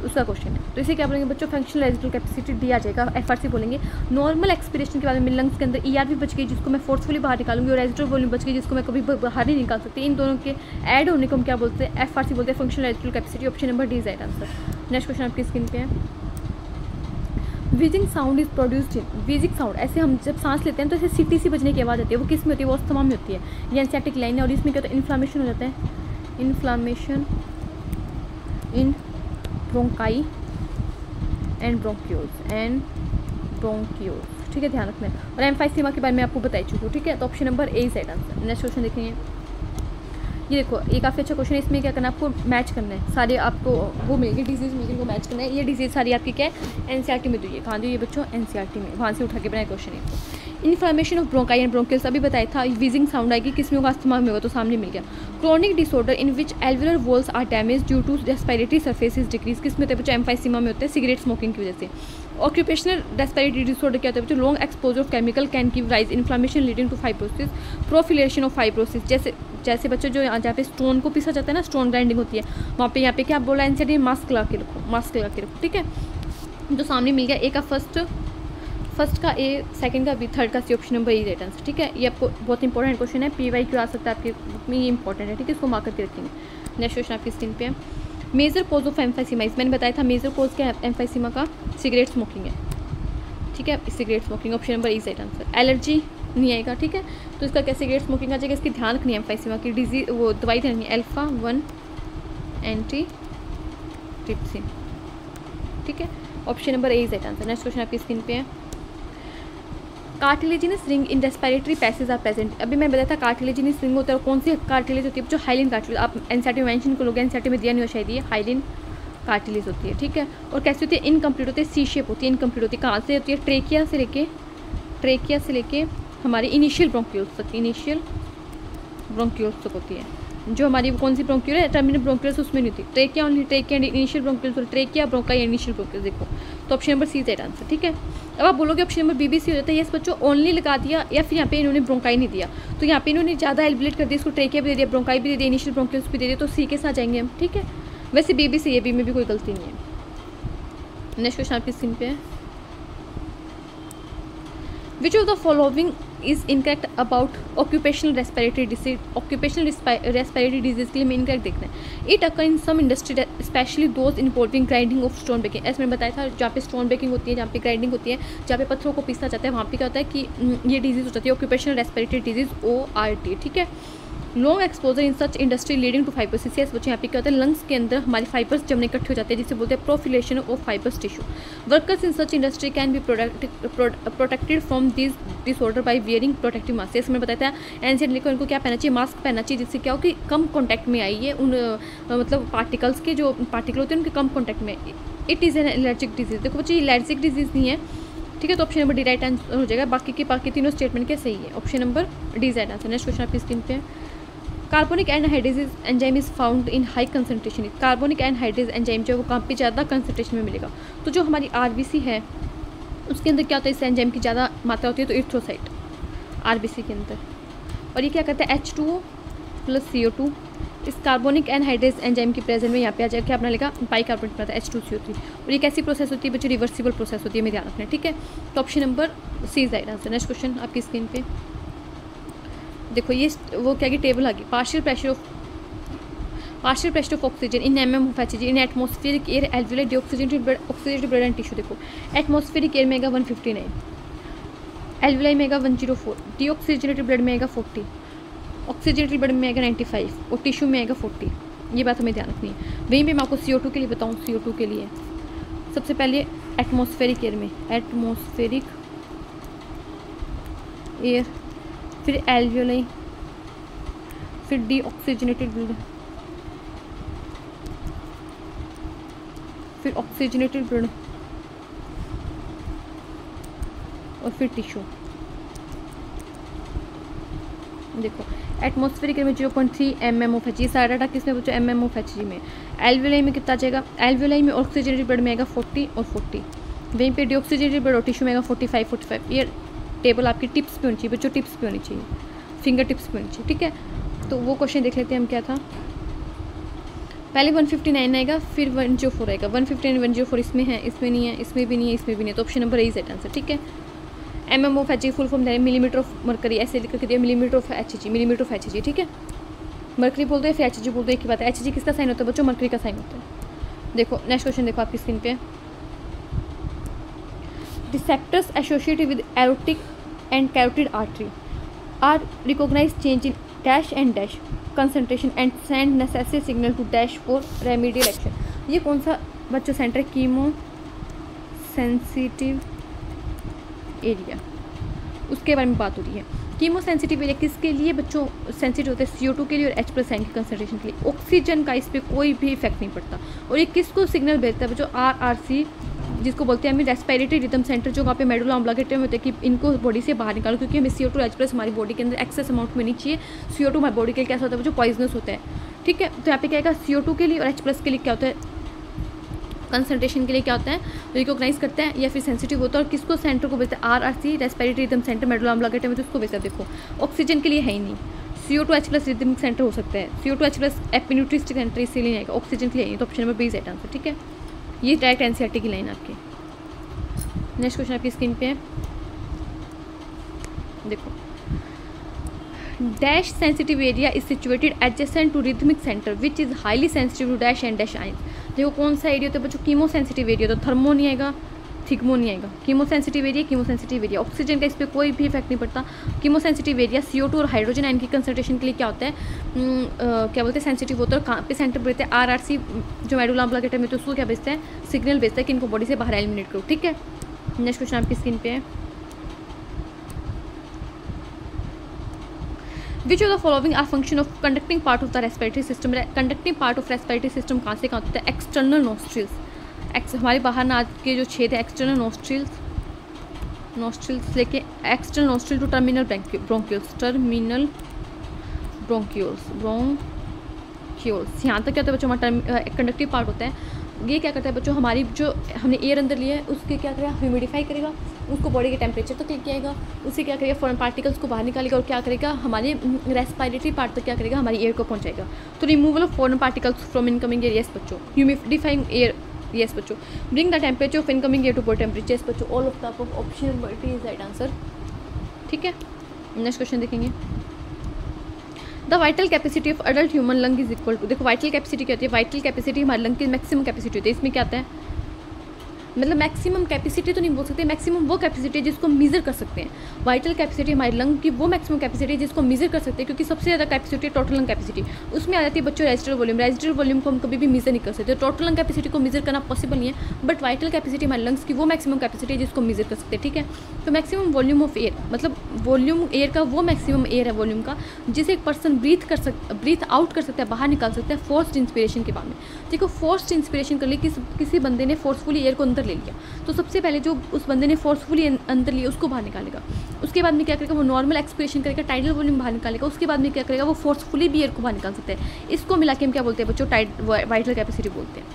उसका क्वेश्चन है। तो इसे क्या बोलेंगे बच्चों, फंक्शनल रेजिडुअल कैपेसिटी डी आ जाएगा, FRC बोलेंगे। नॉर्मल एक्सपीरेशन के बाद में लंग्स के अंदर ERV बच गई, जिसको मैं फोर्सफुली बाहर निकालूंगी, और रेजिडुअल वॉल्यूम बच गई, जिसको मैं कभी बाहर नहीं निकाल सकती। इन दोनों के ऐड होने को हम क्या बोलते हैं, FRC बोलते हैं, functional residual capacity. Option number D right answer. Next question आपकी स्क्रीन पे है, wheezing sound is produced in, wheezing sound ऐसे हम जब सांस लेते हैं तो ऐसे सीटी सी बजने की आवाज़ आती है, वो किस में होती है, वो अस्थमा में होती है, ये एंसियाटिक लाइन है। और इसमें क्या होता है, इन्फ्लामेशन हो जाता है, inflammation in bronchi and bronchioles, ठीक है, ध्यान रखना है। और एम्फाइसीमा के बारे में आपको बताई चुकी हूँ, ठीक है। तो option number A right answer. Next question देखेंगे, ये देखो ये काफ़ी अच्छा क्वेश्चन है। इसमें क्या करना है, आपको मैच करना है, सारे आपको वो मिलेगी डिजीज़ मिलेगी, वो मैच करना है। ये डिजीज़ सारी आपकी क्या है, एनसीईआरटी में दी है। कहाँ दी है बच्चों, एनसीईआरटी में, वहाँ से उठा के बनाया क्वेश्चन है। Inflammation of bronchi and bronchioles अभी बताया था। विजिंग साउंड आएगी, किस में होगा, अस्थमा में होगा, तो सामने मिल गया। Chronic disorder in which alveolar walls are damage due to respiratory surfaces decrease, किस में होते हैं बच्चों, एम्फाइसीमा में होते हैं, सिगरेट स्मोकिंग की वजह से। ऑक्यूपेशनल रेस्पिरेटरी डिसऑर्डर क्या होता है बच्चों, long exposure of chemical can give rise inflammation leading to fibrosis, proliferation of fibrosis. जैसे बच्चों जो जहाँ पे स्टोन को पीसा जाता है ना, स्टोन ग्राइंडिंग होती है, वहाँ पे यहाँ पे क्या बोला एनसीईआरटी, मास्क लगा के रखो, मास्क लगा के रखो, ठीक है। जो सामने मिल गया, ए का फर्स्ट का ए, सेकंड का बी, थर्ड का C, option number E right answer, ठीक है। ये आपको बहुत इंपॉर्टेंट क्वेश्चन है, PYQ आ सकता है आपके बुक में, ये इंपॉर्टेंट है, ठीक है, इसको मार्क करके रखेंगे। नेक्स्ट क्वेश्चन आपकी स्क्रीन पे है, मेजर कॉज ऑफ एम्फाइसीमा, मैंने बताया था मेजर कॉज क्या है एम्फाइसीमा का, सिगरेट स्मोकिंग है, ठीक है, cigarette smoking, option number E right answer. Allergy नहीं आएगा, ठीक है, तो इसका क्या सिगरेट स्मोकिंग आ जाएगा। इसकी ध्यान रखनी है एम्फाइसीमा की डिजीज, वो दवाई देनी है अल्फा-1 एंटी ट्रिप्सिन, ठीक है, option number A right answer. Next question आपकी स्क्रीन पे है, cartilaginous ring in respiratory passage are present. अभी मैं बताया था कार्टिलेजिनस रिंग होता है, कौन सी कार्टिलेज होती है जो हाइलिन कार्टिलेज, आप एनसीईआरटी में मेंशन करोगे, एनसीईआरटी में दिया नहीं हो शायद, ये हाइलिन कार्टिलेज होती है, ठीक है। और कैसी होती है, इनकम्प्लीट होती है, सी शेप होती है, इनकम्प्लीट होती है। कहाँ से होती है, ट्रेकिया से लेके हमारी इनिशियल ब्रोंक्यूल्स तक, इनिशियल ब्रोंक्यूल्स तक होती है। जो हमारी कौन सी ब्रोंक्यूल है, टर्मिनल ब्रोंक्यूल्स उसमें नहीं होती, trachea only, trachea initial bronchioles, trachea bronchi initial bronchioles, देखो, तो option number C right answer, ठीक है। अब आप बोलोगे ऑप्शन नंबर BBC हो जाता है, यस बच्चों, ओनली लगा दिया, या फिर यहाँ पे इन्होंने ब्रोंकाई नहीं दिया, तो यहाँ पे इन्होंने ज़्यादा एलिब्रेट कर दिया, इसको ट्रेकिया भी दे दिया, ब्रोंकाई भी दे दिया, इनिशियल ब्रोंक्यूल्स भी दे दिया, तो सी के साथ जाएंगे हम, ठीक है। वैसे BBC ये बी में भी कोई गलती नहीं है। नेक्स्ट क्वेश्चन आपकी स्क्रीन पे है, which of the following is incorrect about occupational respiratory disease. Occupational respiratory disease के लिए मेन इनकरेक्ट देखना है। It occur in some industry specially those involving grinding of stone breaking. ऐसे मैंने बताया था, जहाँ पे स्टोन ब्रेकिंग होती है, जहाँ पे ग्राइंडिंग होती है, जहाँ पे पत्थरों को पीसा जाता है, वहाँ पे क्या होता है कि ये डिजीज हो जाती है ऑक्यूपेशनल रेस्पिरेटरी डिजीज, ORT, ठीक है। Long exposure in such industry leading to fibrosis. Yes बच्चों, यहाँ पे क्या होता है, लंग्स के अंदर हमारे फाइबर्स जमने इकट्ठे हो जाते हैं, जिसे बोलते हैं proliferation of fibres tissue. Workers in such industry can be protected from this disorder by wearing protective mask. जैसे मैंने बताया था, एनसीईआरटी को इनको क्या पहनना चाहिए, मास्क पहनना चाहिए, जिससे क्या हो कि कम कॉन्टैक्ट में आई है उन मतलब पार्टिकल्स के, जो पार्टिकल होते हैं उनके कम कॉन्टैक्ट में। It is an allergic disease. देखो बच्चे, एलर्जिक डिजीज नहीं है, ठीक है, तो option number D right answer हो जाएगा। बाकी तीनों स्टेटमेंट क्या सही है, option number D right answer. Next question आपकी स्क्रीन पे है, carbonic anhydrase enzyme is found in high concentration. Carbonic anhydrase enzyme जो है वो कहाँ पे ज़्यादा कंसंट्रेशन में मिलेगा, तो जो हमारी RBC है उसके अंदर क्या होता है, इस एंजाइम की ज़्यादा मात्रा होती है, तो इरिथ्रोसाइट RBC के अंदर। और ये क्या करता है, H2O + CO2 इस कार्बोनिक एनहाइड्रेज एंजाइम की प्रेजेंट में यहाँ पे आ जाए क्या अपना लेगा, बाइकार्बोनेट बनाता है H2CO3। और ये कैसी प्रोसेस होती है बच्चों, रिवर्सिबल प्रोसेस होती है, मेरे ध्यान रखना, ठीक है, तो option number C right answer. Next question आपकी स्क्रीन पे देखो, ये वो क्या की टेबल आ गई, partial pressure of oxygen in mm of Hg in atmospheric air alveolar deoxygenated blood and tissue. देखो, एटमॉस्फेरिक एयर में आएगा 159, एल्वुलाई में आएगा 104, डीऑक्सीजनेटेड ब्लड में आएगा 40, ऑक्सीजनेटेड ब्लड में आएगा 95 और टिश्यू में आएगा 40। ये बात हमें ध्यान रखनी है। वहीं पे मैं आपको CO2 के लिए बताऊँ, CO2 के लिए सबसे पहले एटमॉस्फेरिक एयर में, एटमॉस्फेरिक एयर, फिर एल्वुलाई, फिर डीऑक्सीजनेटेड ब्लड, फिर ऑक्सीजनेटेड ब्लड और फिर टिश्यू। देखो, एटमॉस्फेरिक में 0.3 mm of Hg, सारा डाटा किसमें बच्चों, mm of Hg में। एल्वुलाई में कितना जाएगा, एल्वुलाई में ऑक्सीजनेटेड ब्लड में आएगा 40 और 40, वहीं पे डीऑक्सीजनेटेड ब्लड और टिश्यू में आएगा 45। ये टेबल आपकी टिप्स पे होनी चाहिए बच्चों, टिप्स पे होनी चाहिए, फिंगर टिप्स पे होनी चाहिए, ठीक है। तो वो क्वेश्चन देख लेते हैं हम, क्या था, पहले 159 आएगा, फिर 104 आएगा, 159 104 इसमें है, इसमें नहीं है, इसमें भी नहीं है, इसमें भी नहीं है, तो option number is right answer, ठीक है। mm of Hg full form millimetre of mercury, ऐसे लिख के दिया, millimetre of Hg, millimetre of Hg, ठीक है। मरकरी बोलते हैं, फिर Hg बोलते हैं, एक ही बात है। Hg किसका साइन होता है बच्चों, मरकरी का साइन होता है। देखो नेक्स्ट क्वेश्चन, देखो आपकी स्क्रीन पे, receptors associated with aortic and carotid artery are recognise change in dash and dash concentration and send necessary signal to dash for remedial action. ये कौन सा बच्चों सेंटर है, कीमो सेंसिटिव एरिया, उसके बारे में बात हो रही है, कीमो सेंसिटिव एरिया किसके लिए बच्चों सेंसिटिव होते हैं? CO2 के लिए और H+ आयन की कंसंट्रेशन के लिए। ऑक्सीजन का इस पर कोई भी इफेक्ट नहीं पड़ता। और ये किसको सिग्नल भेजता है बच्चों? RRC, जिसको बोलते हैं हमें रेस्पिरेटरी रिदम सेंटर, जो वहाँ पे मेडुला ऑब्लिंगेटा में होते हैं कि इनको बॉडी से बाहर निकालो, क्योंकि हमें CO2 H+ हमारी बॉडी के अंदर एक्सेस अमाउंट में नहीं चाहिए। CO2 हमारी बॉडी के लिए कैसा होता है जो पॉइजनस होता है, ठीक है। तो यहाँ पे क्या आएगा? CO2 के लिए और H+ के लिए क्या होता है? कंसंट्रेशन के लिए क्या होता है? रिकॉग्नाइज करते हैं या फिर सेंसिटिव होता है। और किसको सेंटर को भेजते हैं? RRC respiratory rhythm centre medulla oblongata में, तो उसको भेजते हैं। देखो ऑक्सीजन के लिए है ही नहीं। CO2 H+ रिदमिक सेंटर हो सकता है, CO2 H+ एपिन्यूट्रिस्टिक सेंटर इसलिए नहीं आएगा, ऑक्सीजन के लिए नहीं। तो ऑप्शन नंबर 20 है आंसर, ठीक है। ये डायरेक्ट NCERT की लाइन आपकी। नेक्स्ट क्वेश्चन आपकी स्क्रीन पे है, देखो dash sensitive area is situated adjacent to rhythmic centre which is highly sensitive to dash and dash ion. देखो कौन सा एरिया होता है बच्चों? कीमो सेंसिटिव एरिया, तो थर्मो नहीं आएगा, थिग्मो नहीं आएगा। कीमो सेंसिटिव एरिया, ऑक्सीजन का इस पर कोई भी इफेक्ट नहीं पड़ता। कीमो सेंसिटिव एरिया CO2 और हाइड्रोजन आयन की कंसंट्रेशन के लिए क्या होता है? क्या बोलते हैं? सेंसिटिव होता है। कहाँ पे सेंटर भेजते हैं? RRC जो मेडुला ऑब्लिंगेटा में, तो उसको क्या भेजते हैं? सिग्नल भेजता है कि इनको बॉडी से बाहर एलिमिनेट करो, ठीक है। नेक्स्ट क्वेश्चन आपकी स्क्रीन पे है, which of the following are function of conducting part of the respiratory system. Conducting part of respiratory system कहाँ से कहाँ होता है? एक्सटर्नल नोस्ट्रिल्स, हमारे बाहर नाक के जो छेद है एक्सटर्नल नोस्ट्रिल्स लेके external nostril to terminal bronchioles, यहाँ तक क्या होता है बच्चों? हमारा कंडक्टिव पार्ट होता है। ये क्या करता है बच्चों? हमारी जो हमने एयर अंदर लिया है उसके क्या करेगा? ह्यूमिडिफाई करेगा, उसको बॉडी के टेम्परेचर तक लेके आएगा, उससे क्या करेगा? फॉरेन पार्टिकल्स को बाहर निकालेगा और क्या करेगा? हमारे रेस्पिरेटरी पार्ट तक क्या करेगा? हमारी एयर को पहुंचाएगा। तो removal of foreign particles from incoming air, yes बच्चों। ह्यूमिडिफाइंग एयर, यस बच्चों। Bring the temperature of incoming air to body temperature, yes बच्चों। All of the above option number D is right answer, ठीक है। Next question देखेंगे, the vital capacity of adult human lung is equal to. देखो vital capacity क्या होती है? Vital capacity हमारे lung की मैक्सिमम कैपेसिटी होती है। इसमें क्या आता है? मतलब मैक्सिमम कैपेसिटी तो नहीं बोल सकते, मैक्सिमम वो कैपेसिटी है जिसको मेजर कर सकते हैं। वाइटल कैपेसिटी हमारे लंग की वो मैक्सिमम कैपेसिटी है जिसको मेजर कर सकते हैं, क्योंकि सबसे ज़्यादा कैपेसिटी टोटल लंग कैपेसिटी, उसमें आ जाती है बच्चों रेजिस्ट्रल वॉल्यूम को हम कभी भी मेजर नहीं कर सकते। टोटल लंग कैपेसिटी को मेजर करना पॉसिबल नहीं है, बट वाइटल कैपेसिटी हमारे लंग्स की वो मैक्सिमम कैपेसिटी है जिसको मेजर कर सकते हैं, ठीक है। तो मैक्सिमम वॉल्यूम ऑफ एयर, मतलब वॉल्यूम एयर का वो मैक्सिमम एयर है वॉल्यूम का जिसे एक पर्सन ब्रीथ आउट कर सकता है, बाहर निकाल सकता है फोर्स्ड इंस्पिरेशन के बाद में। देखो फोर्स्ड इंस्पिरेशन कर ली, किसी बंदे ने फोर्सफुली एयर को अंदर ले लिया, तो सबसे पहले जो उस बंदे ने फोर्सफुली अंदर लिया उसको बाहर निकालेगा। उसके बाद में क्या करेगा? वो नॉर्मल एक्सपिरेशन करेगा, टाइडल वॉल्यूम बाहर निकालेगा। उसके बाद में क्या करेगा? वो फोर्सफुली भी एयर को बाहर निकाल सकता है। इसको मिला के हम क्या बोलते हैं बच्चों? वाइटल कैपेसिटी बोलते हैं।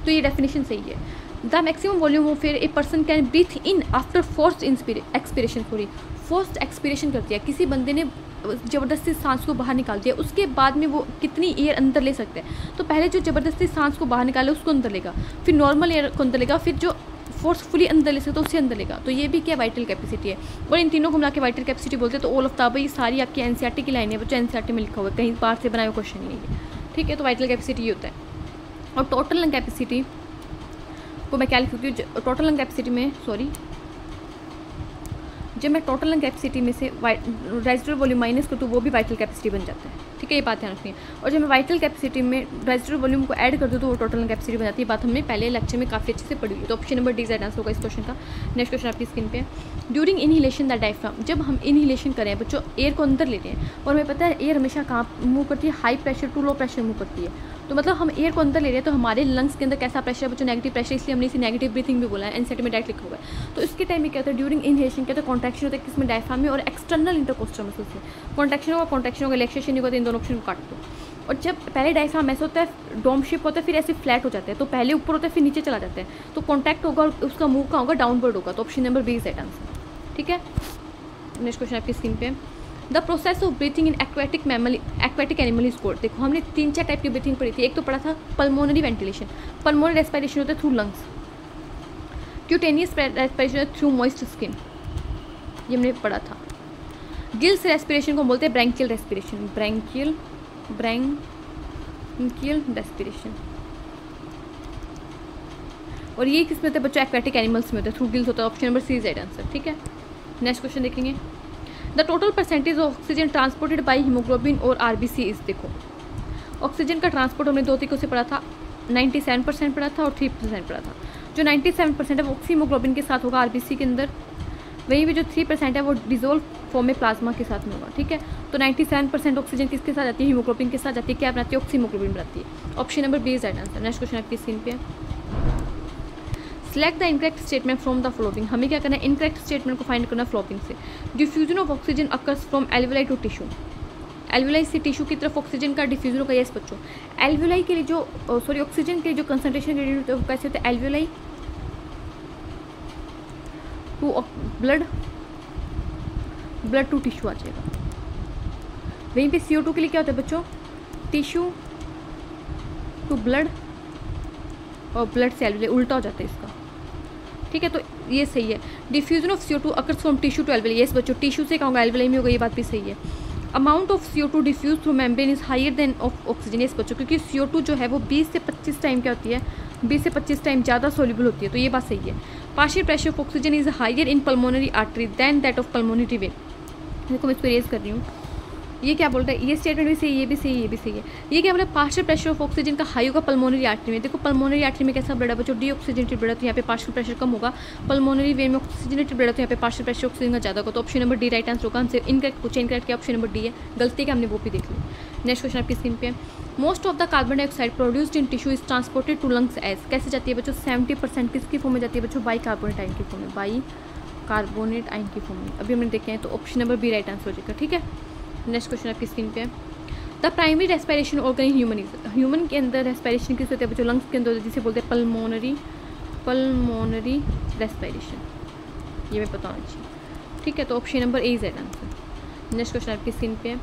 तो ये डेफिनेशन सही है। The maximum volume of air a person can breathe in after forced expiration. Sorry, forced expiration कर दिया, किसी बंदे ने ज़बरदस्ती सांस को बाहर निकाल दिया, उसके बाद में वो कितनी एयर अंदर ले सकते हैं? तो पहले जो ज़बरदस्ती सांस को बाहर निकाले उसको अंदर लेगा, फिर नॉर्मल एयर को अंदर लेगा, फिर जो फोर्सफुली अंदर ले सकते तो उससे अंदर लेगा। तो ये भी क्या वाइटल कैपेसिटी है, और इन तीनों को मिला के वाइटल कैपेसिटी बोलते हैं। तो ऑल ऑफ द अबव सारी आपकी NCERT की लाइन है बच्चों, NCERT में लिखा हुआ है, कहीं बाहर से बनाया हुआ क्वेश्चन नहीं है, ठीक है। तो वाइटल कैपेसिटी ये होता है। और टोटल लंग कैपेसिटी को मैं क्या लिखती हूँ? टोटल लंग कैपेसिटी में, सॉरी, जब मैं टोटल लंग कैपेसिटी में से रेजिडुअल वॉल्यूम माइनस कर दूँ वो भी वाइटल कैपेसिटी बन जाता है, ठीक है। ये बात ध्यान रखनी है। और जब मैं वाइटल कैपेसिटी में रेजिडुअल वॉल्यूम को ऐड कर दूँ तो वो टोटल लंग कैपेसिटी बन जाती है। बात हमने पहले लेक्चर में काफ़ी अच्छे से पढ़ी हुई। तो option number D right answer होगा इस क्वेश्चन का। नेक्स्ट क्वेश्चन आपकी स्क्रीन पे है, ड्यूरिंग इनहेलेशन द डायफ्राम। जब हम इनहेलेशन करें बच्चों, एयर को अंदर लेते हैं, और हमें पता है एयर हमेशा कहाँ मूव करती है? High pressure to low pressure move करती है। तो मतलब हम एयर को अंदर ले रहे हैं तो हमारे लंग्स के अंदर कैसा प्रेशर है बच्चों? नेगेटिव प्रेशर, इसलिए हमने इसे नेगेटिव ब्रीथिंग भी बोला है, NCERT में डायरेक्ट लिखा हुआ है। तो इसके टाइम में क्या होता है? ड्यूरिंग इनहेलेशन क्या होता है? कॉन्ट्रैक्शन होता है, किसमें? डायफ्राम में और एक्सटर्नल इंटरकोस्टल मसल्स में। कॉन्ट्रैक्शन होगा, रिलैक्सेशन होगा, तो इन दोनों ऑप्शन को काट दो। और जब पहले डायफ्राम ऐसा होता है, डोम शेप होता है, फिर ऐसे फ्लैट हो जाता है, तो पहले ऊपर होता है फिर नीचे चला जाता है, तो कॉन्टैक्ट होगा और उसका मूव कहाँ होगा? डाउनवर्ड होगा। तो option number B is right answer, ठीक है। नेक्स्ट क्वेश्चन आपकी स्क्रीन पे, the process of breathing in aquatic animal is called. देखो हमने 3-4 टाइप की ब्रीथिंग पढ़ी थी। एक तो पढ़ा था पल्मोनरी वेंटिलेशन, पल्मोनरी रेस्पिरेशन होता है through lungs, cutaneous respiration through moist skin, ये हमने पढ़ा था। गिल्स रेस्पिरेशन को बोलते हैं ब्रैंकियल रेस्पिरेशन, ब्रैंकियल रेस्पिरेशन। और ये किस में होता है बच्चों? एक्वेटिक एनिमल्स में होता है, थ्रू गिल्स होता है। Option number C is right answer, ठीक है। नेक्स्ट क्वेश्चन देखेंगे, the total percentage of oxygen transported by haemoglobin और RBC इज। देखो ऑक्सीजन का ट्रांसपोर्ट हमने 2 तरीकों से पढ़ा था, 97% पढ़ा था और 3% पढ़ा था। जो 97% है वो हीमोग्लोबिन के साथ होगा RBC के अंदर, वहीं पे जो 3% है वो डिजोल्व फॉर्म में प्लाज्मा के साथ में होगा, ठीक है। तो 97% ऑक्सीजन किसके साथ जाती है, हीमोग्लोबिन के साथ जाती है, क्या बनाती है, ऑक्सीहीमोग्लोबिन बनाती है। Option number B is right answer. Next question आपकी स्क्रीन पे है, select the incorrect statement from the following. हमें क्या करना है, इनकरेक्ट स्टेटमेंट को फाइंड करना फ्लोपिंग से। Diffusion of oxygen occurs from alveoli to tissue, alveoli से टिश्यू की तरफ ऑक्सीजन का डिफ्यूजन होगा। यस बच्चों, एल्वेलाई के लिए जो ऑक्सीजन के जो कंसंट्रेशन ग्रेडियंट होते हैं वो कैसे होते हैं, alveoli to blood to tissue आ जाएगा। वहीं पे CO2 के लिए क्या होता है बच्चों, टिश्यू टू ब्लड और ब्लड से एल्वेलाई, उल्टा हो जाता है इसका, ठीक है। तो ये सही है, diffusion of CO2 occurs from tissue to alveoli. Yes बच्चों, टिश्यू से कहूँगा एल्वेलाई में होगा, ये बात भी सही है। Amount of CO2 diffuse through membrane is higher than of oxygen. Yes बच्चों, क्योंकि CO2 जो है वो 20 से 25 टाइम क्या होती है, 20 से 25 टाइम ज़्यादा सोल्यूबल होती है, तो ये बात सही है। Partial pressure of oxygen is higher in pulmonary artery than that of pulmonary vein. देखो मैं इसको रेज कर रही हूँ, ये क्या बोल रहा है, ये स्टेटमेंट भी सही है, ये भी सही है, ये भी सही है। ये क्या बोल रहा है, पार्शियल प्रेशर ऑफ ऑक्सीजन का हाई होगा पल्मोनरी आर्टरी में। देखो पल्मोनरी आर्टरी में कैसा ब्लड है बच्चों, डीऑक्सीजनेटेड ब्लड है, तो यहाँ पे पार्शियल प्रेशर कम होगा। पल्मोनरी वेन में ऑक्सीजनेटेड ब्लड है, तो यहाँ पे पार्शियल प्रेशर ऑक्सीजन का ज़्यादा होगा। तो option number D right answer होगा। हमसे इनकरेक्ट पूछे, इनकरेक्ट क्या, ऑप्शन नंबर डी है, गलती का हमने वो भी देख ली। नेक्स्ट क्वेश्चन आपकी स्क्रीन पे है, most of the carbon dioxide produced in tissue is transported to lungs as. कैसे जाती है बच्चों, 70% किसकी फॉर्म में जाती है बच्चों, बाई कार्बोनेट आयन की फॉर्म में, बाई कार्बोनेट आयन की फॉर्म में। अभी हमने देखे हैं, तो option number B right answer हो जाएगा, ठीक है। नेक्स्ट क्वेश्चन आपकी स्क्रीन पे है, the primary respiration organ in human is. Human के अंदर रेस्पिरेशन किस होती है बच्चों, लंग्स के अंदर, जिसे बोलते हैं पल्मोनरी रेस्पिरेशन, ये मैं पता होना चाहिए, ठीक है। तो option number A is right answer. Next question आपकी स्क्रीन पे है,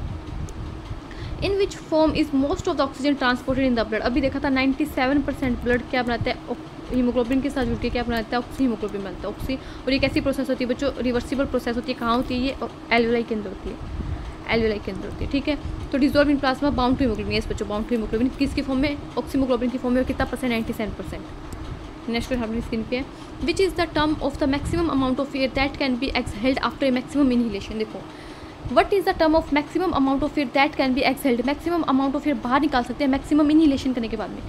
in which form is most of the oxygen transported in the blood. अभी देखा था 97% ब्लड क्या बनाता है, हीमोग्लोबिन के साथ जुड़ के क्या बनाता है, ऑक्सीहीमोग्लोबिन बनता है, ऑक्सी। और ये कैसी प्रोसेस होती है बच्चों, रिवर्सिबल प्रोसेस होती है। कहाँ होती है, ये एल्वेलाई के अंदर होती है, एल्वेलाई के अंदर होती है, ठीक है। तो dissolved in plasma bound to haemoglobin. Yes बच्चों, बाउंड टू हीमोग्लोबिन किसकी फॉर्म में, ऑक्सीहीमोग्लोबिन की फॉर्म में, कितना परसेंट, 97%। नेक्स्ट क्वेश्चन अपनी स्क्रीन पे है, which is the term of the maximum amount of air that can be exhaled after a maximum inhalation. देखो, what is the term of maximum amount of air that can be exhaled. Maximum amount of air बाहर निकाल सकते हैं maximum inhalation करने के बाद में।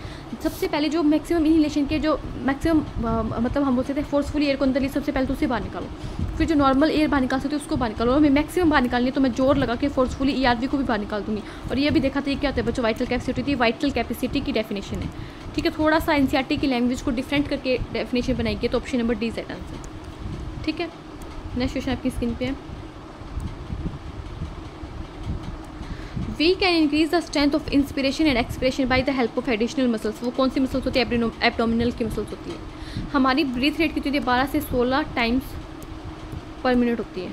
सबसे पहले जो मैक्सिमम इनहेलेशन के जो मैक्सिमम मतलब हम बोल सकते हैं फोर्सफुली एयर को अंदर लिए, सबसे पहले तो उसे बाहर निकालो, फिर जो नॉर्मल एयर बाहर निकाल सकते हो उसको बाहर निकालो। और मैं मैक्सिमम बाहर निकालनी है तो मैं जोर लगा के फोर्सफुली ERV को भी बाहर निकाल दूंगी। और ये भी देखा था, ये क्या होता है बच्चों, वाइटल कैपेसिटी थी, वाइटल कैपेसिटी की डेफिनेशन है, ठीक है। थोड़ा सा NCERT की लैंग्वेज को डिफरेंट करके डेफिनेशन बनाएगी, तो option number D is right answer, ठीक है। नेक्स्ट क्वेश्चन आपकी स्क्रीन पे है, we can increase the strength of inspiration and expiration by the help of additional muscles. वो कौन सी मसल्स होती है, एब्डोमिनल की मसल्स होती है। हमारी ब्रीथ रेट कितनी होती है, 12 से 16 टाइम्स पर मिनट होती है,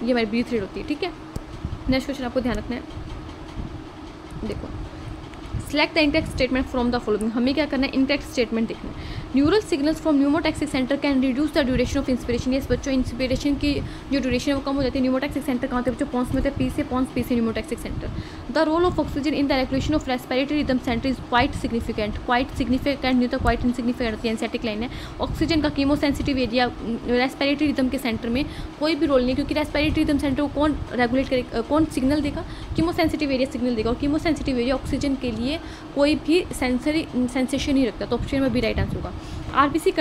ये हमारी ब्रीथ रेट होती है, ठीक है। नेक्स्ट क्वेश्चन आपको ध्यान रखना है, देखो, select the incorrect statement from the following. हमें क्या करना है, इनकरेक्ट स्टेटमेंट देखना है। Neural signals from pneumotaxic centre can reduce the duration of inspiration. Yes बच्चों, इंस्पिरेशन की जो ड्यूरेशन है वो कम हो जाती है। न्यूमोटैक्सिक सेंटर कहाँ होते हैं बच्चों, पॉन्स में होते हैं, पी से pneumotaxic centre. The role of oxygen in the regulation of respiratory rhythm centre is quite significant. Quite significant नहीं तो क्वाइट इनसिग्निफिकेंट होती है, एनसेटिक लाइन है। ऑक्सीजन का कीमोसेंसिटिव एरिया रेस्पिरेटरी रिदम के सेंटर में कोई भी रोल नहीं, क्योंकि रेस्पिरेटरी रिदम सेंटर को कौन रेगुलेट करेगा, कौन सिग्नल देगा, कीमोसेंसिटिव एरिया सिग्नल देगा। और कीमोसेंसिटिव एरिया ऑक्सीजन के लिए कोई भी सेंसेशन नहीं रखता, तो ऑप्शन में भी राइट आंसर होगा। RBC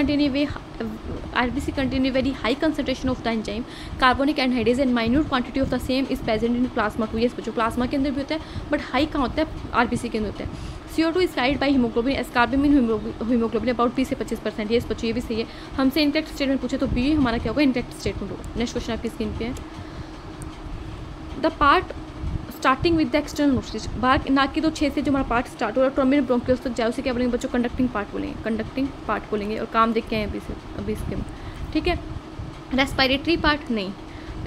contain a very high concentration of the enzyme carbonic anhydrase and minute quantity of the same is present in plasma too। yes बच्चों, प्लाज्मा के अंदर भी होता है, बट हाई कहाँ होता है, RBC के अंदर होता है। CO2 is carried by hemoglobin as carbon in hemoglobin about 20 से 25%। yes बच्चों, ये भी सही है। हमसे इनकरेक्ट स्टेटमेंट पूछे तो बी हमारा क्या होगा, इनकरेक्ट स्टेटमेंट होगा। नेक्स्ट क्वेश्चन आपकी स्क्रीन पे है, the part starting with the external nostrils. बाहर नाक की तो 6 से जो हमारा पार्ट स्टार्ट हो रहा है टर्मिनल ब्रोंकियल्स तक जाए, उसे क्या बोलेंगे बच्चों, कंडक्टिंग पार्ट बोलेंगे, कंडक्टिंग पार्ट बोलेंगे। और काम देख के हैं अभी इसके में, ठीक है। रेस्पिरेटरी पार्ट नहीं,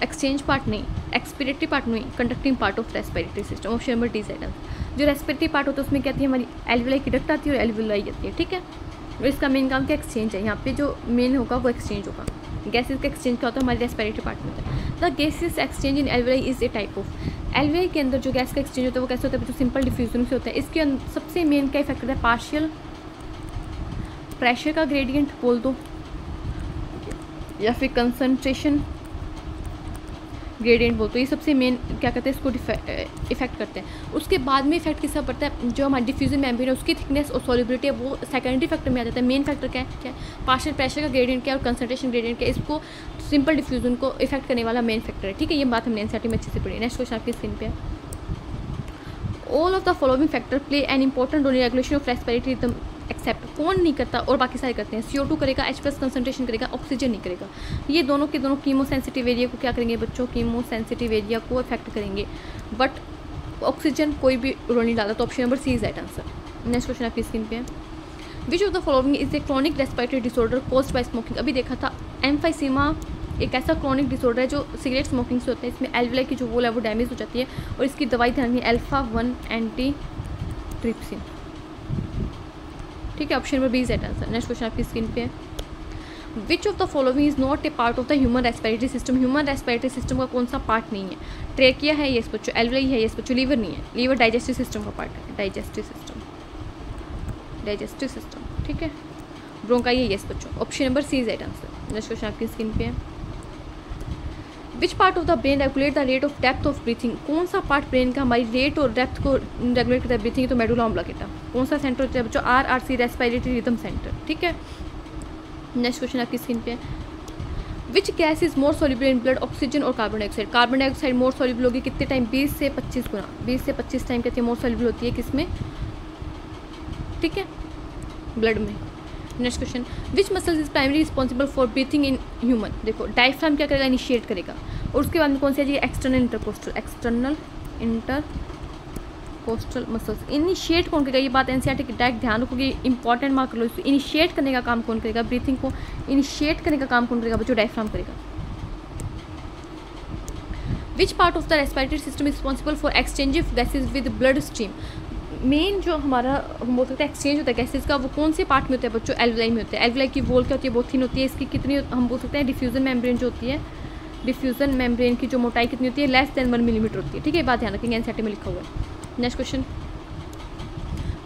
एक्सचेंज पार्ट नहीं, एक्सपिरेटरी पार्ट नहीं, conducting part of respiratory system, option number D side. जो रेस्पिरेटरी पार्ट होता है उसमें क्या आती है, हमारी एल्वेलाई की डक्ट आती है और एल्वेलाई आती है, ठीक है। और इसका मेन काम क्या, एक्सचेंज है। यहाँ पे जो मेन होगा वो एक्सचेंज होगा। गैसेस का एक्सचेंज क्या होता है, हमारे रेस्पिरेटरी पार्ट में होता है। The gases exchange in alveoli is a type of. Alveoli के अंदर जो गैस का एक्सचेंज होता है वो कैसे होता है, जो सिंपल डिफ्यूजन से होता है। इसके सबसे मेन क्या इफेक्ट होता है, पार्शियल प्रेशर का ग्रेडियंट बोल दो, या फिर कंसंट्रेशन ग्रेडियंट बोलते, ये सबसे मेन क्या करते हैं, इसको इफेक्ट करते हैं। उसके बाद में इफेक्ट किसका पड़ता है, जो हमारी डिफ्यूजन मेम्ब्रेन है उसकी थिकनेस और सॉल्युबिलिटी है, वो सेकेंडरी फैक्टर में आ जाता है। मेन फैक्टर क्या है, पार्शियल प्रेशर का ग्रेडियंट क्या है और कंसंट्रेशन ग्रेडियंट क्या है, इसको सिंपल डिफ्यूजन को इफेक्ट करने वाला मेन फैक्टर है, ठीक है। ये बात हमने एनसीईआरटी में अच्छे से पढ़ी। नेक्स्ट क्वेश्चन आपकी स्क्रीन पे है, all of the following factor play an important role in regulation of respiratory rhythm except, कौन नहीं करता और बाकी सारे करते हैं। CO2 करेगा, H+ कंसंट्रेशन करेगा, ऑक्सीजन नहीं करेगा। ये दोनों के दोनों कीमो सेंसिटिव एरिया को क्या करेंगे बच्चों, कीमो सेंसिटिव एरिया को इफेक्ट करेंगे, बट ऑक्सीजन कोई भी रोल नहीं डालता। तो option number C is right answer. Next question आपकी स्क्रीन पे है, which of the following is a chronic respiratory disorder caused by smoking. अभी देखा था एम्फाइसीमा एक ऐसा क्रॉनिक डिसऑर्डर है जो सिगरेट स्मोकिंग से होता है। इसमें एल्विलाई की जो वॉल है वो डैमेज हो जाती है और इसकी दवाई ध्यान α1 एंटीट्रिप्सिन, ठीक है। Option number B is right answer. Next question आपकी स्क्रीन पे है, which of the following is not a part of the human respiratory system. Human respiratory system का कौन सा पार्ट नहीं है। ट्रेकिया है ये बच्चों, एल्विलाई है ये बच्चों, लीवर नहीं है। लीवर डाइजेस्टिव सिस्टम का पार्ट है, डाइजेस्टिव सिस्टम, ठीक है। ब्रोंकाई है ये बच्चों, option number C is right answer. Next question आपकी स्क्रीन पे है, which part of the brain regulate the rate of depth of breathing. कौन सा पार्ट ब्रेन का हमारी रेट और डेप्थ को रेगुलेट करता है ब्रीथिंग, तो मेडुला ऑब्लिंगेटा। कौन सा सेंटर होता है बच्चों, RRC रेस्पिरेटरी रिदम सेंटर, ठीक है। नेक्स्ट क्वेश्चन आपकी स्क्रीन पे है, which gas is more soluble in blood, oxygen और carbon dioxide. Carbon dioxide more soluble होगी कितने टाइम, 20 से 25 गुना, 20 से 25 टाइम कहती है मोर सोल्यूबल होती है किसमें, ठीक है, ब्लड में। Next question, which muscles is primary responsible for breathing in human. देखो डायफ्राम क्या करेगा, इनिशिएट करेगा, और उसके बाद में कौन सी आ जाएगी, एक्सटर्नल इंटरकोस्टल मसल्स। इनिशिएट कौन करेगा, ये बात एनसीईआरटी की डायरेक्ट ध्यान रखोगे, इंपॉर्टेंट मार्क कर लो इसको। इनिशिएट करने का काम कौन करेगा, ब्रीथिंग को इनिशिएट करने का काम कौन करेगा बच्चों, डायफ्राम करेगा। विच part of the respiratory system is responsible for exchange of gases with blood stream. Main जो हमारा हम बोल सकते हैं एक्सचेंज होता है गैसेज का, वो कौन से पार्ट में होता है बच्चों, एल्विलाई में होता है। एल्विलाई की वॉल क्या होती है, बहुत थिन होती है। इसकी कितनी हम बोल सकते हैं, डिफ्यूजन मेम्ब्रेन जो होती है, डिफ्यूजन मेम्ब्रेन की जो मोटाई कितनी होती है, लेस देन 1 मिलीमीटर होती है, ठीक है। बात ध्यान रखेंगे, एनसीईआरटी में लिखा हुआ है। Next question,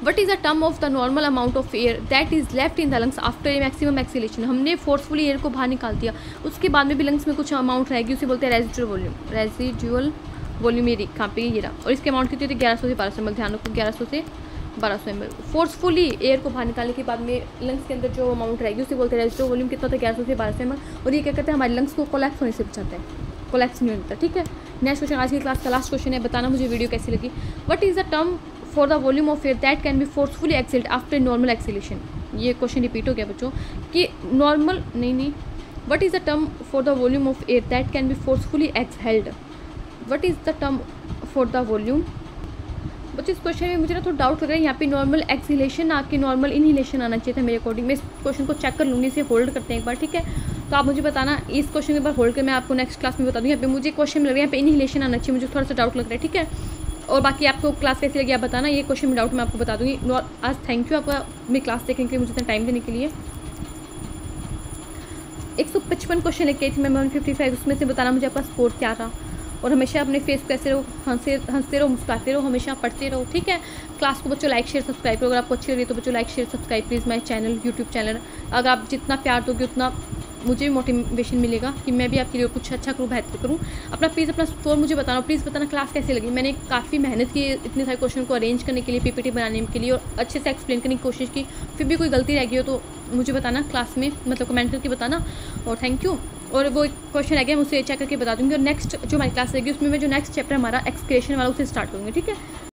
what is the term of the normal amount of air that is left in the lungs after a maximum acceleration. हमने फोर्सफुली एयर को बाहर निकाल दिया, उसके बाद में भी लंग्स में कुछ अमाउंट रहेगी, उसे बोलते हैं रेजिडुअल वॉल्यूम। ये कहाँ पे ये रहा, और इसके अमाउंट कितनी होती है, 1100 से 1200 ml। ध्यान रखो 1100 से 1200 ml। फोर्सफुली एयर को बाहर निकालने के बाद में लंग्स के अंदर जो अमाउंट रहेगी उसे बोलते हैं रेजिडुअल वॉल्यूम। कितना होता है, 1100 से 1200 ml। और ये क्या करते हैं, हमारे लंग्स को कोलैप्स होने से बचाता है, कोलैप्स नहीं होता, ठीक है। नेक्स्ट क्वेश्चन आज की क्लास का लास्ट क्वेश्चन है, बताना मुझे वीडियो कैसी लगी। What is the term for the volume of air that can B forcefully excelled after normal acceleration. ये क्वेश्चन रिपीट हो गया बच्चों कि नॉर्मल नहीं, what is the term for the volume of air that can B forcefully exhaled. What is the term for the volume. बच्चों इस question में मुझे ना थोड़ा डाउट लग रहा है, यहाँ पे नॉर्मल एक्सीलेशन आके नॉर्मल इनहिलेशन आना चाहिए था मेरे अकॉर्डिंग। मैं इस क्वेश्चन को चेक कर लूँगी, इसे होल्ड करते हैं एक बार, ठीक है। तो आप मुझे बताना, इस क्वेश्चन के बार होल्ड कर मैं आपको नेक्स्ट क्लास में बता दूँगी। यहाँ पे मुझे क्वेश्चन लग रहा है, यहाँ पे इनहिलेशन आना चाहिए, मुझे थोड़ा सा डाउट लग रहा है, ठीक है। और बाकी आपको क्लास कैसी लगी आप बताना, ये क्वेश्चन में डाउट मैं आपको बता दूँगी। आज थैंक यू आपका मेरी क्लास देखने के लिए, मुझे इतना टाइम देने के लिए। 155 क्वेश्चन लेके आई थी मैं 155, उसमें से बताना मुझे आपका स्कोर क्या रहा। और हमेशा अपने फेस पे ऐसे रहो, हंसते रहो, मुस्कुराते रहो, हमेशा पढ़ते रहो, ठीक है। क्लास को बच्चों लाइक शेयर सब्सक्राइब करो, अगर आपको अच्छी लगी तो बच्चों like share subscribe please my channel, YouTube channel. अगर आप जितना प्यार दोगे उतना मुझे भी मोटिवेशन मिलेगा कि मैं भी आपके लिए कुछ अच्छा करूँ, बेहतर करूँ। प्लीज़ अपना स्कोर मुझे बताना, प्लीज़ बताना क्लास कैसी लगी। मैंने काफ़ी मेहनत की इतने सारे क्वेश्चन को अरेंज करने के लिए, PPT बनाने के लिए, और अच्छे से एक्सप्लेन करने की कोशिश की। फिर भी कोई गलती रह गई हो तो मुझे बताना क्लास में, मतलब कमेंट करके बताना। और थैंक यू। और वो एक क्वेश्चन रह गया, मैं उसे चेक करके बता दूँगी। और नेक्स्ट जो हमारी क्लास रहेगी उसमें मैं जो नेक्स्ट चैप्टर हमारा एक्सक्रेशन वाला उसे स्टार्ट करूँगी, ठीक है।